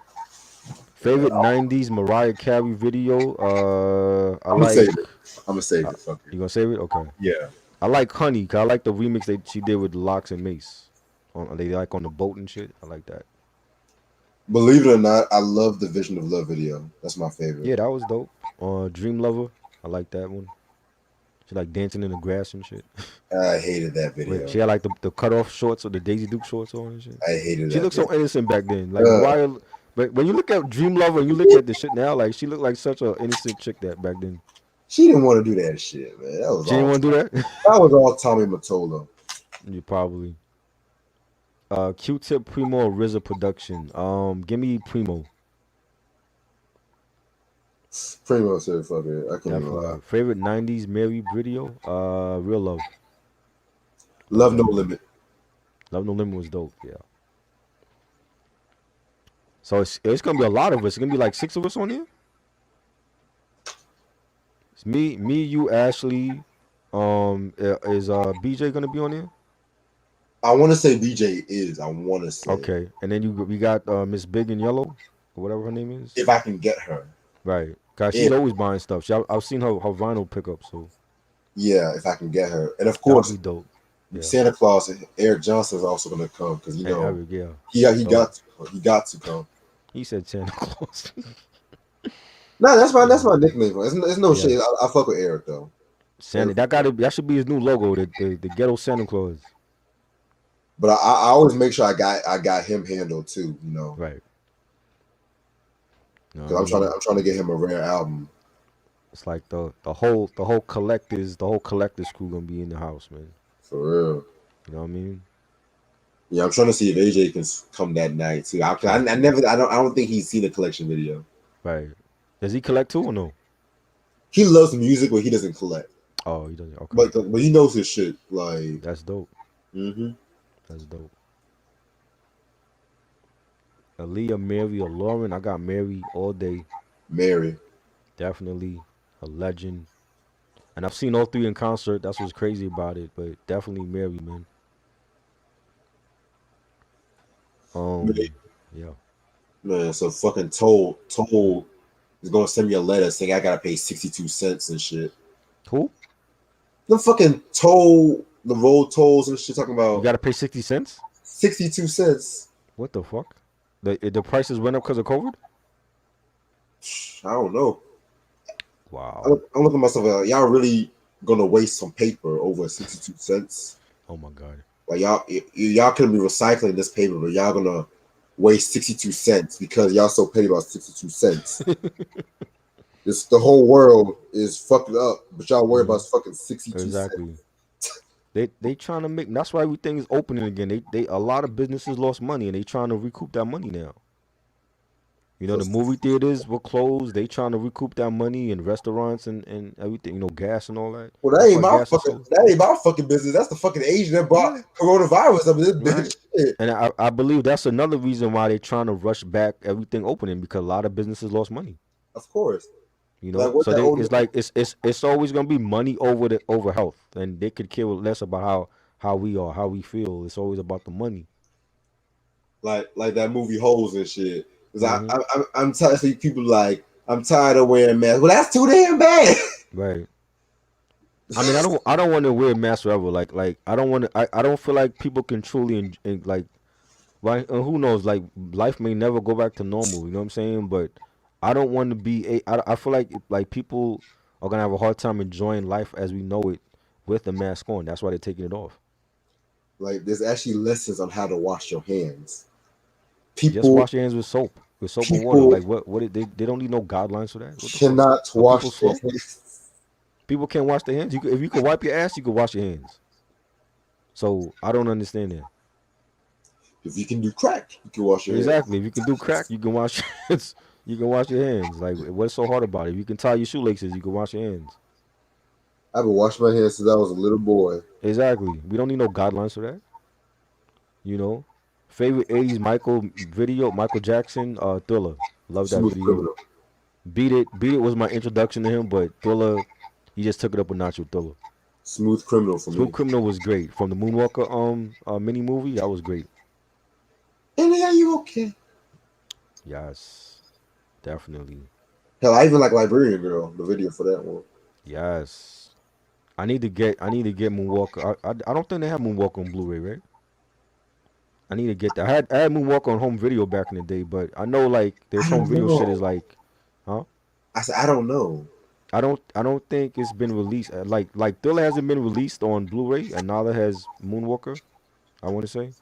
Favorite '90s Mariah Carey video. I I'm gonna like. save it. I'm gonna save Uh, it. Fuck it. you gonna save it? Okay. Yeah. I like Honey. 'Cause I like the remix she did with Locks and Mace. They like on the boat and shit. I like that. Believe it or not, I love the Vision of Love video. That's my favorite. Yeah, that was dope. Dream Lover. I like that one. She like dancing in the grass and shit. I hated that Wait, video. she had like the cut off shorts or the Daisy Duke shorts on and shit. I hated She that looked so video. innocent back then. Like Uh, Mariah, but when you look at Dream Lover and you look at the shit now, like she looked like such an innocent chick that back then. she didn't want to do that shit, man. That was She didn't all. want to do that. That was all Tommy Mottola. You probably. Q-Tip Primo or RZA production. Give me Primo. Primo said, "Fuck it, I can't even lie." Definitely. Favorite '90s Mary video. Real Love. Love Love that No one. Limit. Love No Limit was dope. Yeah. So it's gonna be a lot of us. It's gonna be like 6 of us on here. It's me, you, Ashley. Is BJ gonna be on here? I want to say BJ is. I want to say Okay, and then we got Miss Big and Yellow, or whatever her name is. if I can get her. Right, cause she's If always buying stuff. I've seen her vinyl pickup, so yeah, if I can get her, and of that would be course dope. Yeah, Santa Claus and Eric Johnson is also going to come because you and know Eric, yeah, he dope. got to come. He said Santa Claus. No, that's Yeah, my nickname. It's no yeah, shade. I fuck with Eric though. Santa. Eric, That should be his new logo. The ghetto Santa Claus. but I always make sure I got him handled too. You know, Right. You know what I because mean? I'm trying to get him a rare album It's like the whole collectors crew gonna be in the house, man. for real. You know what I mean? Yeah, I'm trying to see if AJ can come that night too. I don't think he's seen the collection video. Right. Does he collect too or no? He loves music, but he doesn't collect. Oh, he doesn't. Okay. But he knows his shit. Like, That's dope. mm-hmm. That's dope. Aaliyah, Mary, or Lauren. I got Mary all day. Mary. Definitely a legend. And I've seen all three in concert. That's what's crazy about it. But definitely Mary, man. Um, yeah. Man, so fucking told is gonna send me a letter saying I gotta pay 62 cents and shit. Who? The fucking toll, the road tolls and shit, talking You about gotta pay 60 cents? 62 cents. What the fuck? The prices went up because of COVID? I don't know. Wow. I'm looking at myself like, y'all really gonna waste some paper over 62 cents? Oh my god. Like y'all could be recycling this paper, but y'all gonna waste 62 cents because y'all so petty about 62 cents. This the whole world is fucking up, but y'all worry about fucking 62 cents. Exactly. They trying to make. That's why everything is opening again. They a lot of businesses lost money and they trying to recoup that money now. You know, the movie theaters were closed. They trying to recoup that money in restaurants and everything. You know, gas and all that. Well, That's why gas is so. that ain't my fucking business. That's the fucking Asian that brought Yeah. coronavirus up in this Right. bitch. Shit. And I believe that's another reason why they're trying to rush back everything opening because a lot of businesses lost money. Of course. You Like know, what so that they old it's like it's always gonna be money over health, and they could care less about how we are, how we feel. It's always about the money. like that movie Holes and shit. Cause Hmm. I'm tired of people like I'm tired of wearing masks. Well, that's too damn bad. Right. I mean, I don't want to wear masks forever. Like I don't want to. I don't feel like people can truly like right. And who knows? Like life may never go back to normal. You know what I'm saying? But I don't want to be a. I feel like people are gonna have a hard time enjoying life as we know it with the mask on. That's why they're taking it off. Like there's actually lessons on how to wash your hands. Just People wash your hands with soap and water. people Like they don't need no guidelines for that. What the fuck? cannot Are people wash their slow? hands. People can't wash their hands. If you can wipe your ass, you can wash your hands. So I don't understand that. If you can do crack, you can wash your hands. Exactly. If you can do crack, you can wash hands. You can wash your hands. Like what's so hard about it? If you can tie your shoelaces, you can wash your hands. I've been washing my hands since I was a little boy. Exactly. We don't need no guidelines for that. You know. Favorite 80s Michael Jackson, Thriller. Love that Smooth video. criminal. Beat It was my introduction to him, but Thriller, he just took it up a notch with Thriller. Smooth criminal for Smooth me. Criminal was great. From the Moonwalker mini movie, that was great. And are you okay? Yes. Definitely. Hell, I even like Librarian Girl, the video for that one. Yes. I need to get Moonwalker. I don't think they have Moonwalker on Blu-ray, right? I need to get that. I had Moonwalker on home video back in the day, but I know like I this home don't video shit is know. like, huh? I said I don't know. I don't think it's been released. Like Thriller hasn't been released on Blu-ray, and neither has Moonwalker. I want to say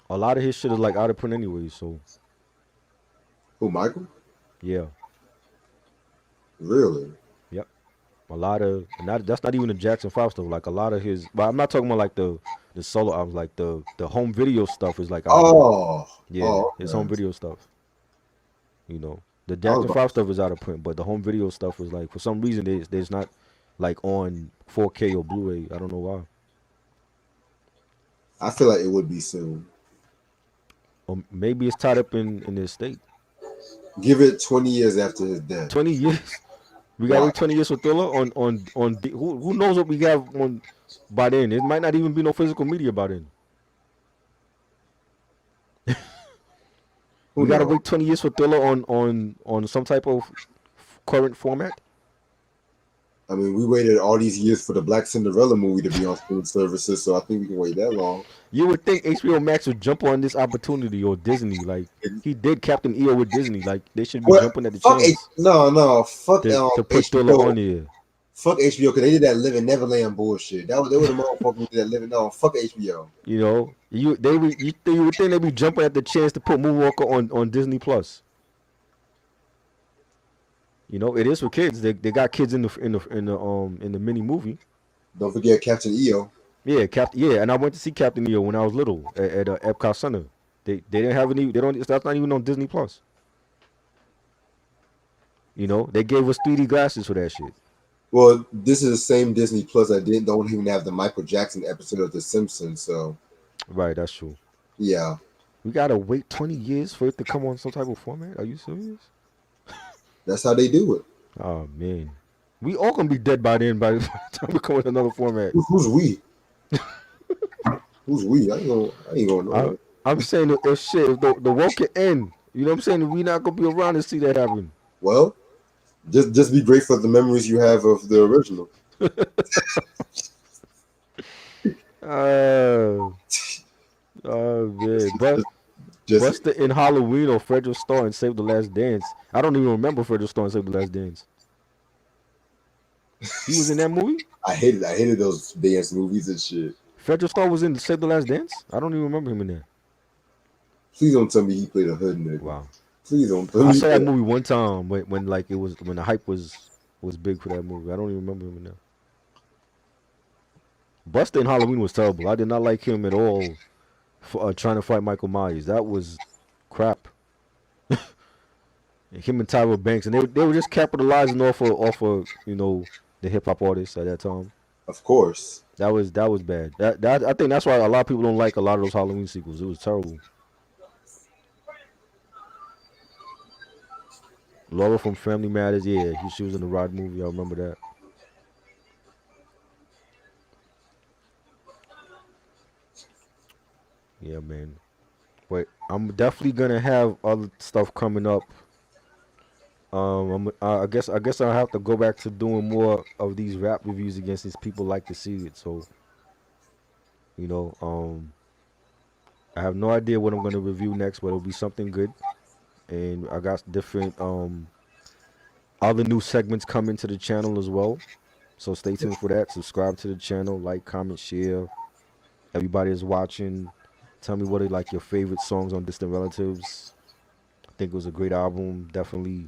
a lot of his shit is like out of print anyway. So Who, Michael? yeah, Really? yep. A lot of not that's not even the Jackson 5 stuff. Like a lot of his, but I'm not talking about like the solo albums. Like the home video stuff is like out of print. Oh, Yeah, oh, his home okay. video stuff. You know, the I was Jackson about 5 to say, stuff is out of print, but the home video stuff is like for some reason there's not like on 4K or Blu-ray. I don't know why. I feel like it would be soon. Or maybe it's tied up in the state. Give it 20 years after his death. 20 years. We gotta Why? wait 20 years for Thriller who knows what we have on by then. It might not even be no physical media by then. Who We gotta knows? wait 20 years for Thriller on some type of current format. I mean, we waited all these years for the Black Cinderella movie to be on streaming services, so I think we can wait that long. You would think HBO Max would jump on this opportunity or Disney. Like he did Captain EO with Disney. Like they should be Well, jumping at the chance no, fuck to put Thriller on HBO. there. Fuck HBO because they did that Living Neverland bullshit. They were the motherfuckers who did that Living. No, fuck HBO. You know, you would think they'd be jumping at the chance to put Moonwalker on Disney Plus. You know, it is for kids. They got kids in the mini movie. Don't forget Captain EO. Yeah, Captain. Yeah, and I went to see Captain EO when I was little at Epcot Center. They didn't have any. They don't. That's not even on Disney Plus. You know, they gave us 3D glasses for that shit. Well, this is the same Disney Plus that don't even have the Michael Jackson episode of The Simpsons. So Right, that's true. yeah, We gotta wait 20 years for it to come on some type of format. Are you serious? that's how they do it. Oh man, we all gonna be dead by then. By the time we come with another format. Who's we? Who's we? I ain't gonna I, know. I'm saying if shit, if the world can end, you know what I'm saying? We not gonna be around to see that happen. Well, just be grateful for the memories you have of the original. Oh, oh man, but Just Buster in Halloween or Frederick Starr and Save the Last Dance. I don't even remember Frederick Starr and Save the Last Dance. He was in that movie. I hated those dance movies and shit. Frederick Starr was in Save the Last Dance. I don't even remember him in there. Please don't tell me he played a hood nigga. Wow. Please don't tell I me saw that that. movie one time when like it was when the hype was big for that movie. I don't even remember him in there. Buster in Halloween was terrible. I did not like him at all for trying to fight Michael Myers. That was crap. And him and Tyra Banks, and they were just capitalizing off of the hip hop artists at that time. Of course. That was bad. That I think that's why a lot of people don't like a lot of those Halloween sequels. It was terrible. Laura from Family Matters, yeah, she was in the Rod movie. I remember that. Yeah, man. But I'm definitely gonna have other stuff coming up. I guess I'll have to go back to doing more of these rap reviews again since people like to see it. So you know, I have no idea what I'm gonna review next, but it'll be something good. And I got different other new segments coming to the channel as well. So stay tuned for that. Subscribe to the channel, like, comment, share. Everybody is watching. Tell me what are like your favorite songs on Distant Relatives. I think it was a great album. Definitely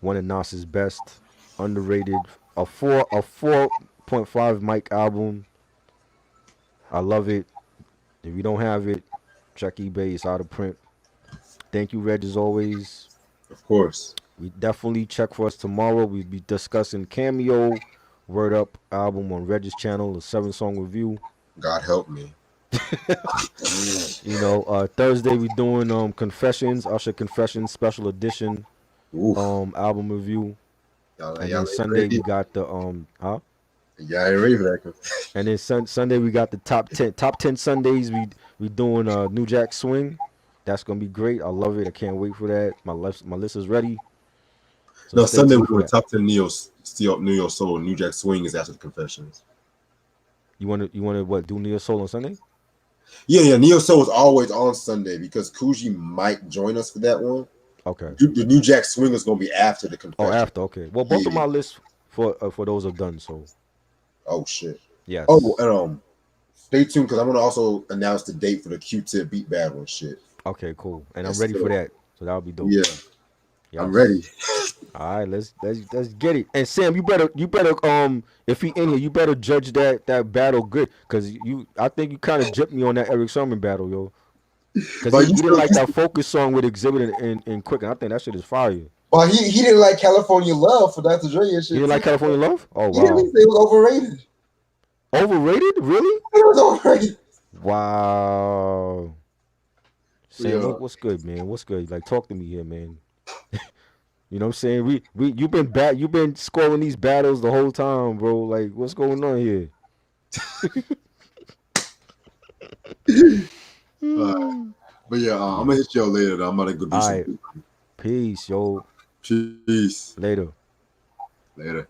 one of Nas's best. Underrated. A 4.5 mic album. I love it. If you don't have it, check eBay. It's out of print. Thank you, Reg, as always. Of course. We definitely check for us tomorrow. We'll be discussing Cameo, Word Up album on Reg's channel, a 7-song review. God help me. Thursday we doing Confessions, Usher Confessions special edition Oof. album review. And Y'all then ain't Sunday we ready. got the Y'all ain't ready for that. and then Sunday we got the top 10 Sundays. We doing New Jack Swing. That's gonna be great. I love it. I can't wait for that. My list is ready. So No, stay Sunday tuned we're for doing that. top 10 Neo Soul. New Jack Swing is after the Confessions. You wanna what do Neo Soul on Sunday? Yeah. Neo Soul is always on Sunday because Coogee might join us for that one. Okay. The New Jack Swing is gonna be after the Oh, Confession. after. Okay. Well, both of Yeah. my lists for those are done. So Oh shit. Oh, yes. and stay tuned because I'm gonna also announce the date for the Q-Tip beat battle and shit. Okay. Cool. And I'm Yes, ready sir. for that. So that'll be dope. Yeah, I'm ready. Yes. All right. Let's get it. And Sam, you better if he in here, you better judge that battle good because I think you kind of jipped me on that Eric Sermon battle, yo. Because he But didn't like that focus song with Exhibit and Quick. And I think that shit is fire. well, he didn't like California Love for Dr. Dre and He shit didn't too. like California Love? Oh Yeah, he wow. said it was overrated. Overrated? Really? It was overrated. Wow. Sam, Yeah. what's good, man? What's good? Like, talk to me here, man. You know what I'm saying? We you've been scoring these battles the whole time, bro. Like, what's going on here? But yeah, I'm Yeah. gonna hit y'all later. Though. I'm gonna go do All some. right. Peace, yo. Peace. Later. Later.